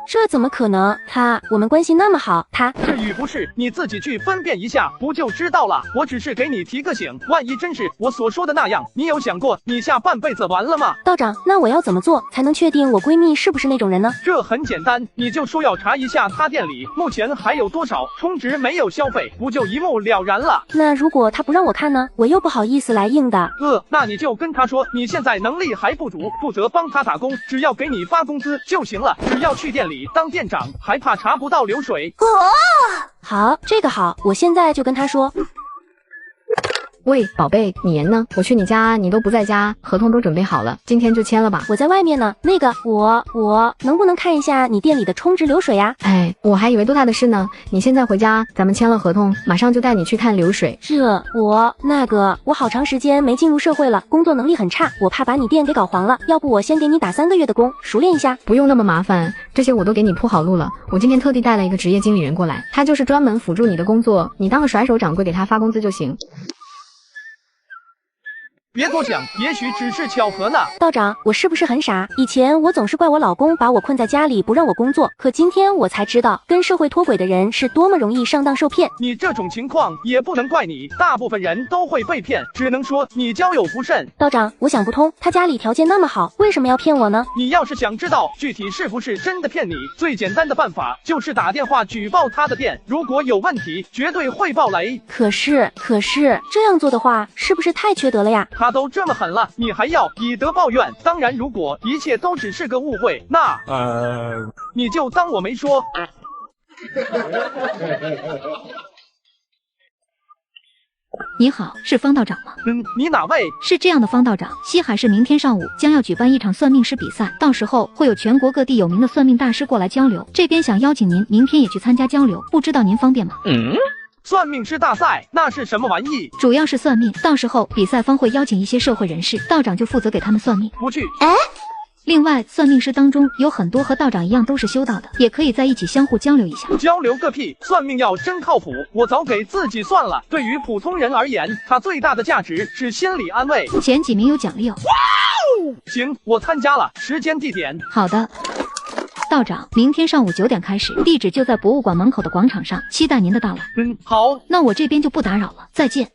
这怎么可能？我们关系那么好，至于不是，你自己去分辨一下，不就知道了。我只是给你提个醒，万一真是我所说的那样，你有想过你下半辈子完了吗？道长，那我要怎么做才能确定我闺蜜是不是那种人呢？这很简单，你就说要查一下她店里目前还有多少充值没有消费，不就一目了然了？那如果她不让我看呢？我又不好意思来硬的。那你就跟她说你现在能力还不足，负责帮她打工，只要给你发工资就行了。只要去店里当店长，还怕查不到流水？好，这个好，我现在就跟她说。喂，宝贝，你人呢？我去你家，你都不在家，合同都准备好了，今天就签了吧。我在外面呢。那个，我能不能看一下你店里的充值流水呀？哎，我还以为多大的事呢。你现在回家，咱们签了合同，马上就带你去看流水。我好长时间没进入社会了，工作能力很差，我怕把你店给搞黄了。要不我先给你打3个月的工，熟练一下。不用那么麻烦，这些我都给你铺好路了。我今天特地带了一个职业经理人过来，他就是专门辅助你的工作，你当个甩手掌柜给他发工资就行。别多想，也许只是巧合呢。道长，我是不是很傻？以前我总是怪我老公把我困在家里不让我工作，可今天我才知道，跟社会脱轨的人是多么容易上当受骗。你这种情况也不能怪你，大部分人都会被骗，只能说你交友不慎。道长，我想不通，他家里条件那么好，为什么要骗我呢？你要是想知道具体是不是真的骗你，最简单的办法就是打电话举报他的店，如果有问题，绝对会爆雷。可是这样做的话，是不是太缺德了呀？他都这么狠了，你还要以德报怨？当然，如果一切都只是个误会，那你就当我没说。你好，是方道长吗？你哪位？是这样的，方道长，西海市明天上午将要举办一场算命师比赛，到时候会有全国各地有名的算命大师过来交流，这边想邀请您明天也去参加交流，不知道您方便吗？算命师大赛那是什么玩意？主要是算命，到时候比赛方会邀请一些社会人士，道长就负责给他们算命。不去。另外，算命师当中有很多和道长一样都是修道的，也可以在一起相互交流一下。交流个屁！算命要真靠谱，我早给自己算了。对于普通人而言，它最大的价值是心理安慰。前几名有奖励哦。行，我参加了。时间地点？好的。道长，明天上午9点开始，地址就在博物馆门口的广场上，期待您的到来。好。那我这边就不打扰了，再见。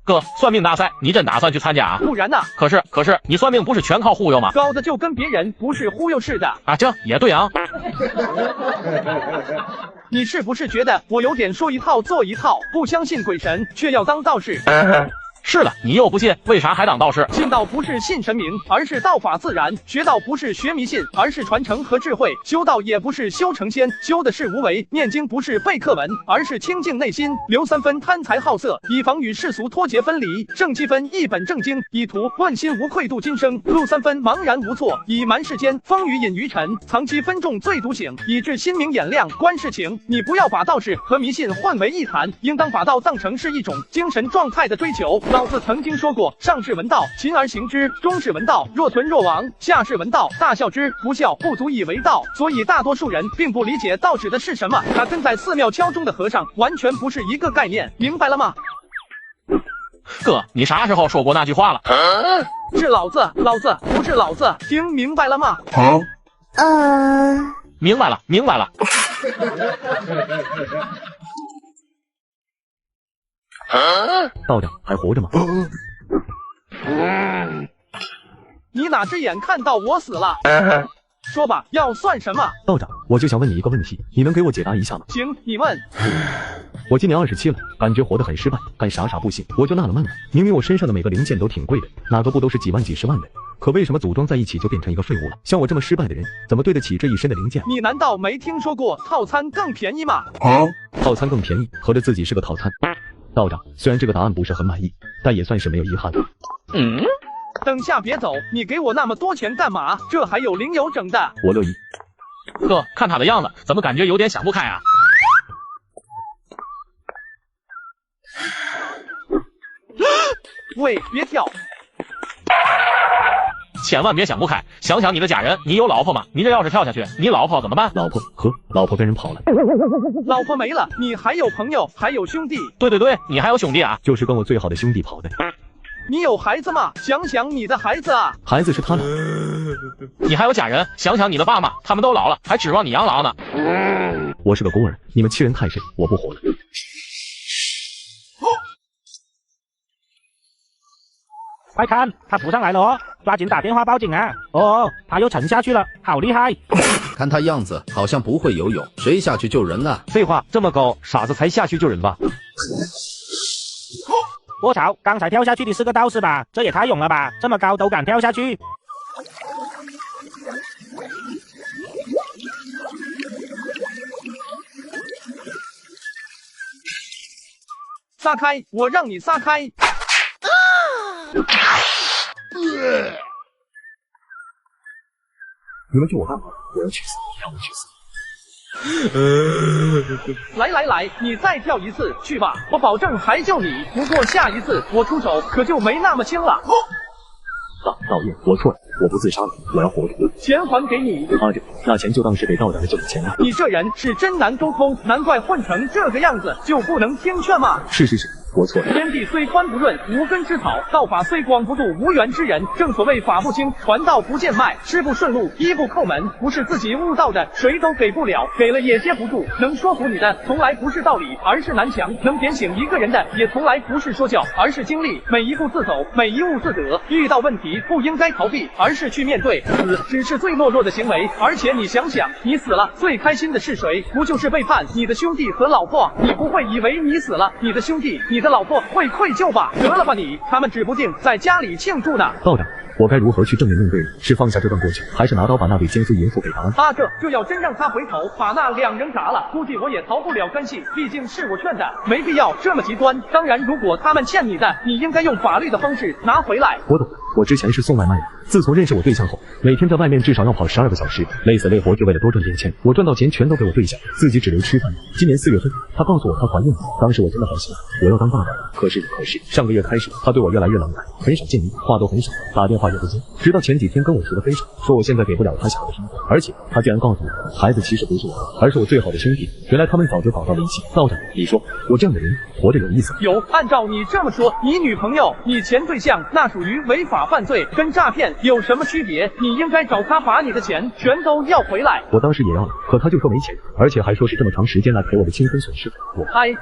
哥，算命大赛你真打算去参加啊？不然呢？可是你算命不是全靠忽悠吗？搞得就跟别人不是忽悠似的啊！这也对啊。你是不是觉得我有点说一套做一套，不相信鬼神，却要当道士？是的，你又不信，为啥还当道士？信道不是信神明，而是道法自然；学道不是学迷信，而是传承和智慧；修道也不是修成仙，修的是无为；念经不是背课文，而是清净内心；留3分贪财好色，以防与世俗脱节分离；正7分一本正经，以图问心无愧度今生；入3分茫然无措，以瞒世间风雨隐于尘；藏7分重醉独醒，以致心明眼亮观世情。你不要把道士和迷信混为一谈，应当把道当成是一种精神状态的追求。老子曾经说过，上士闻道，勤而行之；中士闻道，若存若亡；下士闻道，大笑之。不笑不足以为道。所以大多数人并不理解道指的是什么，它跟在寺庙敲钟的和尚完全不是一个概念，明白了吗？哥，你啥时候说过那句话了？是老子，不是老子，听明白了吗？明白了。道长还活着吗？你哪只眼看到我死了？说吧，要算什么？道长，我就想问你一个问题，你能给我解答一下吗？行，你问。我今年27了，感觉活得很失败，干啥不行，我就纳了闷了。明明我身上的每个零件都挺贵的，哪个不都是几万几十万的？可为什么组装在一起就变成一个废物了？像我这么失败的人，怎么对得起这一身的零件？你难道没听说过套餐更便宜吗？套餐更便宜，合着自己是个套餐。道长，虽然这个答案不是很满意，但也算是没有遗憾了。等下别走，你给我那么多钱干嘛？这还有零有整的。我乐意。哥，看他的样子，怎么感觉有点想不开啊？喂，别跳！千万别想不开，想想你的家人，你有老婆吗？你这要是跳下去，你老婆怎么办？老婆跟人跑了。老婆没了，你还有朋友，还有兄弟。对，你还有兄弟啊？就是跟我最好的兄弟跑的。你有孩子吗？想想你的孩子啊！孩子是他的。你还有家人，想想你的爸妈，他们都老了，还指望你养老呢。我是个孤儿，你们欺人太甚，我不活了。快看，他浮上来了哦，抓紧打电话报警啊！哦，他又沉下去了，好厉害！看他样子好像不会游泳，谁下去救人啊？废话，这么高，傻子才下去救人吧？我操，刚才跳下去的是个道士吧？这也太勇了吧，这么高都敢跳下去。撒开，我让你撒开！你们救我干嘛？我要去死！让我去死！来，你再跳一次去吧，我保证还救你。不过下一次我出手可就没那么轻了。道爷，我错了，我不自杀了，我要活着。钱还给你。那钱就当是给道长的救命钱了。你这人是真难沟通，难怪混成这个样子，就不能听劝吗？是，我错了。天地虽宽不润，无根之草；道法虽广不渡，无缘之人。正所谓法不清，传道不见脉，师不顺路，一步叩门。不是自己悟道的，谁都给不了，给了也接不住。能说服你的，从来不是道理，而是南墙；能点醒一个人的，也从来不是说教，而是经历。每一步自走，每一物自得。遇到问题不应该逃避，而是去面对。死只是最懦弱的行为。而且你想想，你死了，最开心的是谁？不就是背叛你的兄弟和老婆？你不会以为你死了，你的兄弟、你的老婆会愧疚吧？得了吧你，他们指不定在家里庆祝呢。道长，我该如何去正面面对？是放下这段过去，还是拿刀把那对奸夫淫妇给打了？这要真让他回头把那2人铡了，估计我也逃不了干系。毕竟是我劝的，没必要这么极端。当然，如果他们欠你的，你应该用法律的方式拿回来。我懂，我之前是送外卖的，自从认识我对象后，每天在外面至少要跑12个小时，累死累活就为了多赚点钱。我赚到钱全都给我对象，自己只留吃饭。今年4月份，她告诉我她怀孕了，当时我真的好喜欢，我要当爸爸了。可是上个月开始，她对我越来越冷淡，很少见面，话都很少，打电话也不接。直到前几天跟我提了分手，说我现在给不了她想要的生活，而且她居然告诉我，孩子其实不是我的，而是我最好的兄弟。原来他们早就搞到了一起。道长，你说我这样的人活着有意思吗？有，按照你这么说，你女朋友、你前对象那属于违法犯罪，跟诈骗有什么区别？你应该找他把你的钱全都要回来。我当时也要了，可他就说没钱，而且还说是这么长时间来赔我的青春损失。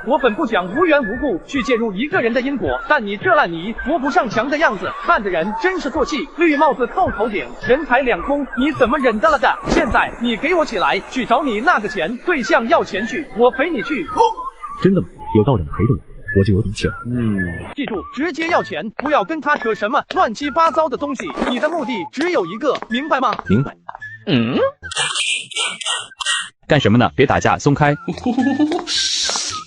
我本不想无缘无故去介入一个人的因果，但你这烂泥扶不上墙的样子，看着人真是做气。绿帽子扣头顶，人财两空，你怎么忍得了的？现在你给我起来，去找你那个前对象要钱去，我陪你去。真的吗？有道长陪着我就有底气了。记住，直接要钱，不要跟他扯什么乱七八糟的东西。你的目的只有一个，明白吗？明白。干什么呢？别打架，松开。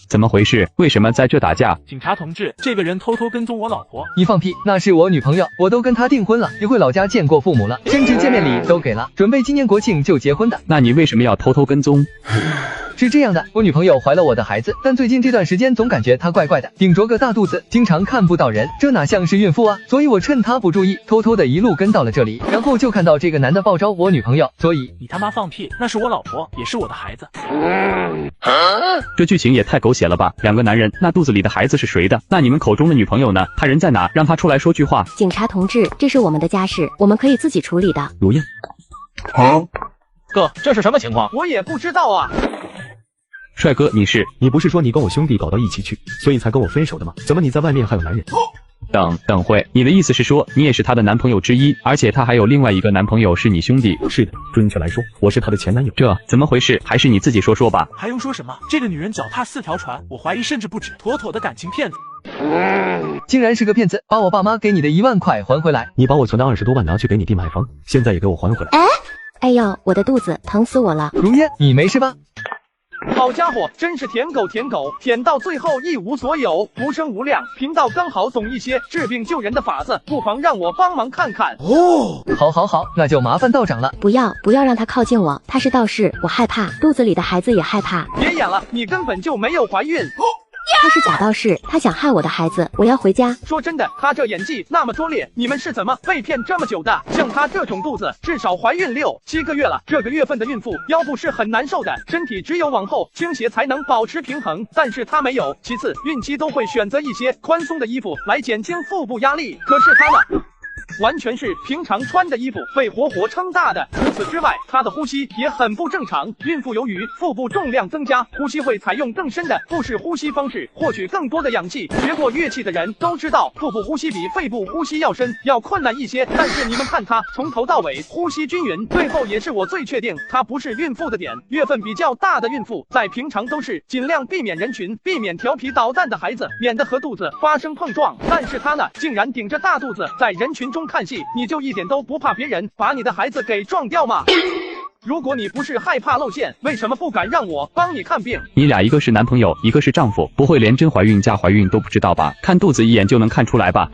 怎么回事？为什么在这打架？警察同志，这个人偷偷跟踪我老婆。你放屁，那是我女朋友，我都跟她订婚了，也回老家见过父母了，甚至见面礼都给了，准备今年国庆就结婚的。那你为什么要偷偷跟踪？是这样的，我女朋友怀了我的孩子，但最近这段时间总感觉她怪怪的，顶着个大肚子，经常看不到人，这哪像是孕妇啊？所以我趁她不注意，偷偷的一路跟到了这里，然后就看到这个男的暴招我女朋友，所以你他妈放屁，那是我老婆，也是我的孩子。这剧情也太狗血了吧！2个男人，那肚子里的孩子是谁的？那你们口中的女朋友呢？她人在哪？让她出来说句话。警察同志，这是我们的家事，我们可以自己处理的。如燕，哥，这是什么情况？我也不知道啊。帅哥，你不是说你跟我兄弟搞到一起去，所以才跟我分手的吗？怎么你在外面还有男人？等会，你的意思是说你也是她的男朋友之一，而且她还有另外一个男朋友是你兄弟？是的，准确来说，我是她的前男友。这怎么回事？还是你自己说吧。还用说什么？这个女人脚踏4条船，我怀疑甚至不止，妥妥的感情骗子。竟然是个骗子，把我爸妈给你的1万块还回来。你把我存的20多万拿去给你弟买房，现在也给我还回来。哎呦，我的肚子疼死我了。如烟，你没事吧？好家伙，真是舔狗，舔到最后一无所有，无声无量。频道刚好懂一些治病救人的法子，不妨让我帮忙看看。好，那就麻烦道长了。不要让他靠近我，他是道士，我害怕，肚子里的孩子也害怕。别演了，你根本就没有怀孕。他是假道士，他想害我的孩子，我要回家。说真的，他这演技那么拙劣，你们是怎么被骗这么久的？像他这种肚子，至少怀孕6、7个月了。这个月份的孕妇腰部是很难受的，身体只有往后倾斜才能保持平衡，但是他没有。其次，孕期都会选择一些宽松的衣服来减轻腹部压力，可是他呢？完全是平常穿的衣服被活撑大的。除此之外，她的呼吸也很不正常。孕妇由于腹部重量增加，呼吸会采用更深的腹式呼吸方式，获取更多的氧气。学过乐器的人都知道，腹部呼吸比肺部呼吸要深，要困难一些。但是你们看她从头到尾呼吸均匀，最后也是我最确定她不是孕妇的点。月份比较大的孕妇，在平常都是尽量避免人群，避免调皮捣蛋的孩子，免得和肚子发生碰撞。但是她呢，竟然顶着大肚子在人群中看戏，你就一点都不怕别人把你的孩子给撞掉吗？如果你不是害怕露馅，为什么不敢让我帮你看病？你俩一个是男朋友，一个是丈夫，不会连真怀孕假怀孕都不知道吧？看肚子一眼就能看出来吧？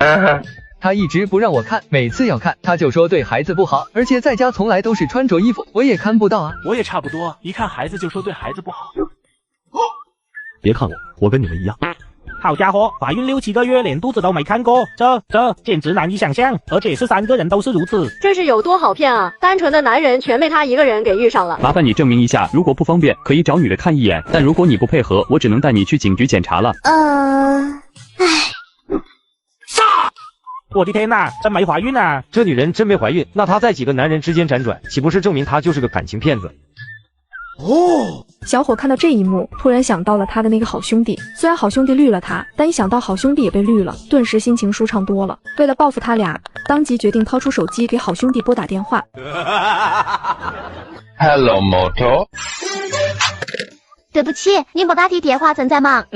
他一直不让我看，每次要看他就说对孩子不好，而且在家从来都是穿着衣服，我也看不到啊。我也差不多，一看孩子就说对孩子不好。别看我跟你们一样。好家伙，怀孕6、7个月连肚子都没看过，这简直难以想象，而且是3个人都是如此。这是有多好骗啊！单纯的男人全被他一个人给遇上了。麻烦你证明一下，如果不方便可以找女的看一眼，但如果你不配合，我只能带你去警局检查了。我的天哪，真没怀孕啊！这女人真没怀孕，那她在几个男人之间辗转，岂不是证明她就是个感情骗子？小伙看到这一幕，突然想到了他的那个好兄弟。虽然好兄弟绿了他，但一想到好兄弟也被绿了，顿时心情舒畅多了。为了报复他俩，当即决定掏出手机给好兄弟拨打电话。Hello, Moto。对不起，您拨打的电话正在忙。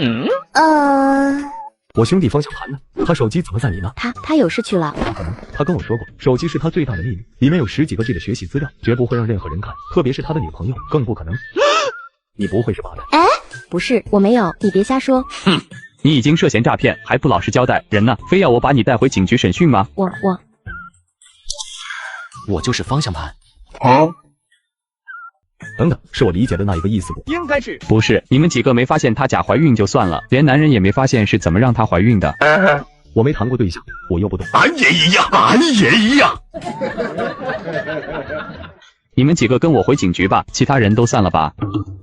我兄弟方向盘呢？他手机怎么在你那？他有事去了。不可能，他跟我说过，手机是他最大的秘密，里面有10几个 G 的学习资料，绝不会让任何人看，特别是他的女朋友，更不可能。你不会是八的？不是，我没有，你别瞎说。你已经涉嫌诈骗，还不老实交代，人呢？非要我把你带回警局审讯吗？我就是方向盘。等等，是我理解的那一个意思不？应该是。不是，你们几个没发现她假怀孕就算了，连男人也没发现是怎么让她怀孕的。我没谈过对象，我又不懂。俺也一样。你们几个跟我回警局吧，其他人都散了吧。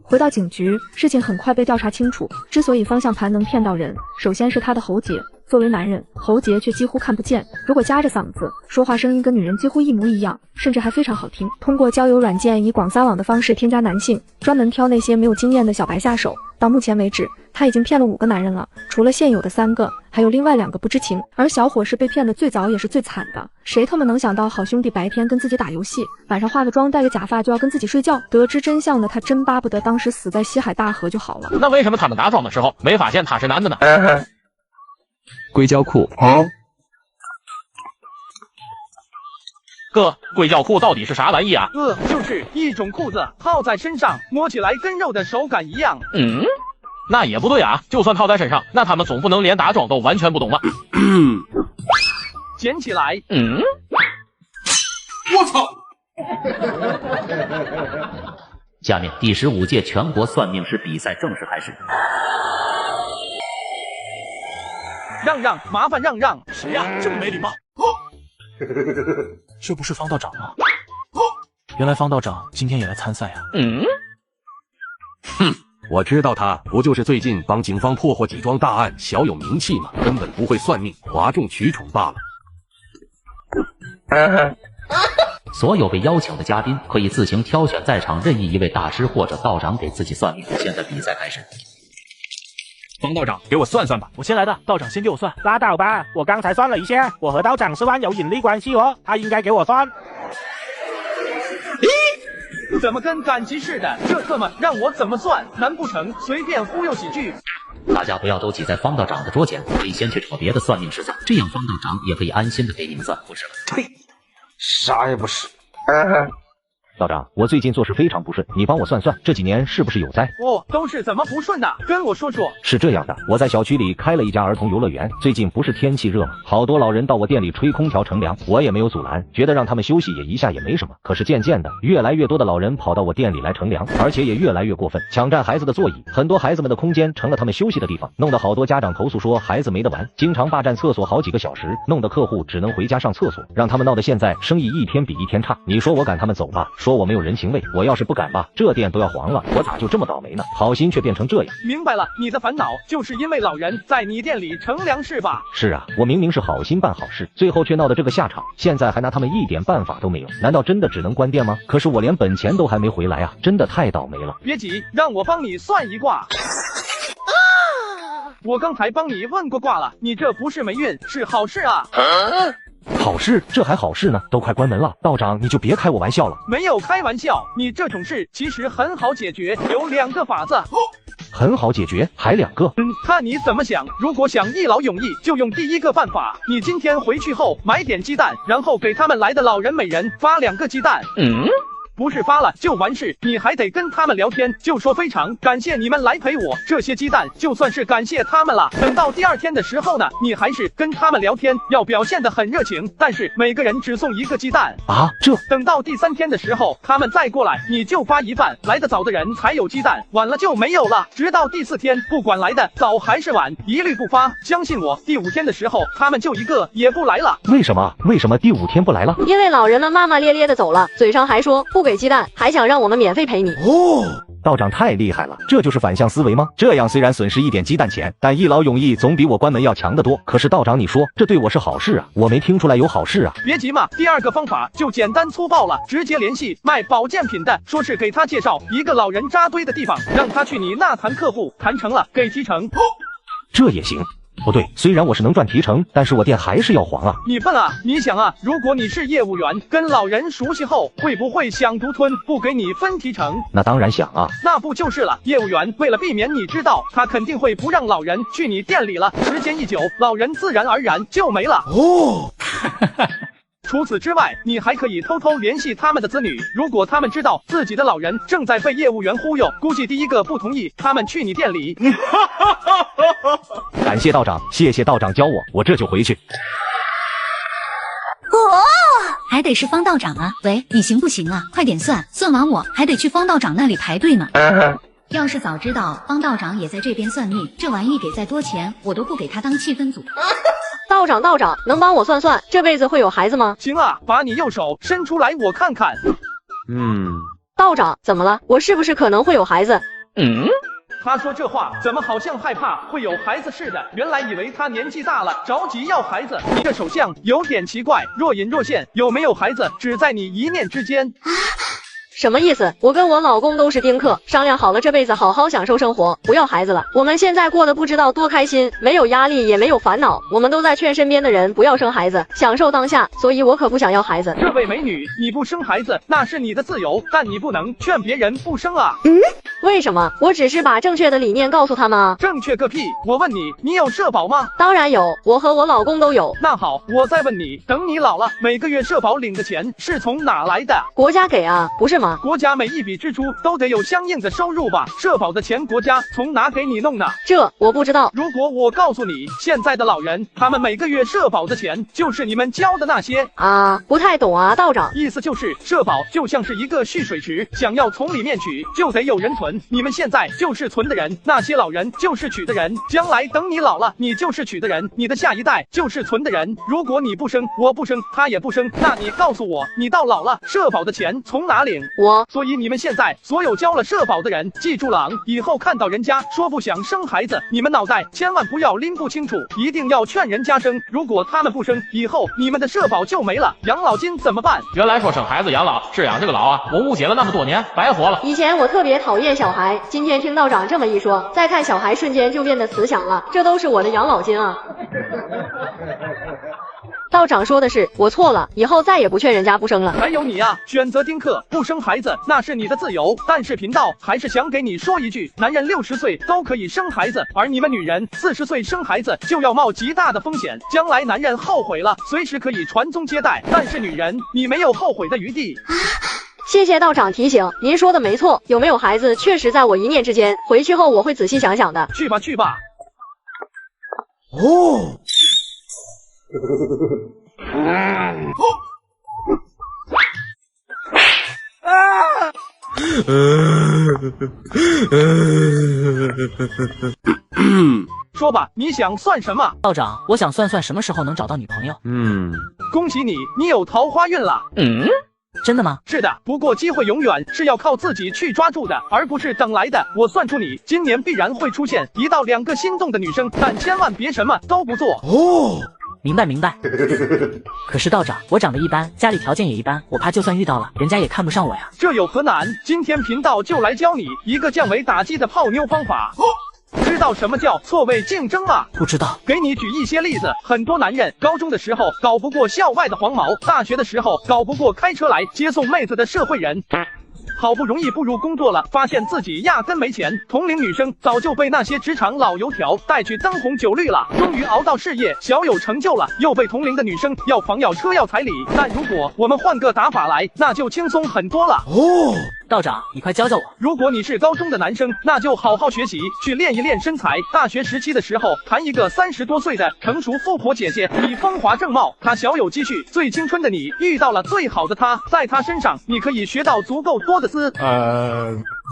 回到警局，事情很快被调查清楚。之所以方向盘能骗到人，首先是他的喉结。作为男人，喉结却几乎看不见，如果夹着嗓子，说话声音跟女人几乎一模一样，甚至还非常好听。通过交友软件以广撒网的方式添加男性，专门挑那些没有经验的小白下手。到目前为止，他已经骗了5个男人了，除了现有的3个，还有另外2个不知情。而小伙是被骗的最早也是最惨的，谁他妈能想到好兄弟白天跟自己打游戏，晚上化个妆戴个假发就要跟自己睡觉？得知真相的他真巴不得当时死在西海大河就好了。那为什么他们打桩的时候没发现他是男的呢？硅胶裤。哥，硅胶裤到底是啥玩意啊？就是一种裤子，套在身上，摸起来跟肉的手感一样。那也不对啊，就算套在身上，那他们总不能连打桩都完全不懂吧？捡起来。我操！下面第15届全国算命师比赛正式开始。让，麻烦让。谁呀？这么没礼貌！这不是方道长吗？原来方道长今天也来参赛啊！我知道他不就是最近帮警方破获几桩大案，小有名气吗？根本不会算命，哗众取宠罢了。所有被邀请的嘉宾可以自行挑选在场任意一位大师或者道长给自己算命。现在比赛开始。方道长，给我算算吧。我先来的，道长先给我算。拉倒吧，我刚才算了一下，我和道长是万有引力关系哦，他应该给我算。咦，怎么跟赶集似的？这特么让我怎么算？难不成随便忽悠几句？大家不要都挤在方道长的桌前，可以先去找别的算命师算，这样方道长也可以安心的给你们算，不是吗？呸，啥也不是。道长，我最近做事非常不顺，你帮我算算，这几年是不是有灾？哦，都是怎么不顺呢？跟我说说。是这样的，我在小区里开了一家儿童游乐园，最近不是天气热吗？好多老人到我店里吹空调乘凉，我也没有阻拦，觉得让他们休息也一下也没什么。可是渐渐的，越来越多的老人跑到我店里来乘凉，而且也越来越过分，抢占孩子的座椅，很多孩子们的空间成了他们休息的地方，弄得好多家长投诉说孩子没得玩，经常霸占厕所好几个小时，弄得客户只能回家上厕所，让他们闹得现在生意一天比一天差。你说我赶他们走吧，说我没有人情味。我要是不赶吧，这店都要黄了，我咋就这么倒霉呢？好心却变成这样。明白了，你的烦恼就是因为老人在你店里乘凉是吧？是啊，我明明是好心办好事，最后却闹得这个下场，现在还拿他们一点办法都没有，难道真的只能关店吗？可是我连本钱都还没回来啊，真的太倒霉了。别急，让我帮你算一卦。我刚才帮你问过卦了，你这不是霉运，是好事啊。好事？这还好事呢？都快关门了，道长你就别开我玩笑了。没有开玩笑，你这种事其实很好解决，有2个法子。很好解决，还2个？看你怎么想。如果想一劳永逸，就用第一个办法。你今天回去后买点鸡蛋，然后给他们来的老人每人发2个鸡蛋。不是发了就完事，你还得跟他们聊天，就说非常感谢你们来陪我，这些鸡蛋就算是感谢他们了。等到第2天的时候呢，你还是跟他们聊天，要表现得很热情，但是每个人只送1个鸡蛋啊。等到第3天的时候，他们再过来，你就发一半，来得早的人才有鸡蛋，晚了就没有了。直到第4天，不管来的早还是晚，一律不发。相信我，第5天的时候，他们就1个也不来了。为什么？为什么第5天不来了？因为老人们骂骂咧咧的走了，嘴上还说不给鸡蛋，还想让我们免费陪你。哦，道长太厉害了，这就是反向思维吗？这样虽然损失1点鸡蛋钱，但一劳永逸总比我关门要强得多。可是道长你说这对我是好事啊，我没听出来有好事啊。别急嘛，第2个方法就简单粗暴了，直接联系卖保健品的，说是给他介绍一个老人扎堆的地方，让他去你那谈客户，谈成了给提成。这也行。不对，虽然我是能赚提成，但是我店还是要黄啊。你笨啊，你想啊，如果你是业务员，跟老人熟悉后，会不会想独吞，不给你分提成？那当然想啊。那不就是了，业务员为了避免你知道，他肯定会不让老人去你店里了，时间一久，老人自然而然就没了。哦。除此之外，你还可以偷偷联系他们的子女，如果他们知道自己的老人正在被业务员忽悠，估计第1个不同意他们去你店里。感谢道长，谢谢道长教我这就回去。还得是方道长啊！喂，你行不行啊？快点算，算完我还得去方道长那里排队呢。要是早知道方道长也在这边算命，这玩意给再多钱，我都不给他当气氛组。道长，能帮我算算这辈子会有孩子吗？行啊，把你右手伸出来我看看。道长，怎么了？我是不是可能会有孩子？他说这话怎么好像害怕会有孩子似的？原来以为他年纪大了，着急要孩子。你这手相有点奇怪，若隐若现，有没有孩子只在你一念之间。什么意思？我跟我老公都是丁克，商量好了这辈子好好享受生活，不要孩子了。我们现在过得不知道多开心，没有压力也没有烦恼。我们都在劝身边的人不要生孩子，享受当下，所以我可不想要孩子。这位美女，你不生孩子那是你的自由，但你不能劝别人不生啊。为什么？我只是把正确的理念告诉他们啊。正确个屁！我问你，你有社保吗？当然有，我和我老公都有。那好，我再问你，等你老了，每个月社保领的钱是从哪来的？国家给啊，不是吗？国家每一笔支出都得有相应的收入吧？社保的钱国家从哪给你弄呢？这我不知道。如果我告诉你，现在的老人，他们每个月社保的钱就是你们交的那些啊，不太懂啊，道长。意思就是社保就像是一个蓄水池，想要从里面取，就得有人存。存，你们现在就是存的人，那些老人就是取的人，将来等你老了，你就是取的人，你的下一代就是存的人。如果你不生，我不生，他也不生，那你告诉我，你到老了社保的钱从哪领？所以你们现在所有交了社保的人，记住了，以后看到人家说不想生孩子，你们脑袋千万不要拎不清楚，一定要劝人家生。如果他们不生，以后你们的社保就没了，养老金怎么办？原来说生孩子养老是养这个老啊，我误解了那么多年，白活了。以前我特别讨厌小孩，今天听道长这么一说，再看小孩瞬间就变得慈祥了，这都是我的养老金啊。道长说的是，我错了，以后再也不劝人家不生了。还有你啊，选择丁克不生孩子那是你的自由，但是频道还是想给你说一句，男人60岁都可以生孩子，而你们女人40岁生孩子就要冒极大的风险，将来男人后悔了，随时可以传宗接代，但是女人你没有后悔的余地。谢谢道长提醒，您说的没错，有没有孩子确实在我一念之间，回去后我会仔细想想的。去吧去吧。说吧，你想算什么？道长，我想算算什么时候能找到女朋友。恭喜你，你有桃花运了。真的吗？是的，不过机会永远是要靠自己去抓住的，而不是等来的。我算出你今年必然会出现1到2个心动的女生，但千万别什么都不做。明白明白。可是道长，我长得一般，家里条件也一般，我怕就算遇到了，人家也看不上我呀。这有何难？今天频道就来教你一个降维打击的泡妞方法。知道什么叫错位竞争吗？不知道。给你举一些例子，很多男人高中的时候搞不过校外的黄毛，大学的时候搞不过开车来接送妹子的社会人，好不容易步入工作了，发现自己压根没钱，同龄女生早就被那些职场老油条带去灯红酒绿了，终于熬到事业小有成就了，又被同龄的女生要房要车要彩礼。但如果我们换个打法来，那就轻松很多了。道长，你快教教我。如果你是高中的男生，那就好好学习，去练一练身材。大学时期的时候，谈一个30多岁的成熟富婆姐姐，你风华正茂，她小有积蓄，最青春的你遇到了最好的她，在她身上你可以学到足够多的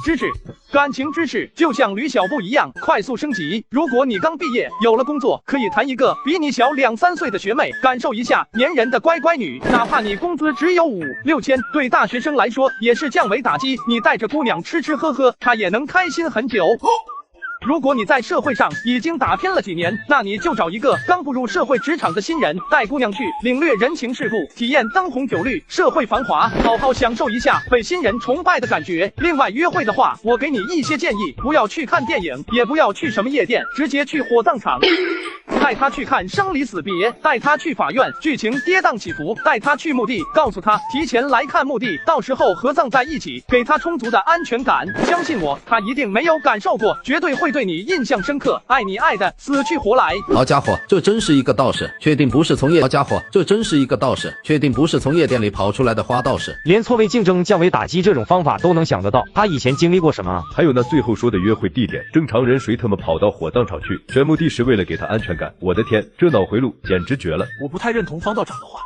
知识。感情知识就像吕小布一样快速升级。如果你刚毕业有了工作，可以谈一个比你小2、3岁的学妹，感受一下粘人的乖乖女。哪怕你工资只有5、6千，对大学生来说也是降维打击。你带着姑娘吃吃喝喝，她也能开心很久。如果你在社会上已经打拼了几年，那你就找一个刚步入社会职场的新人，带姑娘去领略人情世故，体验灯红酒绿社会繁华，好好享受一下被新人崇拜的感觉。另外约会的话，我给你一些建议，不要去看电影，也不要去什么夜店，直接去火葬场，带他去看生离死别，带他去法院，剧情跌宕起伏，带他去墓地，告诉他提前来看墓地，到时候合葬在一起，给他充足的安全感。相信我，他一定没有感受过，绝对会对你印象深刻，爱你爱的死去活来。好家伙，这真是一个道士，确定不是从夜。好家伙，这真是一个道士，确定不是从夜店里跑出来的花道士。连错位竞争、降维打击这种方法都能想得到，他以前经历过什么？还有那最后说的约会地点，正常人谁他妈跑到火葬场去？选目的是为了给他安全感。我的天，这脑回路简直绝了！我不太认同方道长的话。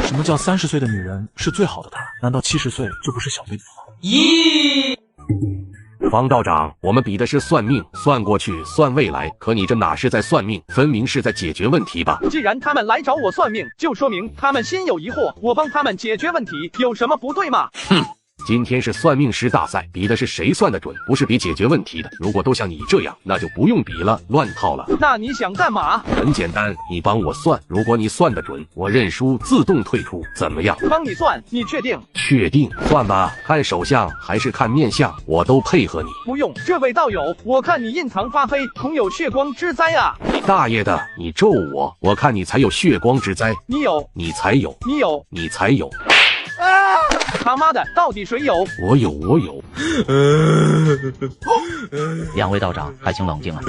什么叫30岁的女人是最好的她？难道70岁就不是小妹子吗？方道长，我们比的是算命，算过去，算未来，可你这哪是在算命，分明是在解决问题吧？既然他们来找我算命，就说明他们心有疑惑，我帮他们解决问题，有什么不对吗？今天是算命师大赛，比的是谁算得准，不是比解决问题的。如果都像你这样，那就不用比了，乱套了。那你想干嘛？很简单，你帮我算，如果你算得准，我认输，自动退出，怎么样？帮你算，你确定？确定，算吧。看手相还是看面相，我都配合你。不用，这位道友，我看你印藏发黑，恐有血光之灾啊！大爷的，你咒我，我看你才有血光之灾。你有，你才有，你有，你才有。他妈的，到底谁有？我有，我有。两位道长，还请冷静啊！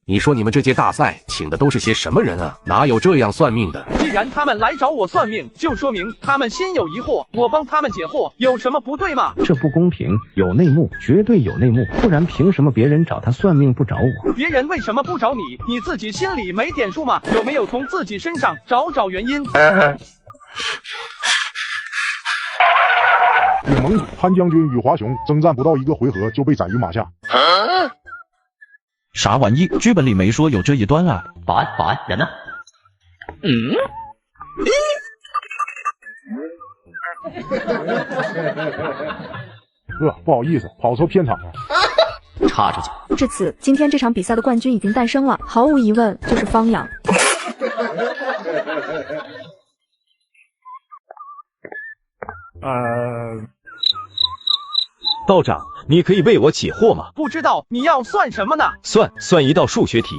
你说你们这届大赛请的都是些什么人啊？哪有这样算命的？既然他们来找我算命，就说明他们心有疑惑，我帮他们解惑，有什么不对吗？这不公平，有内幕，绝对有内幕，不然凭什么别人找他算命不找我？别人为什么不找你？你自己心里没点数吗？有没有从自己身上找原因？领蒙古潘将军与华雄征战不到1个回合就被斩于马下。啥玩意？剧本里没说有这一段啊！保安，保安，人呢？不好意思，跑错片场了。插出去。至此，今天这场比赛的冠军已经诞生了，毫无疑问就是方阳。道长，你可以为我解惑吗？不知道你要算什么呢？算一道数学题。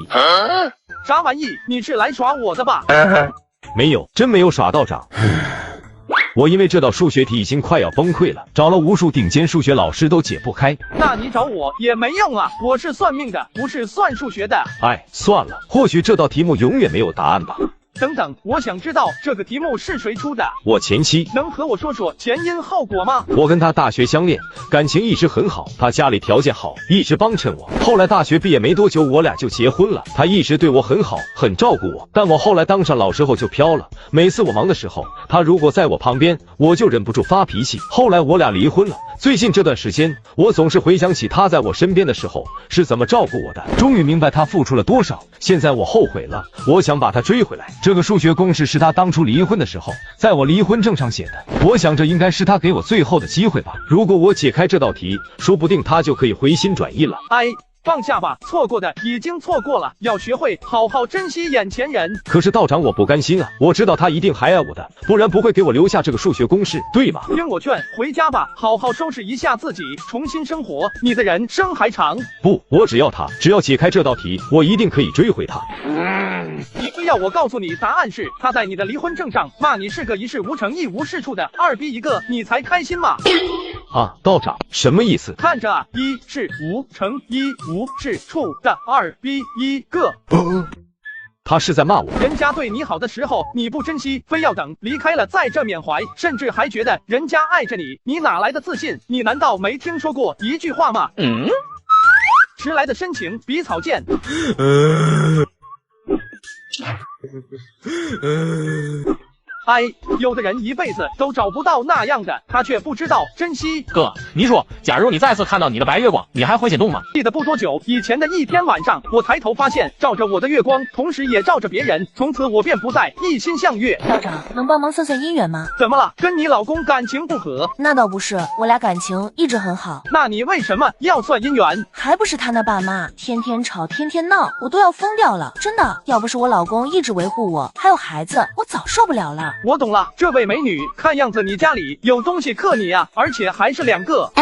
啥玩意？你是来耍我的吧？没有，真没有耍道长。我因为这道数学题已经快要崩溃了，找了无数顶尖数学老师都解不开。那你找我也没用啊，我是算命的，不是算数学的。哎，算了，或许这道题目永远没有答案吧。等等，我想知道这个题目是谁出的？我前妻。能和我说说前因后果吗？我跟她大学相恋，感情一直很好，她家里条件好，一直帮衬我。后来大学毕业没多久，我俩就结婚了。她一直对我很好，很照顾我。但我后来当上老师后就飘了，每次我忙的时候，她如果在我旁边，我就忍不住发脾气。后来我俩离婚了。最近这段时间，我总是回想起她在我身边的时候是怎么照顾我的，终于明白她付出了多少。现在我后悔了，我想把她追回来。这个数学公式是她当初离婚的时候在我离婚证上写的，我想这应该是她给我最后的机会吧。如果我解开这道题，说不定她就可以回心转意了。放下吧，错过的已经错过了，要学会好好珍惜眼前人。可是道长，我不甘心啊！我知道他一定还爱我的，不然不会给我留下这个数学公式，对吗？听我劝，回家吧，好好收拾一下自己，重新生活，你的人生还长。不，我只要他，只要解开这道题，我一定可以追回他。你非要我告诉你答案是他在你的离婚证上骂你是个一事无成一无是处的二逼一个，你才开心吗？啊，道长，什么意思？看着啊，一事无成一无是处的二逼一个。他是在骂我。人家对你好的时候你不珍惜，非要等离开了再这缅怀，甚至还觉得人家爱着你，你哪来的自信？你难道没听说过一句话吗？迟来的深情比草贱。有的人一辈子都找不到那样的，他却不知道珍惜。哥，你说，假如你再次看到你的白月光，你还会心动吗？记得不多久以前的一天晚上，我抬头发现照着我的月光，同时也照着别人，从此我便不再一心向月。道长，能帮忙算算姻缘吗？怎么了？跟你老公感情不和？那倒不是，我俩感情一直很好。那你为什么要算姻缘？还不是他那爸妈天天吵天天闹，我都要疯掉了。真的，要不是我老公一直维护我，还有孩子，我早受不了了。我懂了，这位美女，看样子你家里有东西克你啊，而且还是2个。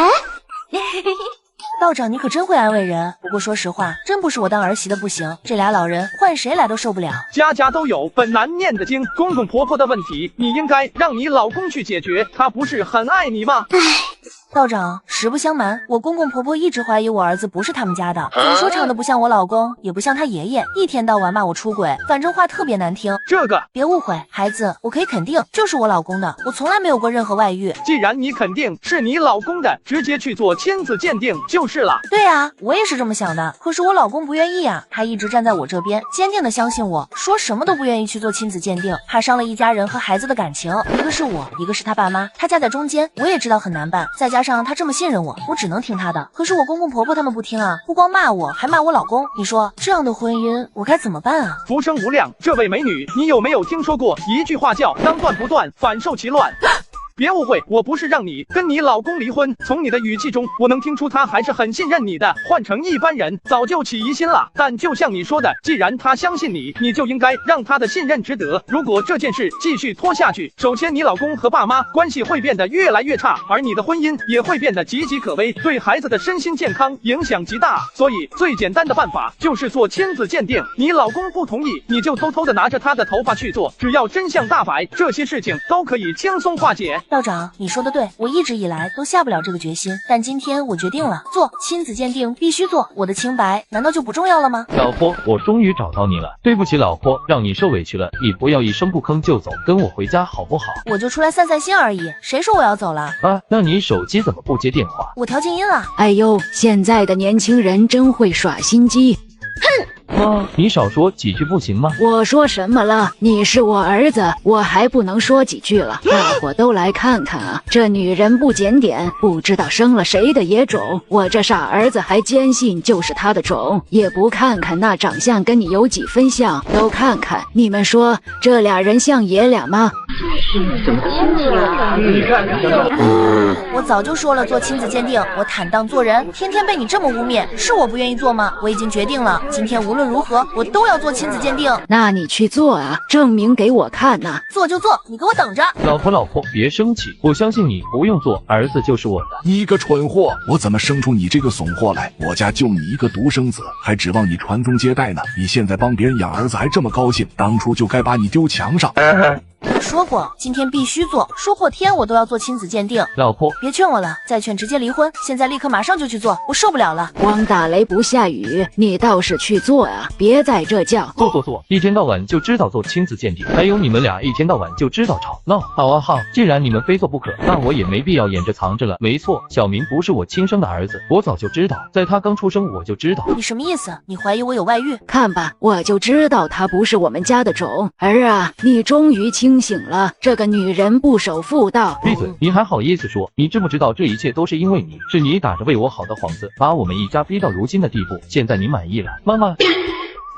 道长，你可真会安慰人。不过说实话，真不是我当儿媳的不行，这俩老人换谁来都受不了。家家都有本难念的经，公公婆婆的问题，你应该让你老公去解决，他不是很爱你吗？道长，实不相瞒，我公公婆婆一直怀疑我儿子不是他们家的，总说长得不像我老公，也不像他爷爷，一天到晚骂我出轨，反正话特别难听。这个别误会，孩子，我可以肯定这是我老公的，我从来没有过任何外遇。既然你肯定是你老公的，直接去做亲子鉴定就是了。对啊，我也是这么想的，可是我老公不愿意啊，他一直站在我这边，坚定的相信我，说什么都不愿意去做亲子鉴定，怕伤了一家人和孩子的感情，一个是我，一个是他爸妈，他夹在中间，我也知道很难办，再加上他这么信任我，我只能听他的。可是我公公婆婆他们不听啊，不光骂我，还骂我老公。你说这样的婚姻我该怎么办啊？福生无量，这位美女，你有没有听说过一句话叫当断不断，反受其乱？别误会，我不是让你跟你老公离婚，从你的语气中我能听出他还是很信任你的，换成一般人早就起疑心了。但就像你说的，既然他相信你，你就应该让他的信任值得。如果这件事继续拖下去，首先你老公和爸妈关系会变得越来越差，而你的婚姻也会变得岌岌可危，对孩子的身心健康影响极大。所以最简单的办法就是做亲子鉴定，你老公不同意，你就偷偷的拿着他的头发去做，只要真相大白，这些事情都可以轻松化解。道长，你说的对，我一直以来都下不了这个决心，但今天我决定了，做亲子鉴定必须做，我的清白难道就不重要了吗？老婆，我终于找到你了，对不起老婆，让你受委屈了，你不要一声不吭就走，跟我回家好不好？我就出来散散心而已，谁说我要走了？啊，那你手机怎么不接电话？我调静音了。哎呦，现在的年轻人真会耍心机。哼。妈，你少说几句不行吗？我说什么了？你是我儿子，我还不能说几句了？大伙都来看看啊！这女人不检点，不知道生了谁的野种。我这傻儿子还坚信就是他的种，也不看看那长相跟你有几分像，都看看。你们说这俩人像爷俩吗？我早就说了做亲子鉴定，我坦荡做人，天天被你这么污蔑，是我不愿意做吗？我已经决定了，今天无论如何我都要做亲子鉴定。那你去做啊，证明给我看呐！做就做，你给我等着。老婆，别生气，我相信你，不用做，儿子就是我的。你个蠢货，我怎么生出你这个怂货来？我家就你一个独生子，还指望你传宗接代呢？你现在帮别人养儿子还这么高兴，当初就该把你丢墙上。我说过，今天必须做，说破天我都要做亲子鉴定。老婆，别劝我了，再劝直接离婚。现在立刻马上就去做，我受不了了。光打雷不下雨，你倒是去做啊，别在这叫。做，一天到晚就知道做亲子鉴定，还有你们俩一天到晚就知道吵闹。好，既然你们非做不可，那我也没必要掩着藏着了。没错，小明不是我亲生的儿子，我早就知道，在他刚出生我就知道。你什么意思？你怀疑我有外遇？看吧，我就知道他不是我们家的种。儿啊，你终于清醒了，这个女人不守妇道。闭嘴！你还好意思说？你知不知道这一切都是因为你，是你打着为我好的幌子，把我们一家逼到如今的地步。现在你满意了，妈妈。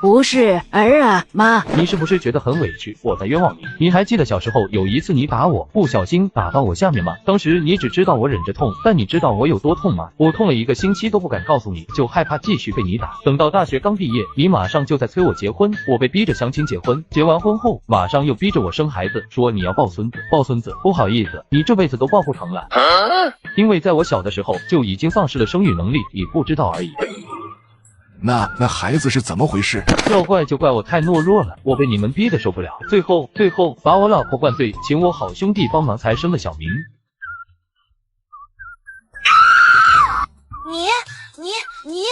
不是儿啊，妈，你是不是觉得很委屈？我在冤枉你。你还记得小时候有一次你打我，不小心打到我下面吗？当时你只知道我忍着痛，但你知道我有多痛吗？我痛了1个星期都不敢告诉你，就害怕继续被你打。等到大学刚毕业，你马上就在催我结婚，我被逼着相亲结婚。结完婚后，马上又逼着我生孩子，说你要抱孙子。抱孙子，不好意思，你这辈子都抱不成了，因为在我小的时候就已经丧失了生育能力，你不知道而已。那孩子是怎么回事？要怪就怪我太懦弱了，我被你们逼得受不了，最后把我老婆灌醉，请我好兄弟帮忙才生了小明。你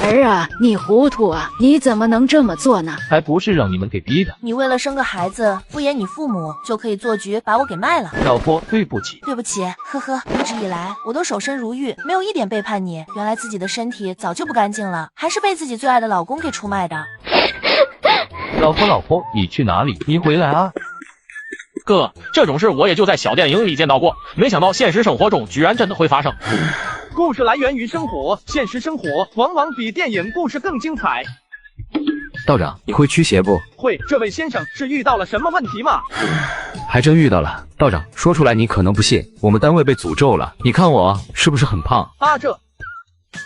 儿啊，你糊涂啊，你怎么能这么做呢？还不是让你们给逼的。你为了生个孩子敷衍你父母，就可以做局把我给卖了。老婆，对不起。对不起，呵呵，一直以来我都守身如玉，没有一点背叛你。原来自己的身体早就不干净了，还是被自己最爱的老公给出卖的。老婆，你去哪里？你回来啊！哥，这种事我也就在小电影里见到过，没想到现实生活中居然真的会发生。故事来源于生活，现实生活往往比电影故事更精彩。道长，你会驱邪不？会。这位先生是遇到了什么问题吗？还真遇到了。道长，说出来你可能不信，我们单位被诅咒了。你看我是不是很胖？这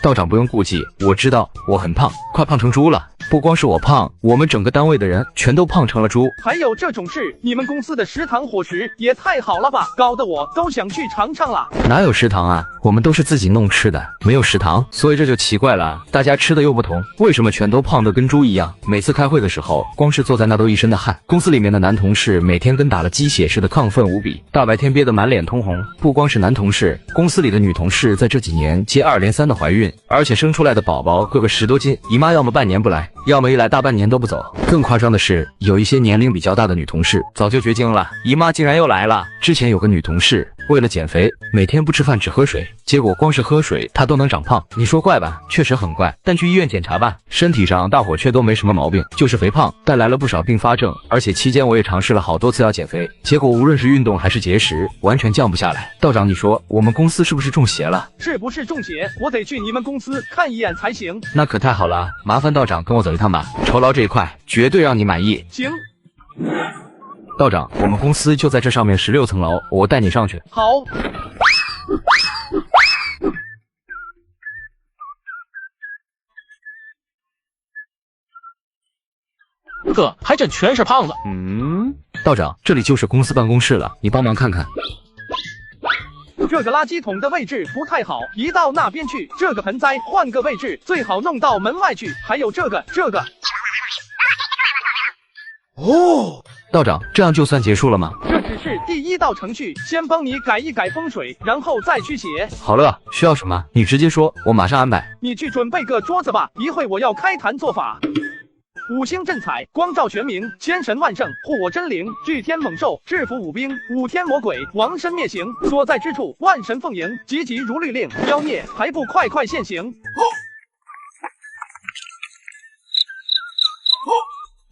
道长不用顾忌，我知道我很胖，快胖成猪了。不光是我胖，我们整个单位的人全都胖成了猪。还有这种事？你们公司的食堂伙食也太好了吧，搞得我都想去尝尝了。哪有食堂啊？我们都是自己弄吃的，没有食堂，所以这就奇怪了。大家吃的又不同，为什么全都胖得跟猪一样？每次开会的时候，光是坐在那都一身的汗。公司里面的男同事每天跟打了鸡血似的亢奋无比，大白天憋得满脸通红。不光是男同事，公司里的女同事在这几年接2连3的怀孕，而且生出来的宝宝个个10多斤，姨妈要么半年不来，要么一来大半年都不走。更夸张的是，有一些年龄比较大的女同事早就绝经了，姨妈竟然又来了。之前有个女同事为了减肥，每天不吃饭只喝水，结果光是喝水她都能长胖。你说怪吧？确实很怪，但去医院检查吧，身体上大伙却都没什么毛病，就是肥胖带来了不少并发症。而且期间我也尝试了好多次要减肥，结果无论是运动还是节食，完全降不下来。道长，你说我们公司是不是中邪了？是不是中邪？我得去你们公司看一眼才行。那可太好了，麻烦道长跟我走一趟吧，酬劳这一块绝对让你满意。行。道长，我们公司就在这上面16层楼，我带你上去。好。哥，还真全是胖子。道长，这里就是公司办公室了，你帮忙看看。这个垃圾桶的位置不太好，移到那边去。这个盆栽换个位置，最好弄到门外去。还有这个。哦，道长，这样就算结束了吗？这只是第1道程序，先帮你改一改风水，然后再驱邪。好了，需要什么你直接说，我马上安排。你去准备个桌子吧，一会我要开坛做法。5星镇彩，光照玄冥，千神万圣，护我真灵，拒天猛兽，制服5兵，5天魔鬼，亡身灭形，所在之处万神奉迎，急急如律令，妖孽还不快快现形。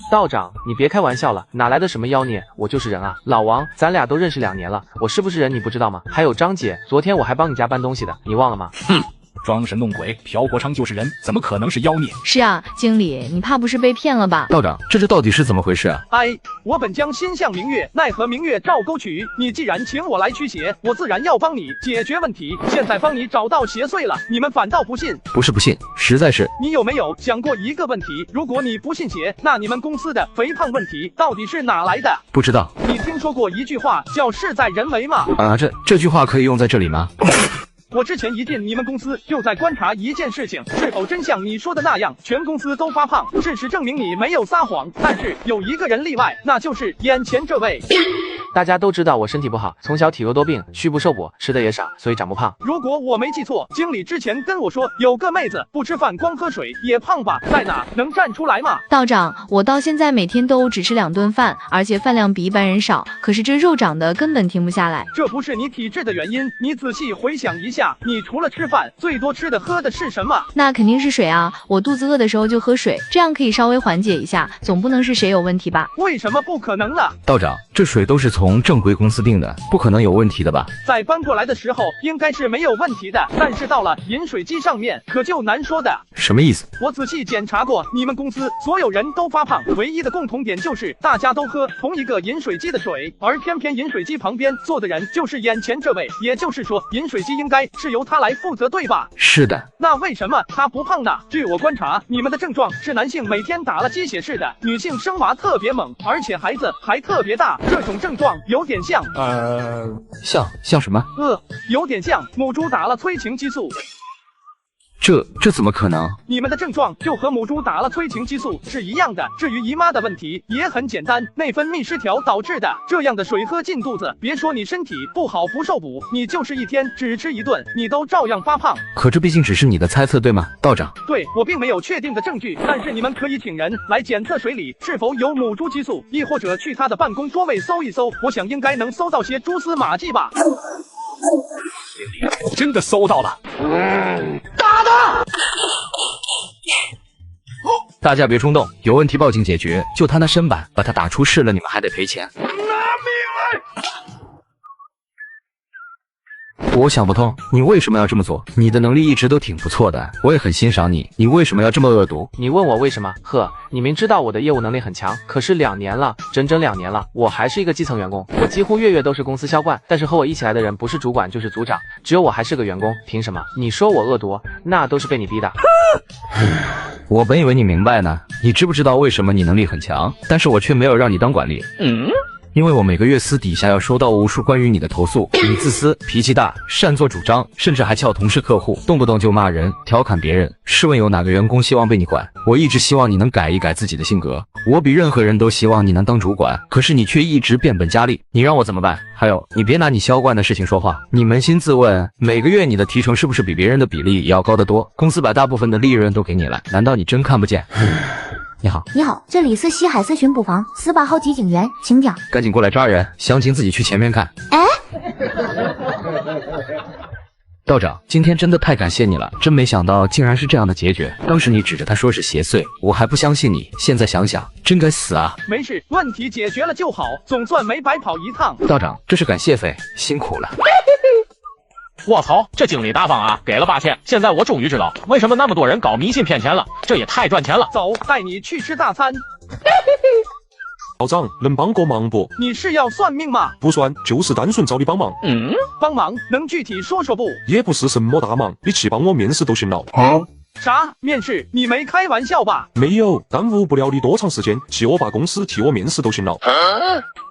道长，你别开玩笑了，哪来的什么妖孽？我就是人啊！老王，咱俩都认识2年了，我是不是人你不知道吗？还有张姐，昨天我还帮你家搬东西的，你忘了吗？哼，装神弄鬼，朴国昌就是人，怎么可能是妖孽？是啊，经理，你怕不是被骗了吧？道长，这到底是怎么回事啊？哎，我本将心向明月，奈何明月照沟渠。你既然请我来驱邪，我自然要帮你解决问题。现在帮你找到邪祟了，你们反倒不信？不是不信，实在是。你有没有想过一个问题？如果你不信邪，那你们公司的肥胖问题到底是哪来的？不知道。你听说过一句话叫事在人为吗？啊，这句话可以用在这里吗？我之前一进你们公司，就在观察一件事情，是否真像你说的那样，全公司都发胖。事实证明你没有撒谎，但是有一个人例外，那就是眼前这位。大家都知道我身体不好，从小体弱多病，虚不受补，吃的也少，所以长不胖。如果我没记错，经理之前跟我说，有个妹子不吃饭光喝水也胖吧，在哪？能站出来吗？道长，我到现在每天都只吃2顿饭，而且饭量比一般人少，可是这肉长得根本停不下来。这不是你体质的原因，你仔细回想一下，你除了吃饭，最多吃的喝的是什么？那肯定是水啊，我肚子饿的时候就喝水，这样可以稍微缓解一下，总不能是谁有问题吧？为什么不可能呢？道长，这水都是从正规公司订的，不可能有问题的吧？在搬过来的时候应该是没有问题的，但是到了饮水机上面可就难说的。什么意思？我仔细检查过，你们公司所有人都发胖，唯一的共同点就是大家都喝同一个饮水机的水，而偏偏饮水机旁边坐的人就是眼前这位，也就是说饮水机应该是由他来负责，对吧？是的。那为什么他不胖呢？据我观察，你们的症状是男性每天打了鸡血似的，女性生娃特别猛，而且孩子还特别大，这种症状有点像像什么？有点像母猪打了催情激素。这怎么可能？你们的症状就和母猪打了催情激素是一样的。至于姨妈的问题也很简单，内分泌失调导致的。这样的水喝进肚子，别说你身体不好不受补，你就是一天只吃1顿，你都照样发胖。可这毕竟只是你的猜测，对吗，道长？对，我并没有确定的证据，但是你们可以请人来检测水里是否有母猪激素，亦或者去他的办公桌位搜一搜，我想应该能搜到些蛛丝马迹吧。真的搜到了。打他！大家别冲动，有问题报警解决。就他那身板，把他打出事了，你们还得赔钱。拿命来！我想不通，你为什么要这么做？你的能力一直都挺不错的，我也很欣赏你，你为什么要这么恶毒？你问我为什么？呵，你明知道我的业务能力很强，可是2年了，整整2年了，我还是一个基层员工，我几乎月月都是公司销冠，但是和我一起来的人不是主管就是组长，只有我还是个员工，凭什么？你说我恶毒，那都是被你逼的。我本以为你明白呢，你知不知道为什么你能力很强，但是我却没有让你当管理。因为我每个月私底下要收到无数关于你的投诉，你自私、脾气大、擅作主张，甚至还撬同事客户，动不动就骂人、调侃别人。试问有哪个员工希望被你管？我一直希望你能改一改自己的性格，我比任何人都希望你能当主管，可是你却一直变本加厉，你让我怎么办？还有，你别拿你销冠的事情说话，你扪心自问，每个月你的提成是不是比别人的比例也要高得多？公司把大部分的利润都给你了，难道你真看不见？你好，你好，这里是西海市巡捕房，18号机警员，请讲。赶紧过来抓人，详情自己去前面看。哎，道长，今天真的太感谢你了，真没想到竟然是这样的结局。当时你指着他说是邪祟，我还不相信你，现在想想真该死啊。没事，问题解决了就好，总算没白跑一趟。道长，这是感谢费，辛苦了。我操，这经理大方啊，给了8000，现在我终于知道为什么那么多人搞迷信骗钱了，这也太赚钱了。走，带你去吃大餐。道长，能帮个忙不？你是要算命吗？不算，就是单纯找你帮忙。帮忙能具体说说不？也不是什么大忙，你去帮我面试都行了。啥？面试？你没开玩笑吧？没有，耽误不了你多长时间，去我爸公司替我面试都行了。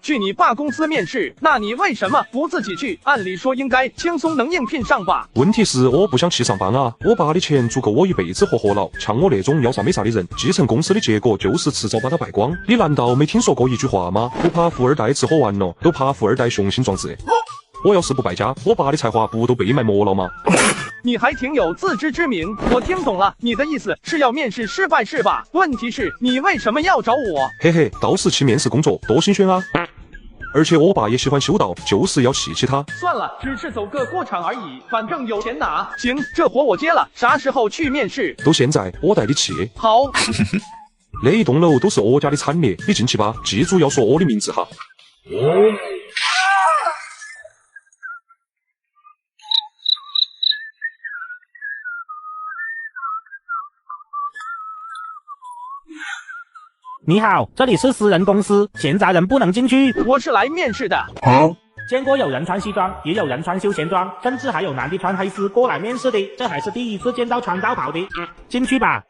去你爸公司面试？那你为什么不自己去？按理说应该轻松能应聘上吧？问题是我不想去上班啊，我爸的钱足够我一辈子活了，像我那种要啥没啥的人，继承公司的结果就是迟早把它败光。你难道没听说过一句话吗？不怕富二代吃喝玩乐，都怕富二代雄心壮志。我要是不败家，我爸的才华不都被埋没了吗？你还挺有自知之明，我听懂了，你的意思是要面试失败是吧？问题是你为什么要找我？嘿嘿，到时去面试工作多新鲜啊！而且我爸也喜欢修道，就是要气他。算了，只是走个过场而已，反正有钱拿。行，这活我接了，啥时候去面试？都现在，我带你去。好。那一栋楼都是我家的产业，你进去吧，记住要说我的名字哈。你好，这里是私人公司，现在人不能进去。我是来面试的。见过有人穿西装，也有人穿休闲装，甚至还有男的穿黑丝过来面试的，这还是第一次见到穿道袍的。进去吧。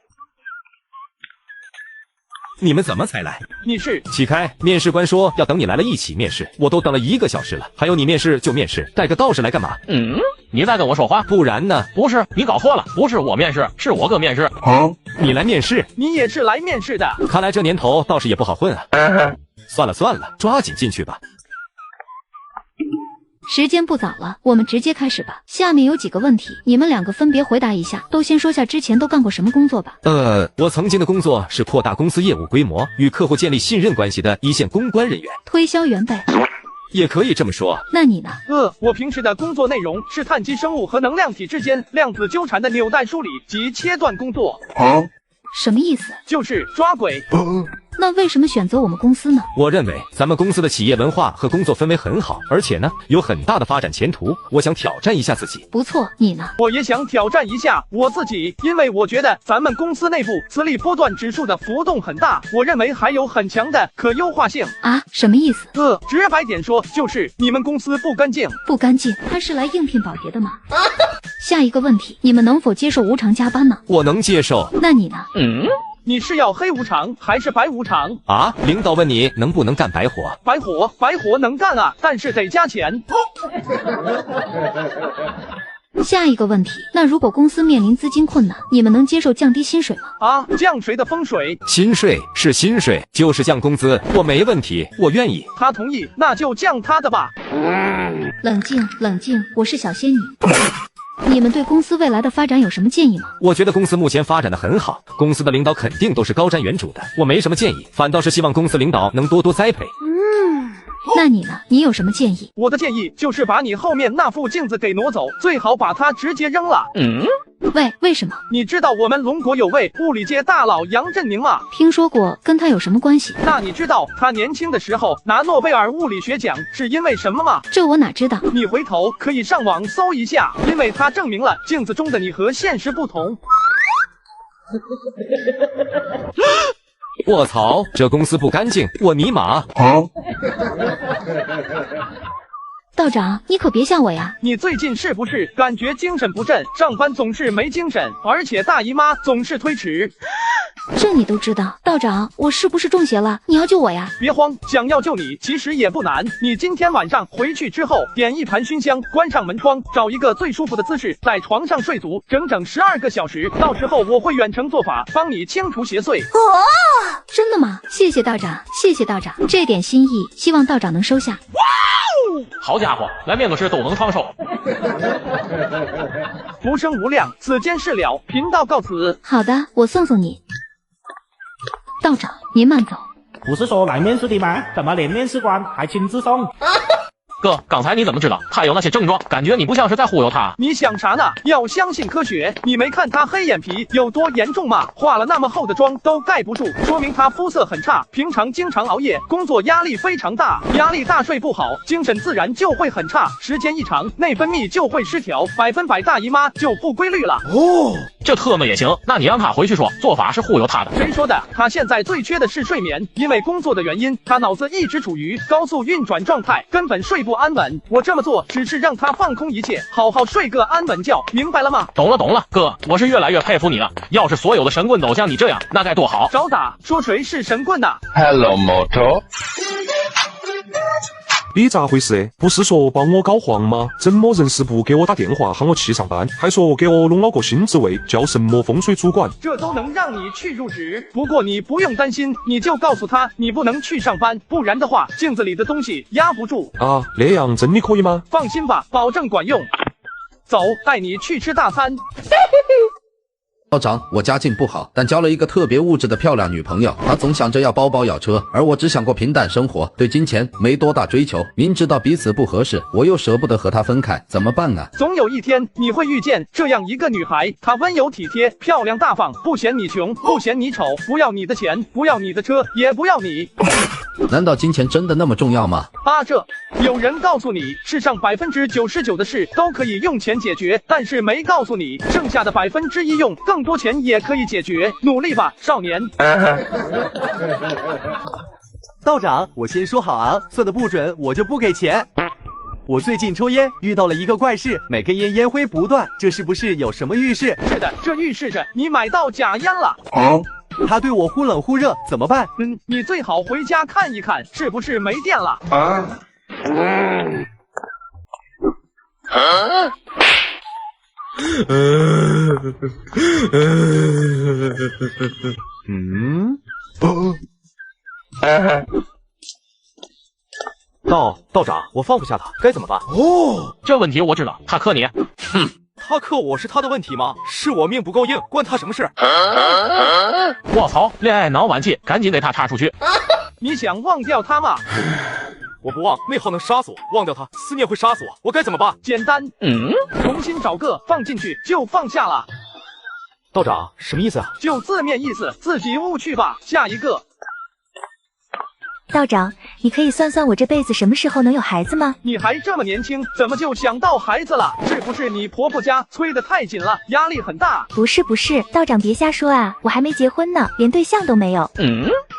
你们怎么才来？你是？起开！面试官说要等你来了一起面试，我都等了1个小时了。还有你面试就面试，带个道士来干嘛？你在跟我说话？不然呢？不是，你搞错了，不是我面试，是我哥面试。你来面试？你也是来面试的？看来这年头道士也不好混啊。算了算了，抓紧进去吧。时间不早了，我们直接开始吧。下面有几个问题，你们2个分别回答一下。都先说下之前都干过什么工作吧。我曾经的工作是扩大公司业务规模，与客户建立信任关系的一线公关人员，推销员呗。也可以这么说。那你呢？我平时的工作内容是碳基生物和能量体之间量子纠缠的纽带梳理及切断工作。什么意思？就是抓鬼。那为什么选择我们公司呢？我认为咱们公司的企业文化和工作氛围很好，而且呢有很大的发展前途，我想挑战一下自己。不错，你呢？我也想挑战一下我自己，因为我觉得咱们公司内部磁力波段指数的浮动很大，我认为还有很强的可优化性。啊？什么意思？直白点说就是你们公司不干净。不干净？他是来应聘保洁的吗？下一个问题，你们能否接受无偿加班呢？我能接受。那你呢？你是要黑无偿还是白无偿啊？领导问你能不能干白活？白活能干啊，但是得加钱。下一个问题，那如果公司面临资金困难，你们能接受降低薪水吗？降谁的风水？薪水是薪水，就是降工资，我没问题，我愿意。他同意，那就降他的吧。冷静，冷静，我是小仙女。你们对公司未来的发展有什么建议吗？我觉得公司目前发展的很好，公司的领导肯定都是高瞻远瞩的，我没什么建议，反倒是希望公司领导能多多栽培。那你呢？你有什么建议？我的建议就是把你后面那副镜子给挪走，最好把它直接扔了。喂，为什么？你知道我们龙国有位物理界大佬杨振宁吗？听说过，跟他有什么关系？那你知道他年轻的时候拿诺贝尔物理学奖是因为什么吗？这我哪知道？你回头可以上网搜一下，因为他证明了镜子中的你和现实不同。卧槽，这公司不干净，我尼玛！道长，你可别吓我呀！你最近是不是感觉精神不振，上班总是没精神，而且大姨妈总是推迟？这你都知道？道长，我是不是中邪了？你要救我呀！别慌，想要救你其实也不难。你今天晚上回去之后，点一盘熏香，关上门窗，找一个最舒服的姿势，在床上睡足整整12个小时。到时候我会远程做法，帮你清除邪祟。真的吗？谢谢道长，谢谢道长，这点心意，希望道长能收下。好家伙，来面个试都能创收。福生无量，此间事了。频道告辞。好的，我送送你。道长，您慢走。不是说来面试的吗？怎么连面试官还亲自送？哥，刚才你怎么知道他有那些症状？感觉你不像是在忽悠他。你想啥呢？要相信科学。你没看他黑眼皮有多严重吗？化了那么厚的妆都盖不住，说明他肤色很差，平常经常熬夜，工作压力非常大，压力大睡不好，精神自然就会很差，时间一长，内分泌就会失调，100%大姨妈就不规律了。这特么也行？那你让他回去说，做法是忽悠他的。谁说的？他现在最缺的是睡眠，因为工作的原因，他脑子一直处于高速运转状态，根本睡不安稳。我这么做只是让他放空一切，好好睡个安稳觉，明白了吗？懂了懂了，哥，我是越来越佩服你了。要是所有的神棍都像你这样，那该多好。找打，说谁是神棍呢 ？Hello Moto。你咋回事？不是说帮我搞黄吗？怎么人事部给我打电话喊我去上班，还说给我弄了个新职位，叫什么风水主管？这都能让你去入职。不过你不用担心，你就告诉他你不能去上班，不然的话镜子里的东西压不住啊。那样真的可以吗？放心吧，保证管用。走，带你去吃大餐。道长，我家境不好，但交了一个特别物质的漂亮女朋友，她总想着要包包要车，而我只想过平淡生活，对金钱没多大追求。明知道彼此不合适，我又舍不得和她分开，怎么办啊？总有一天你会遇见这样一个女孩，她温柔体贴，漂亮大方，不嫌你穷，不嫌你丑，不要你的钱，不要你的车，也不要你。难道金钱真的那么重要吗？啊，有人告诉你，世上99%的事都可以用钱解决，但是没告诉你，剩下的1%用更多钱也可以解决。努力吧，少年。道长，我先说好啊，算的不准我就不给钱。我最近抽烟遇到了一个怪事，每根烟烟灰不断，这是不是有什么预示？是的，这预示着你买到假烟了。他对我忽冷忽热，怎么办？你最好回家看一看，是不是没电了？道长，我放不下他，该怎么办？这问题我知道，他克你。他克我是他的问题吗？是我命不够硬，关他什么事？卧槽，恋爱脑晚期，赶紧给他插出去。你想忘掉他吗？我不忘，内耗能杀死我；忘掉他，思念会杀死我。我该怎么办？简单，重新找个放进去就放下了。道长，什么意思啊？就字面意思，自己悟去吧。下一个。道长，你可以算算我这辈子什么时候能有孩子吗？你还这么年轻，怎么就想到孩子了？是不是你婆婆家催得太紧了，压力很大？不是，道长别瞎说啊，我还没结婚呢，连对象都没有。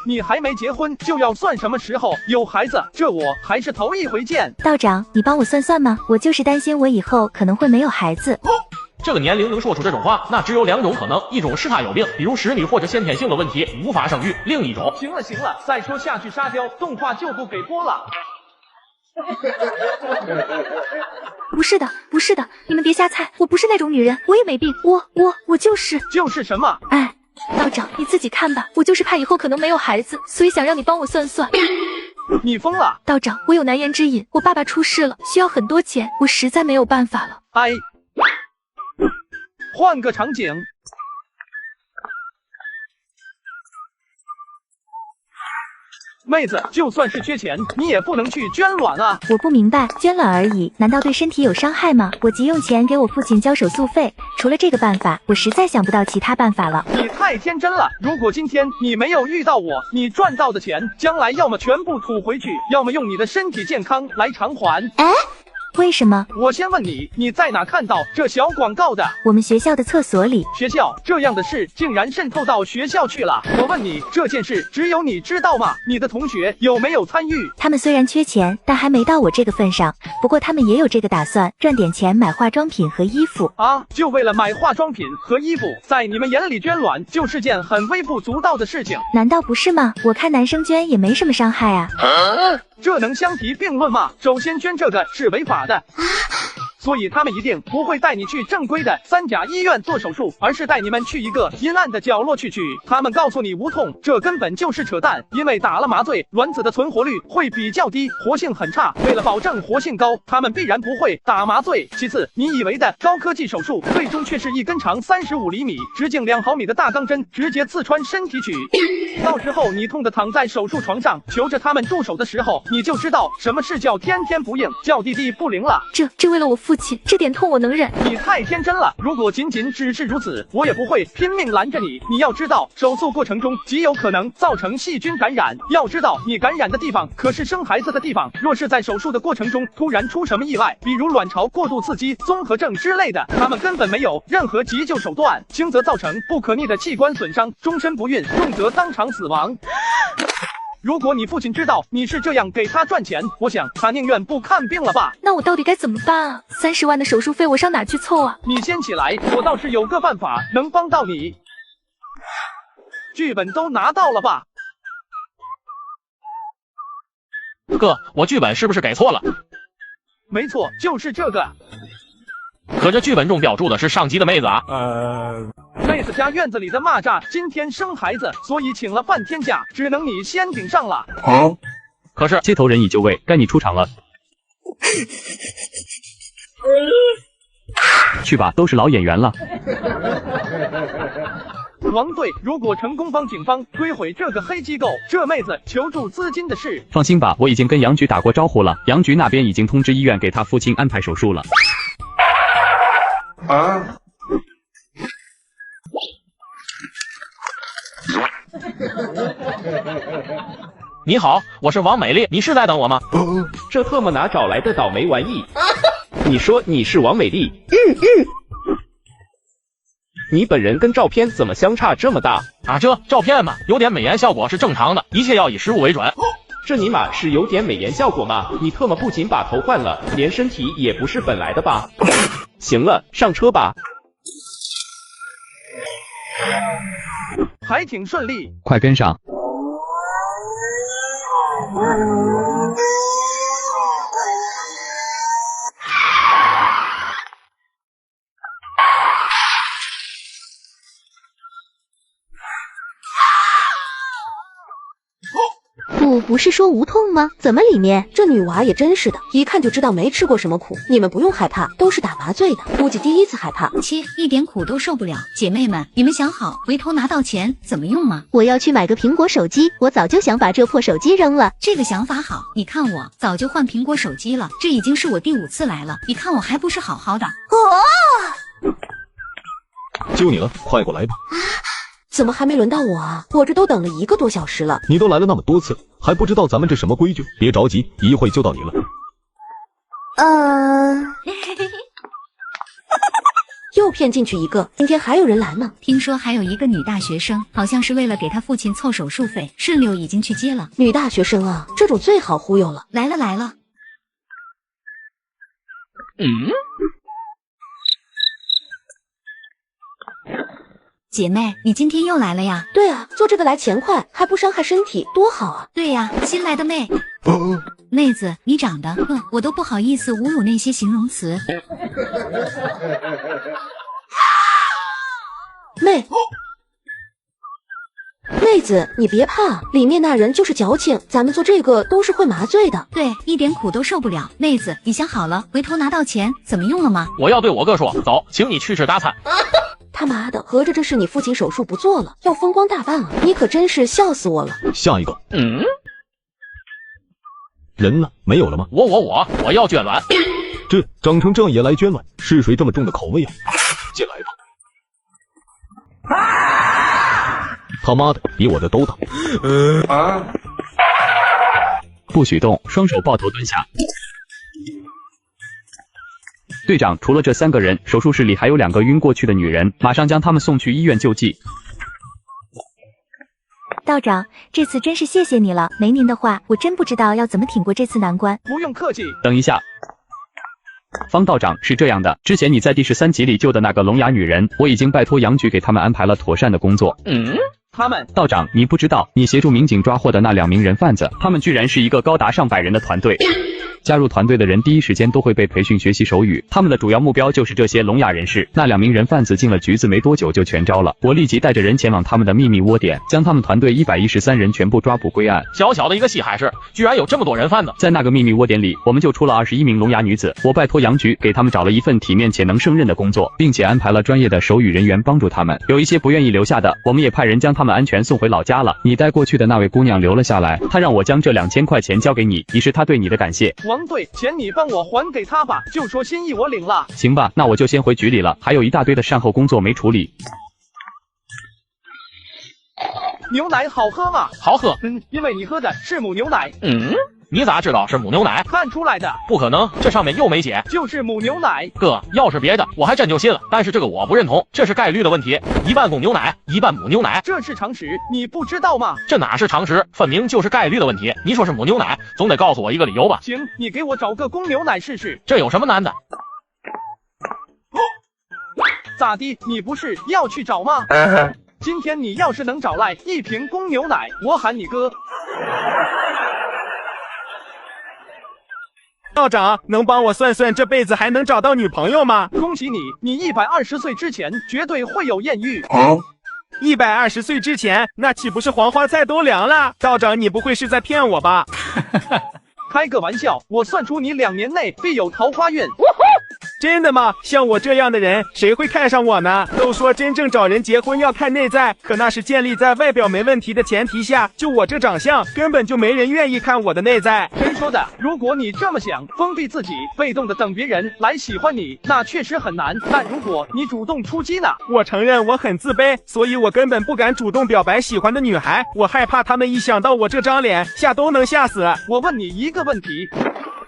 你还没结婚就要算什么时候有孩子？这我还是头一回见。道长，你帮我算算吗？我就是担心我以后可能会没有孩子。这个年龄能说出这种话，那只有2种可能，一种是他有病，比如使女或者先天性的问题无法生育；另一种，行了，再说下去沙雕动画就不给播了。不是的，你们别瞎猜，我不是那种女人，我也没病，我就是什么？哎，道长你自己看吧，我就是怕以后可能没有孩子，所以想让你帮我算算。你疯了？道长，我有难言之隐，我爸爸出事了，需要很多钱，我实在没有办法了。换个场景。妹子，就算是缺钱，你也不能去捐卵啊！我不明白，捐卵而已，难道对身体有伤害吗？我急用钱给我父亲交手术费，除了这个办法，我实在想不到其他办法了。你太天真了！如果今天你没有遇到我，你赚到的钱，将来要么全部吐回去，要么用你的身体健康来偿还。为什么？我先问你，你在哪看到这小广告的？我们学校的厕所里。学校这样的事竟然渗透到学校去了。我问你，这件事只有你知道吗？你的同学有没有参与？他们虽然缺钱，但还没到我这个份上。不过他们也有这个打算，赚点钱买化妆品和衣服。就为了买化妆品和衣服，在你们眼里捐卵就是件很微不足道的事情，难道不是吗？我看男生捐也没什么伤害啊。这能相提并论吗？首先捐这个是违法的，所以他们一定不会带你去正规的3甲医院做手术，而是带你们去一个阴暗的角落去取。他们告诉你无痛，这根本就是扯淡，因为打了麻醉，卵子的存活率会比较低，活性很差。为了保证活性高，他们必然不会打麻醉。其次，你以为的高科技手术，最终却是一根长35厘米、直径2毫米的大钢针，直接刺穿身体取。到时候你痛得躺在手术床上，求着他们动手的时候，你就知道什么是叫天天不应，叫地地不灵了。这为了我父亲，这点痛我能忍。你太天真了，如果仅只是如此，我也不会拼命拦着你。你要知道，手术过程中极有可能造成细菌感染，要知道你感染的地方可是生孩子的地方。若是在手术的过程中突然出什么意外，比如卵巢过度刺激综合症之类的，他们根本没有任何急救手段，轻则造成不可逆的器官损伤，终身不孕，重则当场死亡。如果你父亲知道你是这样给他赚钱，我想他宁愿不看病了吧。那我到底该怎么办啊？30万的手术费我上哪去凑啊？你先起来，我倒是有个办法能帮到你。剧本都拿到了吧？哥，我剧本是不是给错了？没错，就是这个。可这剧本中标注的是上级的妹子啊。妹子家院子里的蚂蚱今天生孩子，所以请了半天假，只能你先顶上了。可是接头人已就位，该你出场了。去吧，都是老演员了。王队，如果成功帮警方追回这个黑机构，这妹子求助资金的事，放心吧，我已经跟杨局打过招呼了，杨局那边已经通知医院给他父亲安排手术了。你好，我是王美丽，你是在等我吗？这特么哪找来的倒霉玩意？你说你是王美丽？你本人跟照片怎么相差这么大啊？这照片嘛，有点美颜效果是正常的，一切要以实物为准。这尼玛是有点美颜效果吗？你特么不仅把头换了，连身体也不是本来的吧？行了，上车吧。还挺顺利，快跟上。不是说无痛吗？怎么里面这女娃也真是的，一看就知道没吃过什么苦。你们不用害怕，都是打麻醉的，估计第一次害怕。切，一点苦都受不了。姐妹们，你们想好回头拿到钱怎么用吗？我要去买个苹果手机，我早就想把这破手机扔了。这个想法好，你看我早就换苹果手机了，这已经是我第5次来了，你看我还不是好好的。就你了，快过来吧。怎么还没轮到我啊？我这都等了1个多小时了。你都来了那么多次，还不知道咱们这什么规矩？别着急，一会就到你了。又骗进去一个，今天还有人来吗？听说还有一个女大学生，好像是为了给她父亲凑手术费，顺溜已经去接了。女大学生啊，这种最好忽悠了。来了来了。姐妹，你今天又来了呀？对啊，做这个来钱快，还不伤害身体，多好啊！对呀，新来的妹。妹子，你长得，我都不好意思侮辱那些形容词。妹子，你别怕，里面那人就是矫情，咱们做这个都是会麻醉的。对，一点苦都受不了。妹子，你想好了，回头拿到钱怎么用了吗？我要对我哥说，走，请你去吃大餐。他妈的，合着这是你父亲手术不做了，要风光大办啊！你可真是笑死我了。下一个，人呢？没有了吗？我要捐卵。这长成这样也来捐卵，是谁这么重的口味啊？进来吧。他妈的，比我的都大。不许动，双手抱头蹲下。队长，除了这3个人，手术室里还有2个晕过去的女人，马上将他们送去医院救济。道长，这次真是谢谢你了，没您的话，我真不知道要怎么挺过这次难关。不用客气。等一下，方道长，是这样的，之前你在第13集里救的那个聋哑女人，我已经拜托杨局给他们安排了妥善的工作。他们道长，你不知道，你协助民警抓获的那2名人贩子，他们居然是一个高达上百人的团队。加入团队的人第一时间都会被培训学习手语，他们的主要目标就是这些聋哑人士。那2名人贩子进了局子没多久就全招了，我立即带着人前往他们的秘密窝点，将他们团队113人全部抓捕归案。小小的一个西海市，居然有这么多人贩子！在那个秘密窝点里，我们就出了21名聋哑女子，我拜托杨局给他们找了一份体面且能胜任的工作，并且安排了专业的手语人员帮助他们。有一些不愿意留下的，我们也派人将他们安全送回老家了。你带过去的那位姑娘留了下来，她让我将这2000块钱交给你，以示她对你的感谢。王队，钱你帮我还给他吧，就说心意我领了。行吧，那我就先回局里了，还有一大堆的善后工作没处理。牛奶好喝吗？好喝。因为你喝的是母牛奶。你咋知道是母牛奶？看出来的。不可能，这上面又没写。就是母牛奶。哥，要是别的，我还真就信了。但是这个我不认同，这是概率的问题。一半公牛奶，一半母牛奶，这是常识，你不知道吗？这哪是常识，分明就是概率的问题。你说是母牛奶，总得告诉我一个理由吧？行，你给我找个公牛奶试试。这有什么难的？咋的？你不是要去找吗？今天你要是能找来1瓶公牛奶，我喊你哥。道长，能帮我算算这辈子还能找到女朋友吗？恭喜你，你120岁之前绝对会有艳遇。120岁之前，那岂不是黄花菜都凉了？道长，你不会是在骗我吧？开个玩笑，我算出你2年内必有桃花运。真的吗？像我这样的人，谁会看上我呢？都说真正找人结婚要看内在，可那是建立在外表没问题的前提下。就我这长相，根本就没人愿意看我的内在。谁说的？如果你这么想，封闭自己，被动的等别人来喜欢你，那确实很难。但如果你主动出击呢？我承认我很自卑，所以我根本不敢主动表白喜欢的女孩，我害怕他们一想到我这张脸，吓都能吓死。我问你一个问题。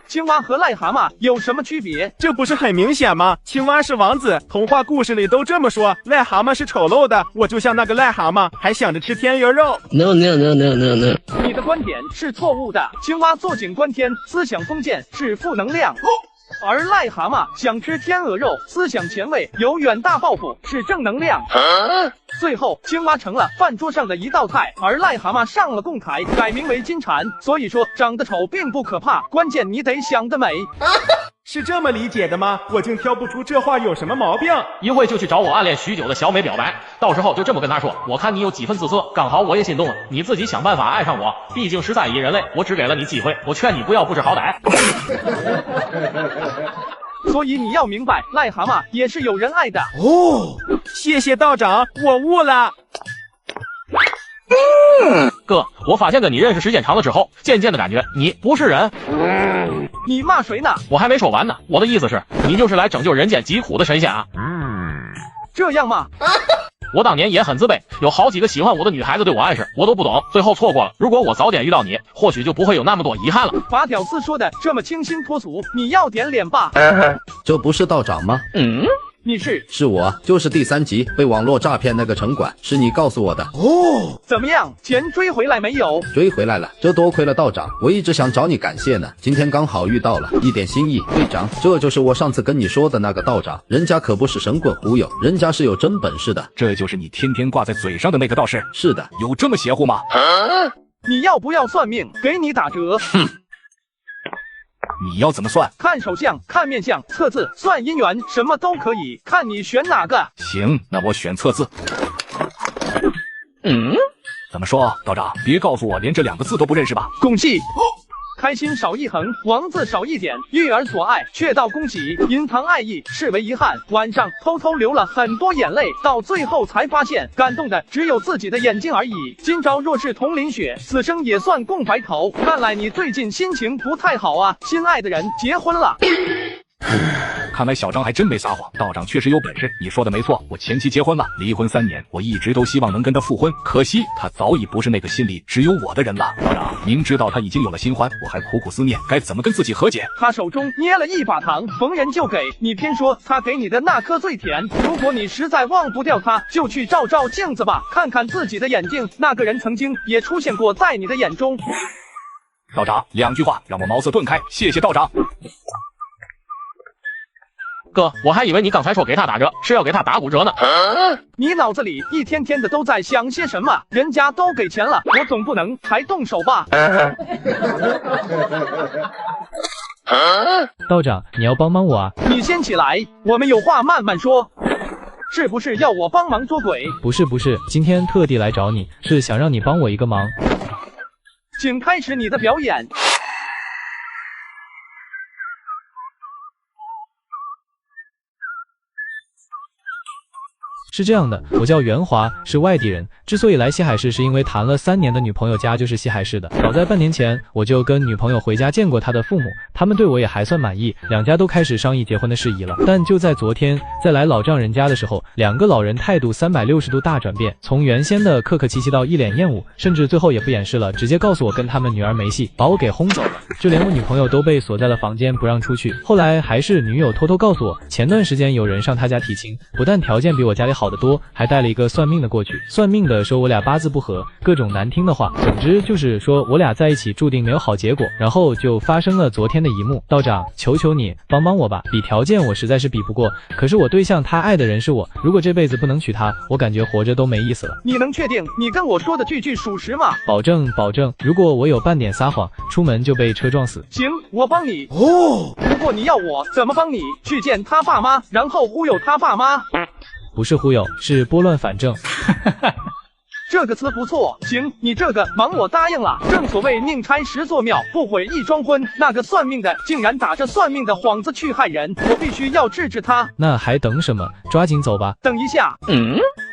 青蛙和癞蛤蟆有什么区别？这不是很明显吗？青蛙是王子，童话故事里都这么说。癞蛤蟆是丑陋的，我就像那个癞蛤蟆，还想着吃天鹅肉。No。你的观点是错误的。青蛙坐井观天，思想封建，是负能量。而癞蛤蟆想吃天鹅肉，思想前卫，有远大抱负，是正能量。最后，青蛙成了饭桌上的一道菜，而癞蛤蟆上了供台，改名为金蝉。所以说，长得丑并不可怕，关键你得想得美。是这么理解的吗？我竟挑不出这话有什么毛病。一会就去找我暗恋许久的小美表白，到时候就这么跟她说，我看你有几分姿色，刚好我也心动了，你自己想办法爱上我。毕竟13亿人类，我只给了你机会，我劝你不要不知好歹。所以你要明白，癞蛤蟆也是有人爱的。哦，谢谢道长，我悟了。哥，我发现跟你认识时间长了之后，渐渐的感觉你不是人。你骂谁呢？我还没说完呢，我的意思是，你就是来拯救人间疾苦的神仙啊。这样吗？我当年也很自卑，有好几个喜欢我的女孩子对我暗示，我都不懂，最后错过了。如果我早点遇到你，或许就不会有那么多遗憾了。把屌丝说的这么清新脱俗，你要点脸吧？这不是道长吗？你是我，就是第3集被网络诈骗那个城管，是你告诉我的。哦，怎么样？钱追回来没有？追回来了，这多亏了道长，我一直想找你感谢呢，今天刚好遇到了，一点心意。队长，这就是我上次跟你说的那个道长，人家可不是神棍忽悠，人家是有真本事的。这就是你天天挂在嘴上的那个道士？是的。有这么邪乎吗？你要不要算命？给你打折。哼。你要怎么算？看手相，看面相，测字，算姻缘，什么都可以，看你选哪个。行，那我选测字。怎么说，道长？别告诉我连这2个字都不认识吧？恭喜！开心少一横，王字少一点，育儿所爱，却道恭喜，隐藏爱意，视为遗憾。晚上偷偷流了很多眼泪，到最后才发现，感动的只有自己的眼睛而已。今朝若是同淋雪，此生也算共白头。看来你最近心情不太好啊，心爱的人结婚了。看来小张还真没撒谎，道长确实有本事。你说的没错，我前妻结婚了，离婚3年，我一直都希望能跟她复婚，可惜她早已不是那个心里只有我的人了。道长，明知道她已经有了新欢，我还苦苦思念，该怎么跟自己和解？他手中捏了一把糖，逢人就给，你偏说他给你的那颗最甜。如果你实在忘不掉他，就去照照镜子吧，看看自己的眼睛，那个人曾经也出现过在你的眼中。道长，2句话让我茅塞顿开，谢谢道长。哥，我还以为你刚才说给他打折，是要给他打骨折呢。你脑子里一天天的都在想些什么？人家都给钱了，我总不能还动手吧？道长，你要帮帮我啊！你先起来，我们有话慢慢说。是不是要我帮忙捉鬼？不是，今天特地来找你，是想让你帮我一个忙。请开始你的表演。是这样的，我叫袁华，是外地人。之所以来西海市，是因为谈了3年的女朋友家就是西海市的。早在半年前，我就跟女朋友回家见过她的父母，他们对我也还算满意，2家都开始商议结婚的事宜了。但就在昨天，在来老丈人家的时候，2个老人态度360度大转变，从原先的客客气气到一脸厌恶，甚至最后也不掩饰了，直接告诉我跟他们女儿没戏，把我给轰走了。就连我女朋友都被锁在了房间，不让出去。后来还是女友偷偷告诉我，前段时间有人上她家提亲，不但条件比我家里好得多，还带了一个算命的过去。算命的说我俩八字不合，各种难听的话，总之就是说我俩在一起注定没有好结果。然后就发生了昨天的一幕。道长，求求你帮帮我吧，比条件我实在是比不过，可是我对象他爱的人是我，如果这辈子不能娶她，我感觉活着都没意思了。你能确定你跟我说的句句属实吗？保证，如果我有半点撒谎，出门就被车撞死。行，我帮你。哦，不过你要我怎么帮你？去见他爸妈，然后忽悠他爸妈？不是忽悠，是拨乱反正。这个词不错，行，你这个忙我答应了。正所谓宁拆10座庙，不毁1桩婚。那个算命的竟然打着算命的幌子去害人，我必须要治治他。那还等什么？抓紧走吧。等一下，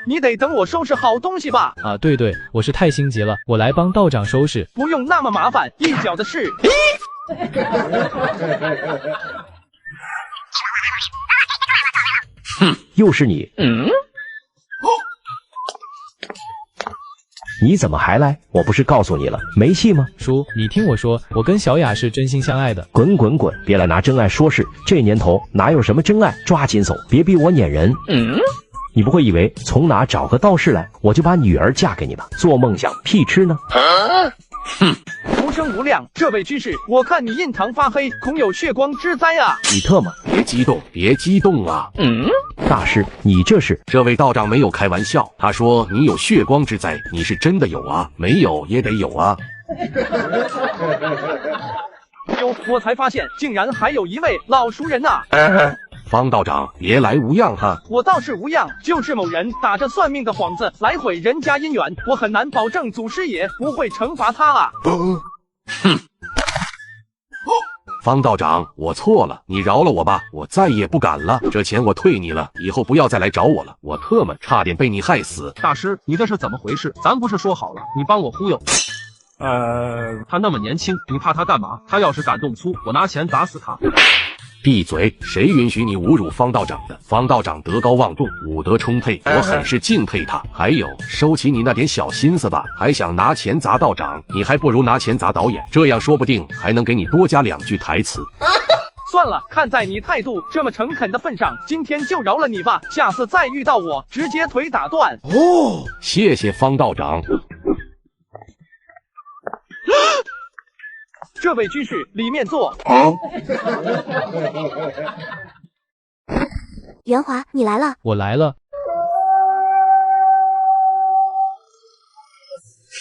你得等我收拾好东西吧？啊，对对，我是太心急了，我来帮道长收拾。不用那么麻烦，一脚的事。哼，又是你。你怎么还来？我不是告诉你了，没戏吗？叔，你听我说，我跟小雅是真心相爱的。滚滚滚，别来拿真爱说事，这年头哪有什么真爱？抓紧走，别逼我撵人。你不会以为从哪找个道士来，我就把女儿嫁给你吧？做梦想屁吃呢！无声无量，这位居士，我看你印堂发黑，恐有血光之灾啊！你特么，别激动，别激动啊！大师，你这是？这位道长没有开玩笑，他说你有血光之灾，你是真的有啊，没有也得有啊。哟，我才发现，竟然还有一位老熟人呐！方道长，别来无恙哈！我倒是无恙，就是某人打着算命的幌子来毁人家姻缘，我很难保证祖师爷不会惩罚他啊！方道长，我错了，你饶了我吧，我再也不敢了。这钱我退你了，以后不要再来找我了。我特么差点被你害死。大师，你这是怎么回事？咱不是说好了，你帮我忽悠。他那么年轻，你怕他干嘛？他要是敢动粗，我拿钱砸死他。闭嘴！谁允许你侮辱方道长的？方道长德高望重，武德充沛，我很是敬佩他。还有，收起你那点小心思吧，还想拿钱砸道长，你还不如拿钱砸导演，这样说不定还能给你多加2句台词。算了，看在你态度这么诚恳的份上，今天就饶了你吧，下次再遇到我，直接腿打断。哦，谢谢方道长。这位居士，里面坐。袁华，你来了。我来了。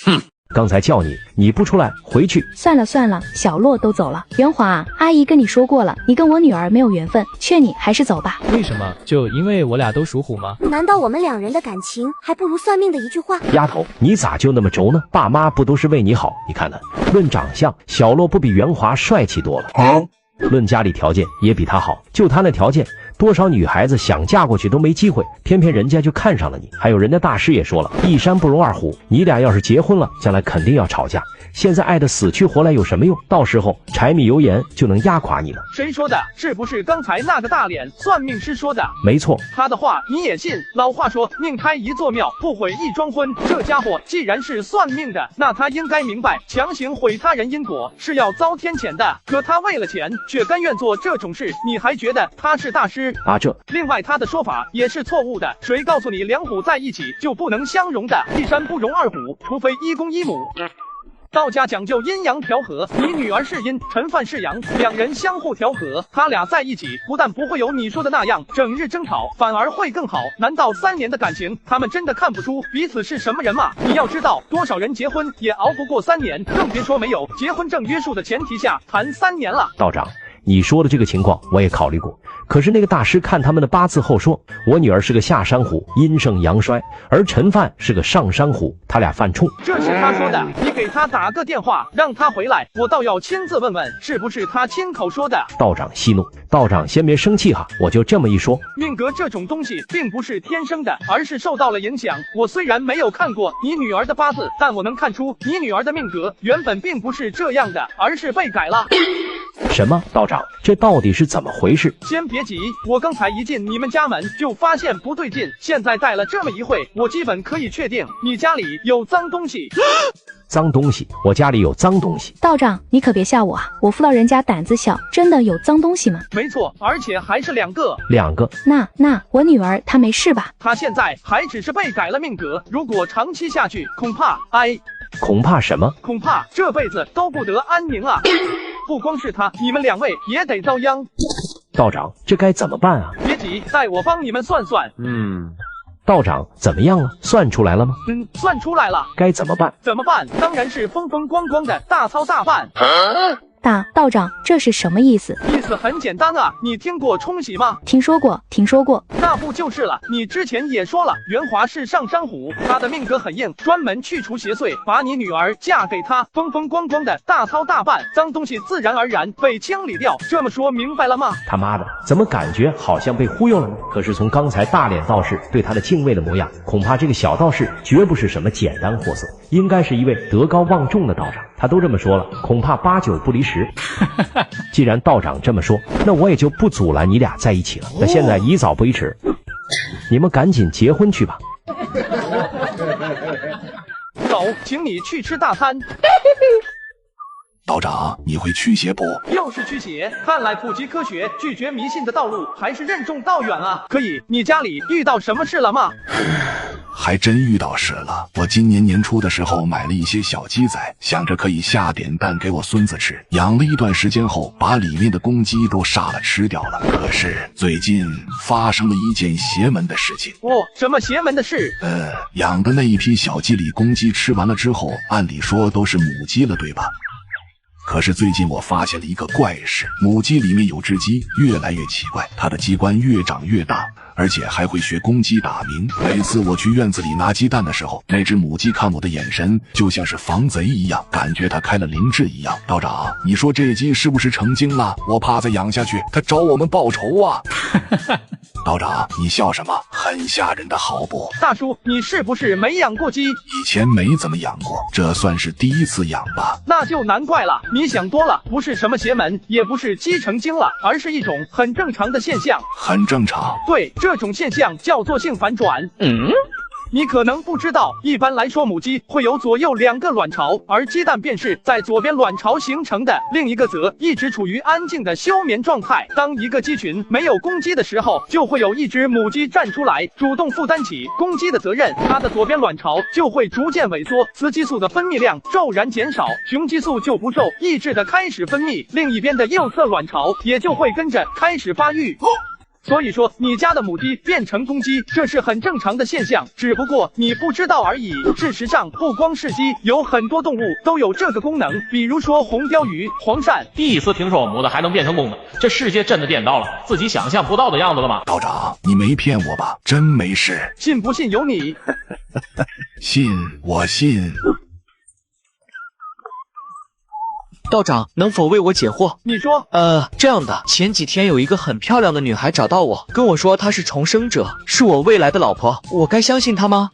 哼，刚才叫你，你不出来，回去。算了算了，小洛都走了。袁华，阿姨跟你说过了，你跟我女儿没有缘分，劝你还是走吧。为什么？就因为我俩都属虎吗？难道我们2人的感情还不如算命的一句话？丫头，你咋就那么轴呢？爸妈不都是为你好？你看看，论长相，小洛不比袁华帅气多了。论家里条件也比他好，就他那条件，多少女孩子想嫁过去都没机会，偏偏人家就看上了你。还有人家大师也说了，一山不容2虎，你俩要是结婚了，将来肯定要吵架。现在爱得死去活来有什么用？到时候柴米油盐就能压垮你了。谁说的？是不是刚才那个大脸算命师说的？没错，他的话你也信？老话说，宁拆1座庙，不毁1桩婚。这家伙既然是算命的，那他应该明白，强行毁他人因果是要遭天谴的。可他为了钱，却甘愿做这种事，你还觉得他是大师啊？另外，他的说法也是错误的。谁告诉你2虎在一起就不能相容的？一山不容2虎，除非1公1母。道家讲究阴阳调和，你女儿是阴，陈范是阳，2人相互调和，他俩在一起，不但不会有你说的那样整日争吵，反而会更好。难道3年的感情，他们真的看不出彼此是什么人吗？你要知道，多少人结婚也熬不过3年，更别说没有结婚证约束的前提下谈3年了。道长，你说的这个情况我也考虑过，可是那个大师看他们的8字后说，我女儿是个下山虎，阴盛阳衰，而陈范是个上山虎，他俩犯冲。这是他说的，你给他打个电话让他回来，我倒要亲自问问是不是他亲口说的。道长息怒，道长先别生气哈，我就这么一说。命格这种东西并不是天生的，而是受到了影响。我虽然没有看过你女儿的8字，但我能看出你女儿的命格原本并不是这样的，而是被改了。什么？道长，这到底是怎么回事？先别急，我刚才一进你们家门就发现不对劲，现在带了这么一会，我基本可以确定你家里有脏东西。脏东西？我家里有脏东西？道长，你可别吓我啊！我妇道人家胆子小，真的有脏东西吗？没错，而且还是2个。2个？那我女儿她没事吧？她现在还只是被改了命格，如果长期下去，恐怕恐怕什么？恐怕这辈子都不得安宁啊！不光是他，你们2位也得遭殃。道长，这该怎么办啊？别急，带我帮你们算算。道长怎么样了？算出来了吗？算出来了。该怎么办？怎么办？当然是风风光光的大操大办。道长，这是什么意思？意思很简单啊，你听过冲喜吗？听说过，听说过。那不就是了？你之前也说了，袁华是上山虎，他的命格很硬，专门去除邪祟，把你女儿嫁给他，风风光光的大操大办，脏东西自然而然被清理掉。这么说明白了吗？他妈的，怎么感觉好像被忽悠了呢？可是从刚才大脸道士对他的敬畏的模样，恐怕这个小道士绝不是什么简单货色，应该是一位德高望重的道长。他都这么说了，恐怕8、9不离10。既然道长这么说，那我也就不阻拦你俩在一起了。那现在宜早不宜迟，你们赶紧结婚去吧。走，请你去吃大餐。道长，你会驱邪不？又是驱邪，看来普及科学、拒绝迷信的道路还是任重道远啊。可以，你家里遇到什么事了吗？还真遇到事了。我今年年初的时候买了一些小鸡仔，想着可以下点蛋给我孙子吃。养了一段时间后，把里面的公鸡都杀了吃掉了。可是最近发生了一件邪门的事情。哦，什么邪门的事？养的那一批小鸡里，公鸡吃完了之后，按理说都是母鸡了，对吧？可是最近我发现了一个怪事，母鸡里面有只鸡越来越奇怪，它的鸡冠越长越大，而且还会学公鸡打鸣。每次我去院子里拿鸡蛋的时候，那只母鸡看我的眼神就像是防贼一样，感觉它开了灵智一样。道长，你说这鸡是不是成精了？我怕再养下去，它找我们报仇啊！道长，你笑什么？很吓人的好不？大叔，你是不是没养过鸡？以前没怎么养过，这算是第一次养吧。那就难怪了，你想多了，不是什么邪门，也不是鸡成精了，而是一种很正常的现象。很正常？对，这种现象叫做性反转。你可能不知道，一般来说母鸡会有左右2个卵巢，而鸡蛋便是在左边卵巢形成的，另一个则一直处于安静的休眠状态。当一个鸡群没有公鸡的时候，就会有一只母鸡站出来，主动负担起公鸡的责任，它的左边卵巢就会逐渐萎缩，雌激素的分泌量骤然减少，雄激素就不受抑制的开始分泌，另一边的右侧卵巢也就会跟着开始发育。所以说，你家的母鸡变成公鸡，这是很正常的现象，只不过你不知道而已。事实上，不光是鸡，有很多动物都有这个功能，比如说红鲷鱼、黄鳝。第一次听说母的还能变成公的，这世界真的颠倒了，自己想象不到的样子了吗？道长，你没骗我吧？真没事？信不信由你。信，我信。道长，能否为我解惑？你说。这样的，前几天有一个很漂亮的女孩找到我，跟我说她是重生者，是我未来的老婆，我该相信她吗？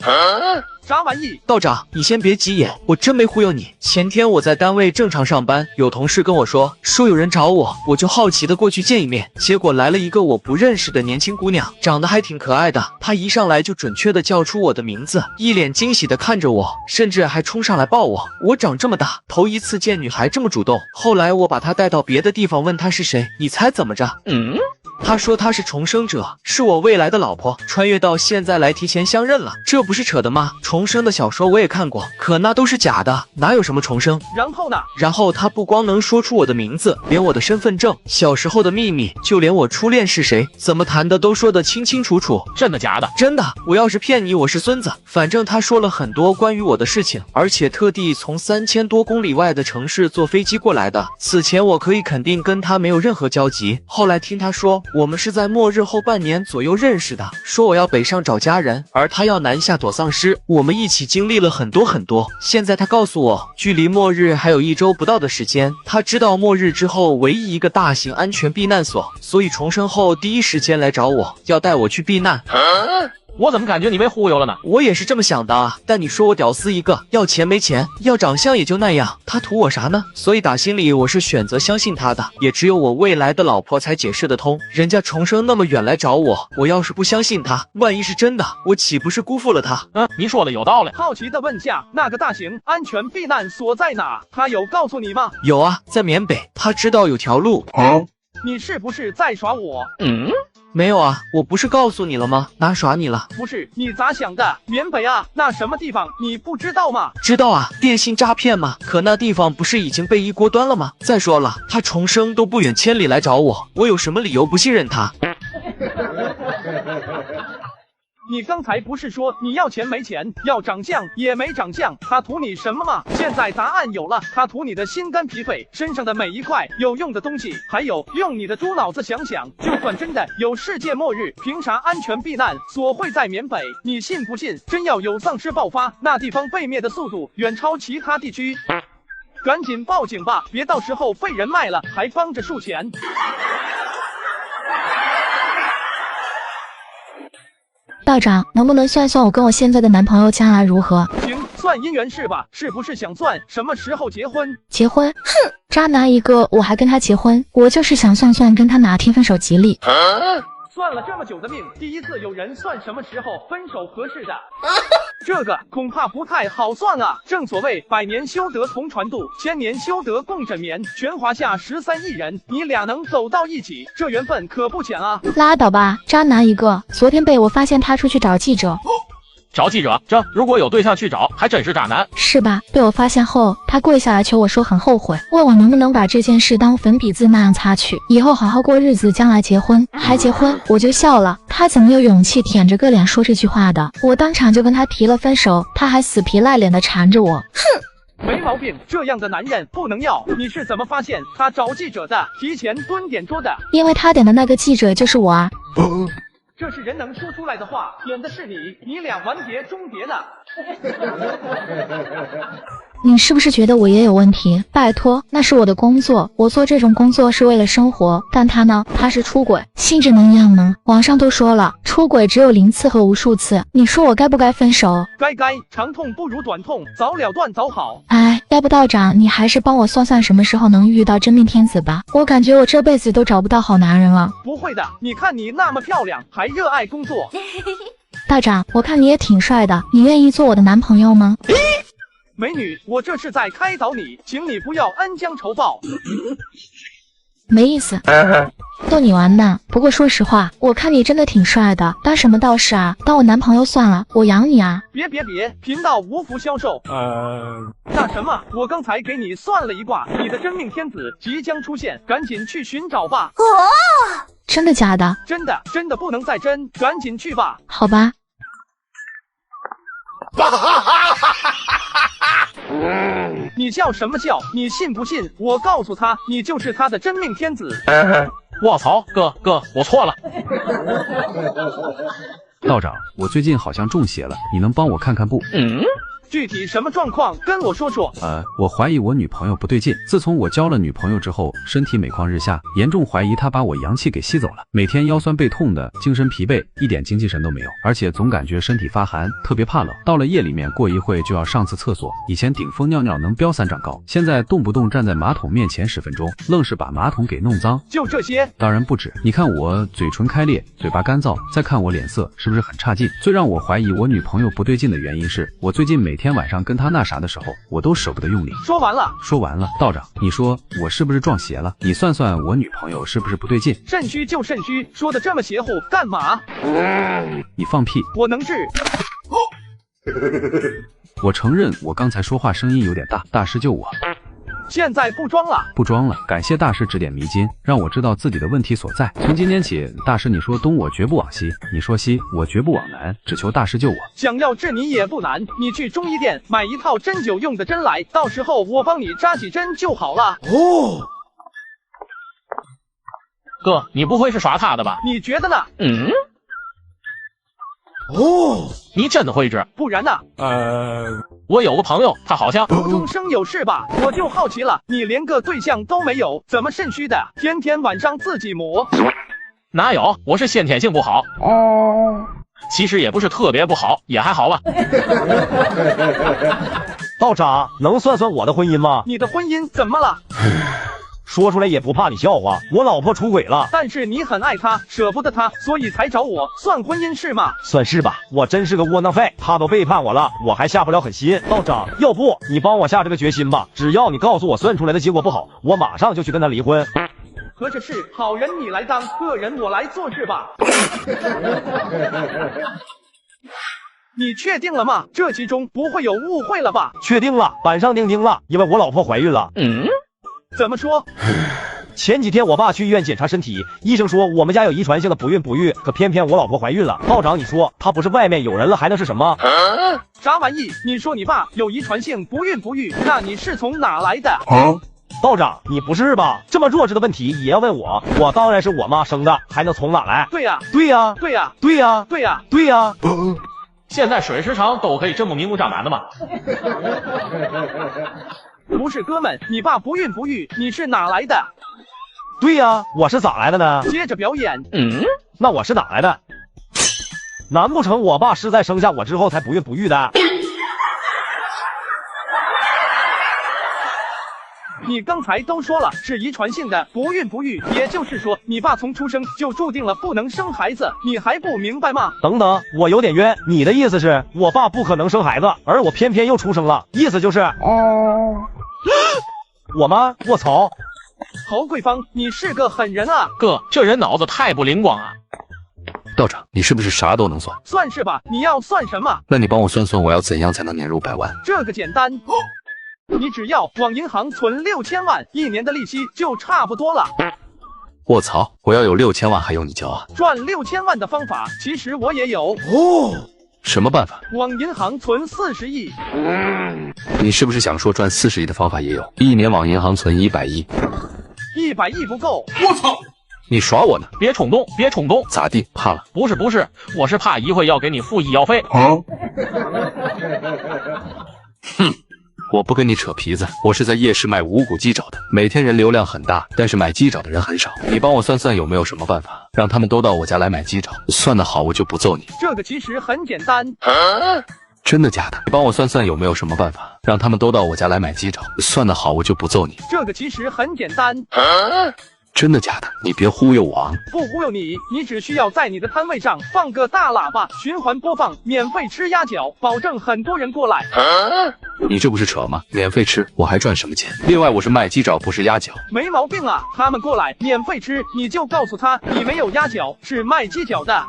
啥玩意？道长，你先别急眼，我真没忽悠你。前天我在单位正常上班，有同事跟我说有人找我，我就好奇的过去见一面，结果来了一个我不认识的年轻姑娘，长得还挺可爱的。她一上来就准确的叫出我的名字，一脸惊喜的看着我，甚至还冲上来抱我。我长这么大，头一次见女孩这么主动。后来我把她带到别的地方，问她是谁，你猜怎么着？她说她是重生者，是我未来的老婆，穿越到现在来提前相认了，这不是扯的吗？重生的小说我也看过，可那都是假的，哪有什么重生？然后呢？然后她不光能说出我的名字，连我的身份证、小时候的秘密，就连我初恋是谁、怎么谈的都说得清清楚楚。真的假的？真的，我要是骗你，我是孙子。反正她说了很多关于我的事情，而且特地从3000多公里外的城市坐飞机过来的。此前我可以肯定跟她没有任何交集，后来听她说我们是在末日后半年左右认识的，说我要北上找家人，而他要南下躲丧尸，我们一起经历了很多。现在他告诉我，距离末日还有1周不到的时间，他知道末日之后唯一一个大型安全避难所，所以重生后第一时间来找我，要带我去避难。我怎么感觉你被忽悠了呢？我也是这么想的啊，但你说我屌丝一个，要钱没钱，要长相也就那样，他图我啥呢？所以打心里我是选择相信他的，也只有我未来的老婆才解释得通。人家重生那么远来找我，我要是不相信他，万一是真的，我岂不是辜负了他？你说的有道理。好奇的问下，那个大型安全避难所在哪？他有告诉你吗？有啊，在缅北，他知道有条路。你是不是在耍我？没有啊，我不是告诉你了吗？哪耍你了？不是，你咋想的？缅北啊，那什么地方你不知道吗？知道啊，电信诈骗嘛。可那地方不是已经被一锅端了吗？再说了，他重生都不远千里来找我，我有什么理由不信任他？你刚才不是说你要钱没钱，要长相也没长相，他图你什么吗？现在答案有了，他图你的心肝脾肺身上的每一块有用的东西。还有，用你的猪脑子想想，就算真的有世界末日，凭啥安全避难所会在缅北？你信不信？真要有丧尸爆发，那地方被灭的速度远超其他地区。赶紧报警吧，别到时候被人卖了还帮着数钱。道长，能不能算算我跟我现在的男朋友将来如何？行，算姻缘是吧？是不是想算什么时候结婚？结婚？哼，渣男一个，我还跟他结婚？我就是想算算跟他哪天分手吉利。算了这么久的命，第一次有人算什么时候分手合适的。这个恐怕不太好算啊！正所谓百年修得同船渡，千年修得共枕眠。全华夏13亿人，你俩能走到一起，这缘分可不浅啊！拉倒吧，渣男一个！昨天被我发现他出去找记者。找记者，这如果有对象去找，还真是渣男，是吧？被我发现后，他跪下来求我说很后悔，问我能不能把这件事当粉笔字那样擦去，以后好好过日子，将来结婚，还结婚。我就笑了，他怎么有勇气舔着个脸说这句话的？我当场就跟他提了分手，他还死皮赖脸的缠着我，哼！没毛病，这样的男人不能要。你是怎么发现他找记者的？提前蹲点桌的？因为他点的那个记者就是我啊。这是人能说出来的话，点的是你，你俩完结终结呢。你是不是觉得我也有问题？拜托，那是我的工作，我做这种工作是为了生活。但他呢？他是出轨，性质能一样吗？网上都说了，出轨只有0次和无数次。你说我该不该分手？该，长痛不如短痛，早了断早好。哎，要不道长，你还是帮我算算什么时候能遇到真命天子吧？我感觉我这辈子都找不到好男人了。不会的，你看你那么漂亮，还热爱工作。道长，我看你也挺帅的，你愿意做我的男朋友吗？美女，我这是在开导你，请你不要恩将仇报。没意思，逗你玩呢。不过说实话，我看你真的挺帅的，当什么道士啊？当我男朋友算了，我养你啊！别，贫道无福消受。那什么，我刚才给你算了一卦，你的真命天子即将出现，赶紧去寻找吧。真的假的？真的不能再真，赶紧去吧。好吧。你笑什么笑？你信不信？我告诉他，你就是他的真命天子。卧槽，哥，我错了。道长，我最近好像中邪了，你能帮我看看不？具体什么状况跟我说说。我怀疑我女朋友不对劲。自从我交了女朋友之后，身体每况日下，严重怀疑她把我阳气给吸走了。每天腰酸背痛的，精神疲惫，一点精气神都没有，而且总感觉身体发寒，特别怕冷。到了夜里面，过一会就要上次厕所。以前顶风尿尿能飙3长高，现在动不动站在马桶面前10分钟，愣是把马桶给弄脏。就这些？当然不止。你看我嘴唇开裂，嘴巴干燥，再看我脸色，是不是很差劲？最让我怀疑我女朋友不对劲的原因是，我最近每天晚上跟她那啥的时候，我都舍不得用力。说完了。道长，你说我是不是撞邪了？你算算我女朋友是不是不对劲？肾虚就肾虚，说的这么邪乎干嘛？你放屁！我能治。我承认我刚才说话声音有点大，大师救我。现在不装了，不装了。感谢大师指点迷津，让我知道自己的问题所在。从今天起，大师你说东我绝不往西，你说西我绝不往南，只求大师救我。想要治你也不难，你去中医店买一套针灸用的针来，到时候我帮你扎几针就好了。哥，你不会是耍他的吧？你觉得呢？你真的会治？不然呢？我有个朋友，他好像无中生有是吧？我就好奇了，你连个对象都没有，怎么肾虚的？天天晚上自己磨？哪有？我是先天性不好。其实也不是特别不好，也还好吧。道长，能算算我的婚姻吗？你的婚姻怎么了？说出来也不怕你笑话，我老婆出轨了。但是你很爱她，舍不得她，所以才找我，算婚姻是吗？算是吧，我真是个窝囊废，她都背叛我了，我还下不了狠心。道长，要不你帮我下这个决心吧，只要你告诉我算出来的结果不好，我马上就去跟他离婚。合着是好人你来当，恶人我来做事吧。你确定了吗？这其中不会有误会了吧？确定了，板上钉钉了，因为我老婆怀孕了。怎么说？前几天我爸去医院检查身体，医生说我们家有遗传性的不孕不育，可偏偏我老婆怀孕了。道长，你说她不是外面有人了，还能是什么？啥玩意？你说你爸有遗传性不孕不育，那你是从哪来的？道长，你不是吧？这么弱智的问题也要问我？我当然是我妈生的，还能从哪来？对呀，对呀，对呀，对呀，对呀，对呀。现在水时长都可以这么明目张胆的吗？不是哥们，你爸不孕不育，你是哪来的？对呀，我是咋来的呢？接着表演。那我是哪来的？难不成我爸是在生下我之后才不孕不育的？你刚才都说了是遗传性的不孕不育，也就是说你爸从出生就注定了不能生孩子，你还不明白吗？等等，我有点冤。你的意思是我爸不可能生孩子，而我偏偏又出生了，意思就是我妈？我操！侯桂芳，你是个狠人啊！哥，这人脑子太不灵光啊！道长，你是不是啥都能算？算是吧，你要算什么？那你帮我算算，我要怎样才能年入100万？这个简单。你只要往银行存6000万，1年的利息就差不多了。我操！我要有6000万还用你教啊？赚6000万的方法其实我也有哦。什么办法？往银行存40亿。你是不是想说赚40亿的方法也有？1年往银行存100亿？100亿不够。我操！你耍我呢？别冲动，别冲动。咋地？怕了？不是，我是怕一会要给你付医药费。哼！我不跟你扯皮子，我是在夜市卖无骨鸡爪的，每天人流量很大，但是买鸡爪的人很少。你帮我算算有没有什么办法，让他们都到我家来买鸡爪，算得好我就不揍你。这个其实很简单。真的假的？你帮我算算有没有什么办法，让他们都到我家来买鸡爪，算得好我就不揍你。这个其实很简单。真的假的？你别忽悠我啊！不忽悠你，你只需要在你的摊位上放个大喇叭，循环播放，免费吃鸭脚，保证很多人过来。你这不是扯吗？免费吃，我还赚什么钱？另外，我是卖鸡爪，不是鸭脚。没毛病啊，他们过来免费吃，你就告诉他你没有鸭脚，是卖鸡脚的。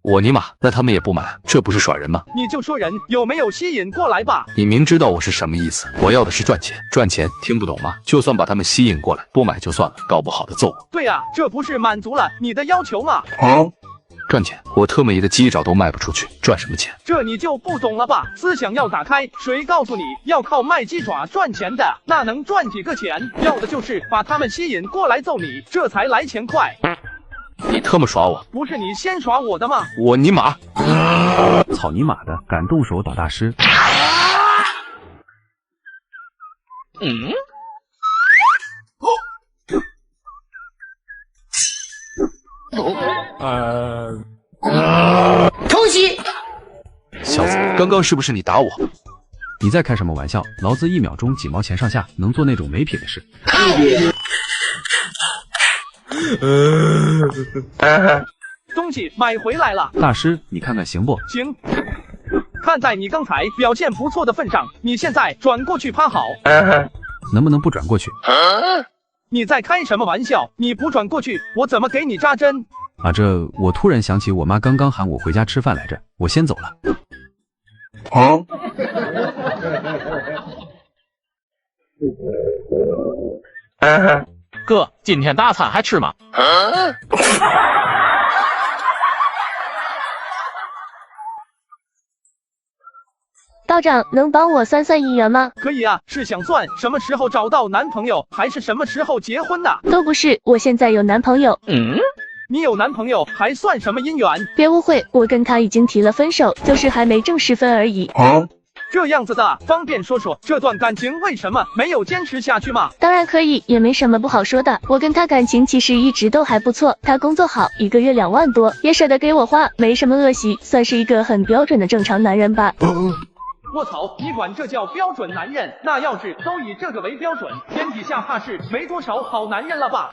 我尼玛，那他们也不买，这不是耍人吗？你就说人有没有吸引过来吧。你明知道我是什么意思，我要的是赚钱，赚钱听不懂吗？就算把他们吸引过来，不买就算了，搞不好的揍我。对啊，这不是满足了你的要求吗？赚钱，我特么一的鸡爪都卖不出去，赚什么钱？这你就不懂了吧？思想要打开，谁告诉你要靠卖鸡爪赚钱的？那能赚几个钱？要的就是把他们吸引过来揍你，这才来钱快。你特么耍我？不是你先耍我的吗？我尼玛！草泥马的，敢动手打大师。偷袭！小子，刚刚是不是你打我？你在开什么玩笑？劳资1秒钟几毛钱上下，能做那种没品的事？东西买回来了，大师，你看看行不？行。看在你刚才表现不错的份上，你现在转过去趴好。能不能不转过去？你在开什么玩笑？你不转过去，我怎么给你扎针？啊，我突然想起我妈刚刚喊我回家吃饭来着，我先走了。哥，今天大餐还吃吗？道长，能帮我算算姻缘吗？可以啊，是想算什么时候找到男朋友，还是什么时候结婚呢？都不是，我现在有男朋友。你有男朋友还算什么姻缘？别误会，我跟他已经提了分手，就是还没正式分而已。这样子的，方便说说这段感情为什么没有坚持下去吗？当然可以，也没什么不好说的。我跟他感情其实一直都还不错，他工作好，1个月2万多，也舍得给我花，没什么恶习，算是一个很标准的正常男人吧。我操，你管这叫标准男人？那要是都以这个为标准，天底下怕是没多少好男人了吧？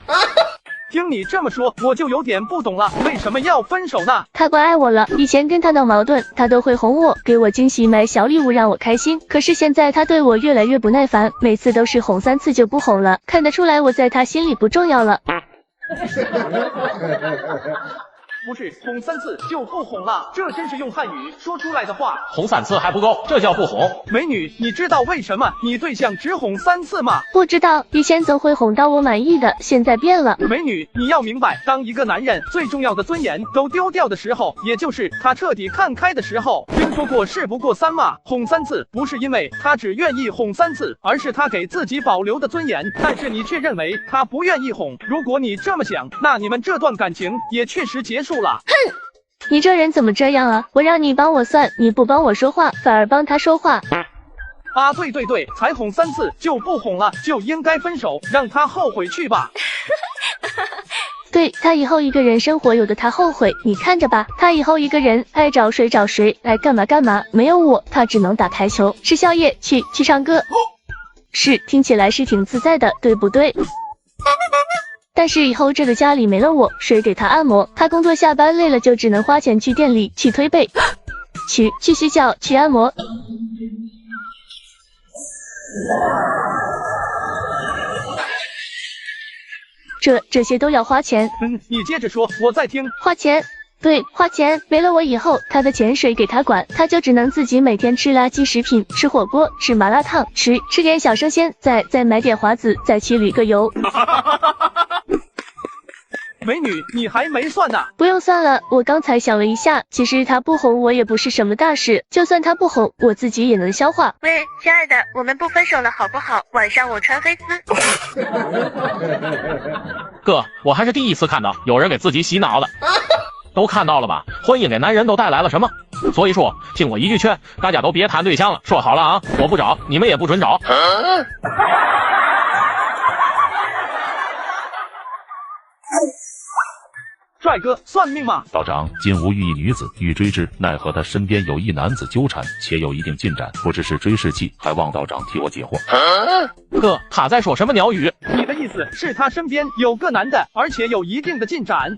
听你这么说，我就有点不懂了，为什么要分手呢？他怪爱我了，以前跟他闹矛盾，他都会哄我，给我惊喜，买小礼物让我开心。可是现在他对我越来越不耐烦，每次都是哄3次就不哄了，看得出来我在他心里不重要了。不是哄3次就不哄了，这真是用汉语说出来的话。哄3次还不够，这叫不哄。美女，你知道为什么你对象只哄3次吗？不知道，以前总会哄到我满意的，现在变了。美女，你要明白，当一个男人最重要的尊严都丢掉的时候，也就是他彻底看开的时候。听说过事不过3嘛，哄3次不是因为他只愿意哄3次，而是他给自己保留的尊严，但是你却认为他不愿意哄。如果你这么想，那你们这段感情也确实结束了。哼，你这人怎么这样啊？我让你帮我算，你不帮我说话，反而帮他说话。啊，对，才哄3次就不哄了，就应该分手，让他后悔去吧。对，他以后一个人生活有的他后悔，你看着吧，他以后一个人爱找谁找谁，爱干嘛干嘛，没有我，他只能打台球、吃宵夜、去唱歌。是，听起来是挺自在的，对不对？但是以后这个家里没了我，谁给他按摩？他工作下班累了就只能花钱去店里去推背，去洗脚，去按摩。这些都要花钱。你接着说，我在听。花钱，对，花钱。没了我以后，他的钱谁给他管？他就只能自己每天吃垃圾食品，吃火锅，吃麻辣烫，吃点小生鲜，再买点华子，再去旅个游。美女，你还没算呢。不用算了，我刚才想了一下，其实他不哄我也不是什么大事，就算他不哄，我自己也能消化。喂，亲爱的，我们不分手了好不好？晚上我穿黑丝。哥，我还是第一次看到有人给自己洗脑了。都看到了吧？婚姻给男人都带来了什么？所以说，听我一句劝，大家都别谈对象了。说好了啊，我不找，你们也不准找。帅哥，算命吗？道长，今无遇一女子，欲追之，奈何他身边有一男子纠缠，且有一定进展，不知是追是气，还望道长替我解惑。哥，他在说什么鸟语？你的意思是他身边有个男的，而且有一定的进展？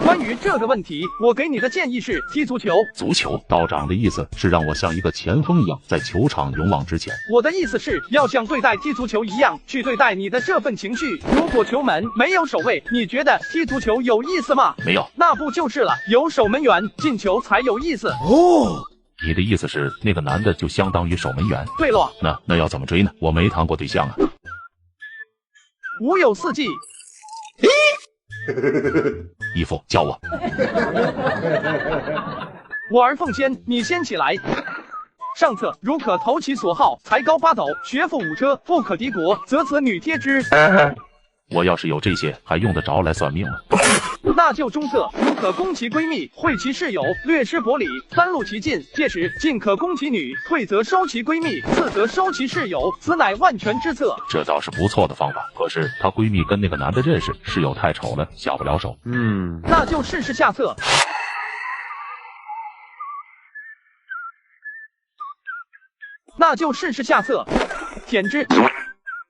关于这个问题，我给你的建议是踢足球。足球？道长的意思是让我像一个前锋一样，在球场勇往直前。我的意思是要像对待踢足球一样去对待你的这份情绪。如果球门没有守卫，你觉得踢足球有意思吗？没有。那不就是了？有守门员，进球才有意思。哦。你的意思是那个男的就相当于守门员？对了。那要怎么追呢？我没谈过对象啊。无有四季。义父教我。我儿奉先，你先起来。上策，如可投其所好，才高八斗，学富五车，富可敌国，则此女贴之。我要是有这些，还用得着来算命吗？那就中策，如可攻其闺蜜，惠其室友，略施薄礼，三路其进，届时进可攻其女，退则收其闺蜜，次则收其室友，此乃万全之策。这倒是不错的方法，可是她闺蜜跟那个男的认识，室友太丑了，下不了手。那就试试下策。舔之。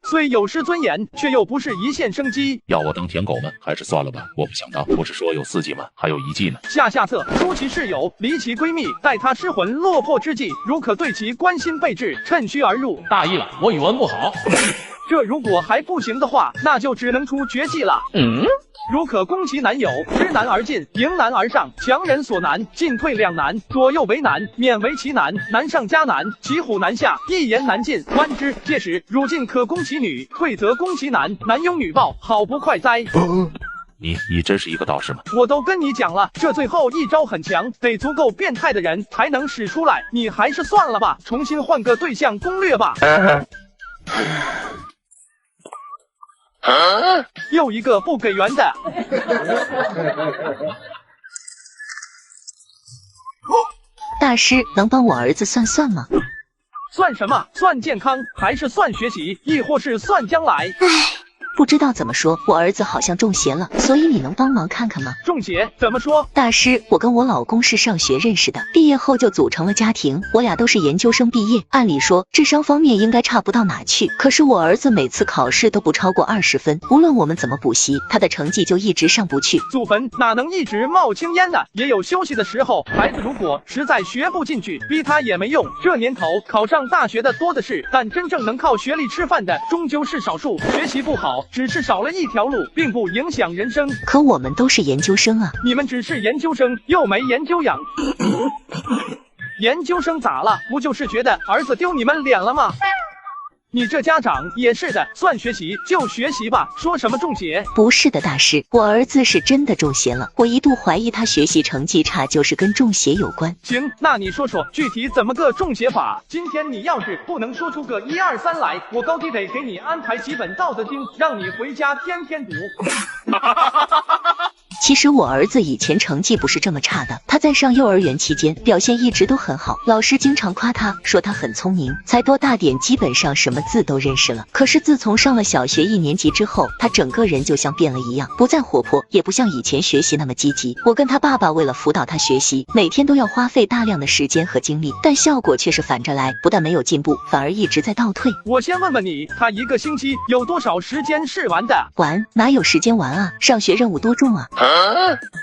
虽有失尊严，却又不是一线生机。要我当舔狗呢，还是算了吧，我不想当。不是说有4计吗？还有1计呢。下策，疏其室友，离其闺蜜，待她失魂落魄之际，如可对其关心备至，趁虚而入。大意了，我语文不好。这如果还不行的话，那就只能出绝技了。如可攻其男友，知难而进，迎难而上，强人所难，进退两难，左右为难，勉为其难，难上加难，骑虎难下，一言难尽。弯之，届时汝进可攻其女，退则攻其男，男拥女抱，好不快哉！你真是一个道士吗？我都跟你讲了，这最后一招很强，得足够变态的人才能使出来。你还是算了吧，重新换个对象攻略吧。又一个不给圆的。大师，能帮我儿子算算吗？算什么？算健康，还是算学习，亦或是算将来？不知道怎么说，我儿子好像中邪了，所以你能帮忙看看吗？中邪？怎么说？大师，我跟我老公是上学认识的，毕业后就组成了家庭，我俩都是研究生毕业，按理说智商方面应该差不到哪去，可是我儿子每次考试都不超过20分，无论我们怎么补习，他的成绩就一直上不去。祖坟哪能一直冒青烟呢？也有休息的时候。孩子如果实在学不进去，逼他也没用。这年头考上大学的多的是，但真正能靠学历吃饭的终究是少数。学习不好只是少了一条路，并不影响人生。可我们都是研究生啊，你们只是研究生，又没研究养。研究生咋了？不就是觉得儿子丢你们脸了吗？你这家长也是的，算学习就学习吧，说什么中邪？不是的，大师，我儿子是真的中邪了，我一度怀疑他学习成绩差就是跟中邪有关。行，那你说说具体怎么个中邪法？今天你要是不能说出个1、2、3来，我高低得给你安排几本《道德经》，让你回家天天读。其实我儿子以前成绩不是这么差的，他在上幼儿园期间表现一直都很好，老师经常夸他，说他很聪明，才多大点基本上什么字都认识了。可是自从上了小学1年级之后，他整个人就像变了一样，不再活泼，也不像以前学习那么积极。我跟他爸爸为了辅导他学习，每天都要花费大量的时间和精力，但效果却是反着来，不但没有进步，反而一直在倒退。我先问问你，他一个星期有多少时间是玩的？玩？哪有时间玩啊？上学任务多重啊！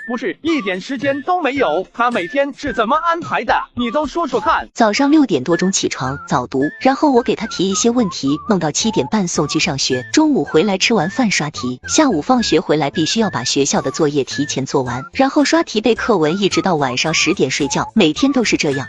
不是一点时间都没有，他每天是怎么安排的？你都说说看。早上6点多钟起床早读，然后我给他提一些问题，弄到7点半送去上学。中午回来吃完饭刷题，下午放学回来必须要把学校的作业提前做完，然后刷题背课文，一直到晚上10点睡觉，每天都是这样。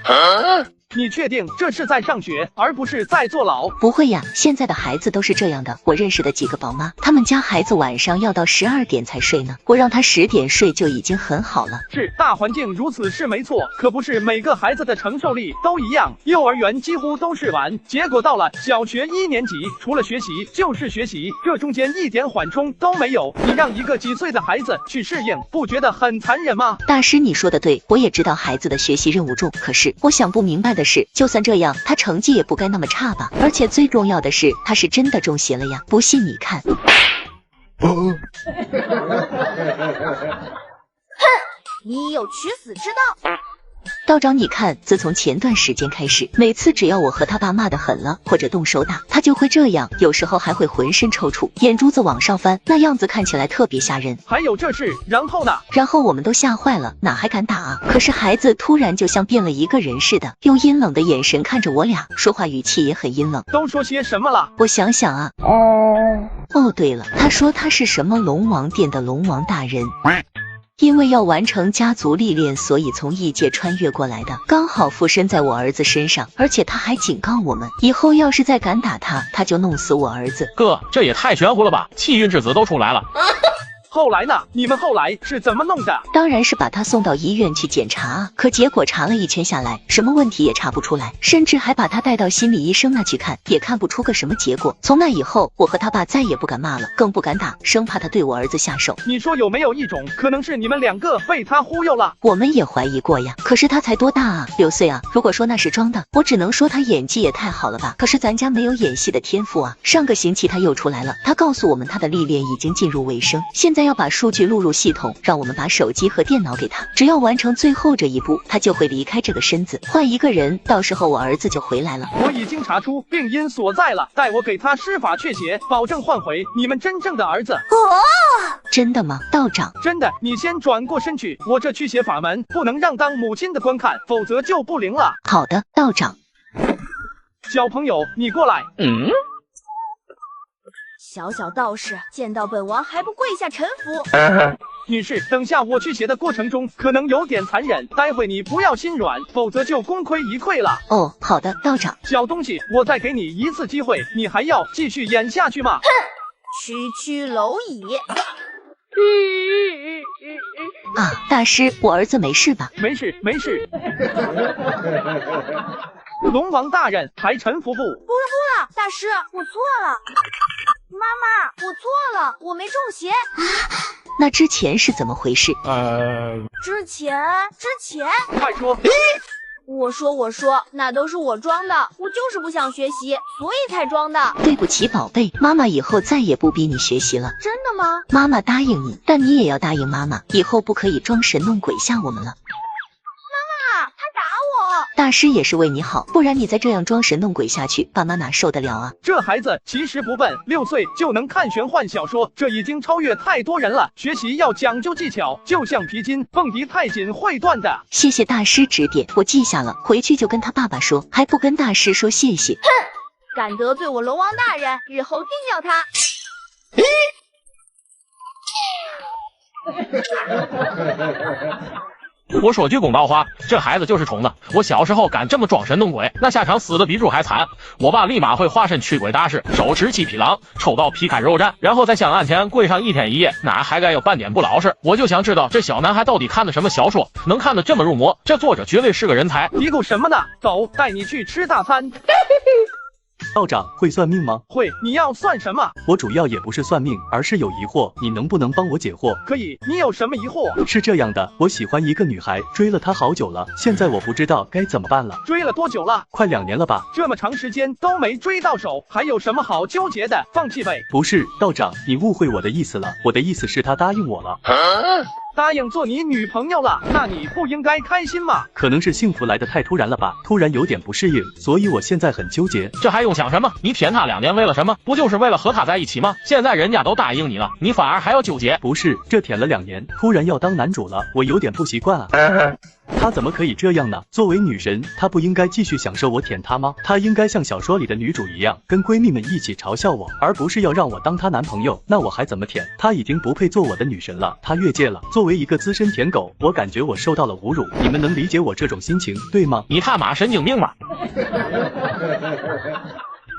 你确定这是在上学，而不是在坐牢？不会呀，现在的孩子都是这样的。我认识的几个宝妈，他们家孩子晚上要到12点才睡呢，我让他10点睡就已经很好了。是大环境如此是没错，可不是每个孩子的承受力都一样。幼儿园几乎都是玩，结果到了小学1年级，除了学习就是学习，这中间一点缓冲都没有。你让一个几岁的孩子去适应，不觉得很残忍吗？大师，你说的对，我也知道孩子的学习任务重，可是我想不明白的是，就算这样，他成绩也不该那么差吧？而且最重要的是，他是真的中邪了呀！不信你看。哼，你有取死之道。道长，你看，自从前段时间开始，每次只要我和他爸骂得狠了，或者动手打，他就会这样，有时候还会浑身抽搐，眼珠子往上翻，那样子看起来特别吓人。还有这事，然后呢？然后我们都吓坏了，哪还敢打啊？可是孩子突然就像变了一个人似的，用阴冷的眼神看着我俩，说话语气也很阴冷。都说些什么了？我想想啊，哦对了，他说他是什么龙王殿的龙王大人。因为要完成家族历练，所以从异界穿越过来的，刚好附身在我儿子身上，而且他还警告我们，以后要是再敢打他，他就弄死我儿子。哥，这也太玄乎了吧，气运之子都出来了。后来呢？你们后来是怎么弄的？当然是把他送到医院去检查啊，可结果查了一圈下来，什么问题也查不出来，甚至还把他带到心理医生那去看，也看不出个什么结果。从那以后，我和他爸再也不敢骂了，更不敢打，生怕他对我儿子下手。你说有没有一种可能是你们2个被他忽悠了？我们也怀疑过呀，可是他才多大啊，6岁啊，如果说那是装的，我只能说他演技也太好了吧。可是咱家没有演戏的天赋啊。上个星期他又出来了，他告诉我们他的历练已经进入尾声，现在要把数据录入系统，让我们把手机和电脑给他，只要完成最后这一步，他就会离开这个身子，换一个人，到时候我儿子就回来了。我已经查出病因所在了，待我给他施法祛邪，保证换回你们真正的儿子。真的吗，道长？真的，你先转过身去，我这驱邪法门不能让当母亲的观看，否则就不灵了。好的，道长。小朋友，你过来。小小道士见到本王还不跪下臣服？女士，等下我驱邪的过程中可能有点残忍，待会你不要心软，否则就功亏一篑了。哦，好的，道长。小东西，我再给你一次机会，你还要继续演下去吗？哼，区区蝼蚁。啊，大师，我儿子没事吧？没事，没事。龙王大人还臣服不？不了，大师，我错了。妈妈，我错了，我没中邪。那之前是怎么回事？之前，快说。我说，那都是我装的，我就是不想学习，所以才装的。对不起，宝贝，妈妈以后再也不逼你学习了。真的吗？妈妈答应你，但你也要答应妈妈，以后不可以装神弄鬼吓我们了。妈妈，他打我。大师也是为你好，不然你再这样装神弄鬼下去，爸妈哪受得了啊？这孩子其实不笨，6岁就能看玄幻小说，这已经超越太多人了。学习要讲究技巧，就像皮筋，绷得太紧会断的。谢谢大师指点，我记下了，回去就跟他爸爸说，还不跟大师说谢谢。哼，敢得罪我龙王大人，日后定要他。我说句公道话，这孩子就是虫子。我小时候敢这么装神弄鬼，那下场死的比猪还惨。我爸立马会化身驱鬼大师，手持七匹狼，抽刀劈开肉绽，然后在香案前跪上1天1夜，哪还该有半点不老实？我就想知道这小男孩到底看的什么小说，能看得这么入魔？这作者绝对是个人才。嘀咕什么呢？走，带你去吃大餐。道长会算命吗？会，你要算什么？我主要也不是算命，而是有疑惑，你能不能帮我解惑？可以，你有什么疑惑？是这样的，我喜欢一个女孩，追了她好久了，现在我不知道该怎么办了。追了多久了？快2年了吧？这么长时间都没追到手，还有什么好纠结的？放弃呗。不是，道长，你误会我的意思了，我的意思是她答应我了。答应做你女朋友了，那你不应该开心吗？可能是幸福来得太突然了吧，突然有点不适应，所以我现在很纠结。这还用想什么？你舔他2年为了什么？不就是为了和他在一起吗？现在人家都答应你了，你反而还要纠结？不是，这舔了2年，突然要当男主了，我有点不习惯啊。她怎么可以这样呢？作为女神，她不应该继续享受我舔她吗？她应该像小说里的女主一样，跟闺蜜们一起嘲笑我，而不是要让我当她男朋友。那我还怎么舔？她已经不配做我的女神了，她越界了。作为一个资深舔狗，我感觉我受到了侮辱，你们能理解我这种心情，对吗？你他妈神经病吧！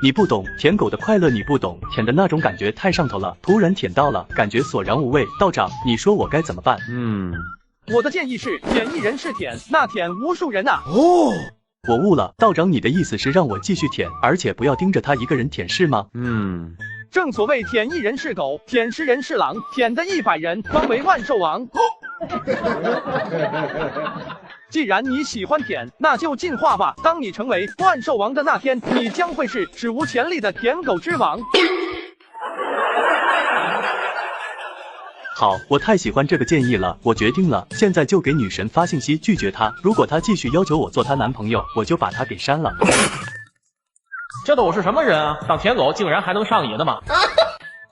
你不懂舔狗的快乐，你不懂舔的那种感觉太上头了，突然舔到了，感觉索然无味。道长，你说我该怎么办？我的建议是，舔1人是舔，那舔无数人啊。哦，我悟了，道长，你的意思是让我继续舔，而且不要盯着他一个人舔是吗？正所谓舔1人是狗，舔10人是狼，舔的100人方为万兽王。既然你喜欢舔，那就进化吧。当你成为万兽王的那天，你将会是史无前例的舔狗之王。好，我太喜欢这个建议了，我决定了，现在就给女神发信息拒绝她。如果她继续要求我做她男朋友，我就把她给删了。这都是什么人啊？当舔狗竟然还能上瘾的吗？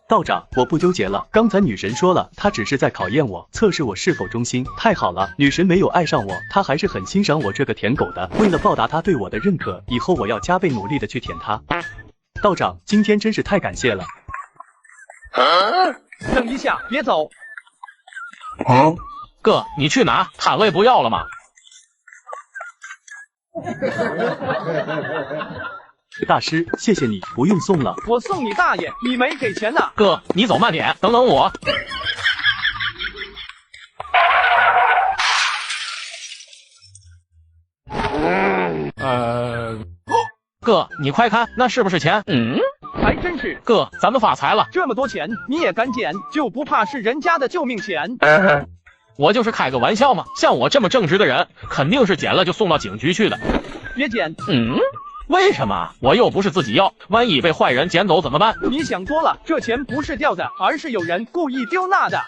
道长，我不纠结了。刚才女神说了，她只是在考验我，测试我是否忠心。太好了，女神没有爱上我，她还是很欣赏我这个舔狗的。为了报答她对我的认可，以后我要加倍努力的去舔她。道长，今天真是太感谢了。等一下，别走。哥，你去哪？摊位不要了吗？大师，谢谢你，不用送了。我送你大爷，你没给钱呢。哥，你走慢点，等等我。哥，你快看，那是不是钱？还真是。哥，咱们发财了。这么多钱，你也敢捡？就不怕是人家的救命钱？我就是开个玩笑嘛，像我这么正直的人，肯定是捡了就送到警局去的。别捡。为什么？我又不是自己要，万一被坏人捡走怎么办？你想多了，这钱不是掉的，而是有人故意丢那的。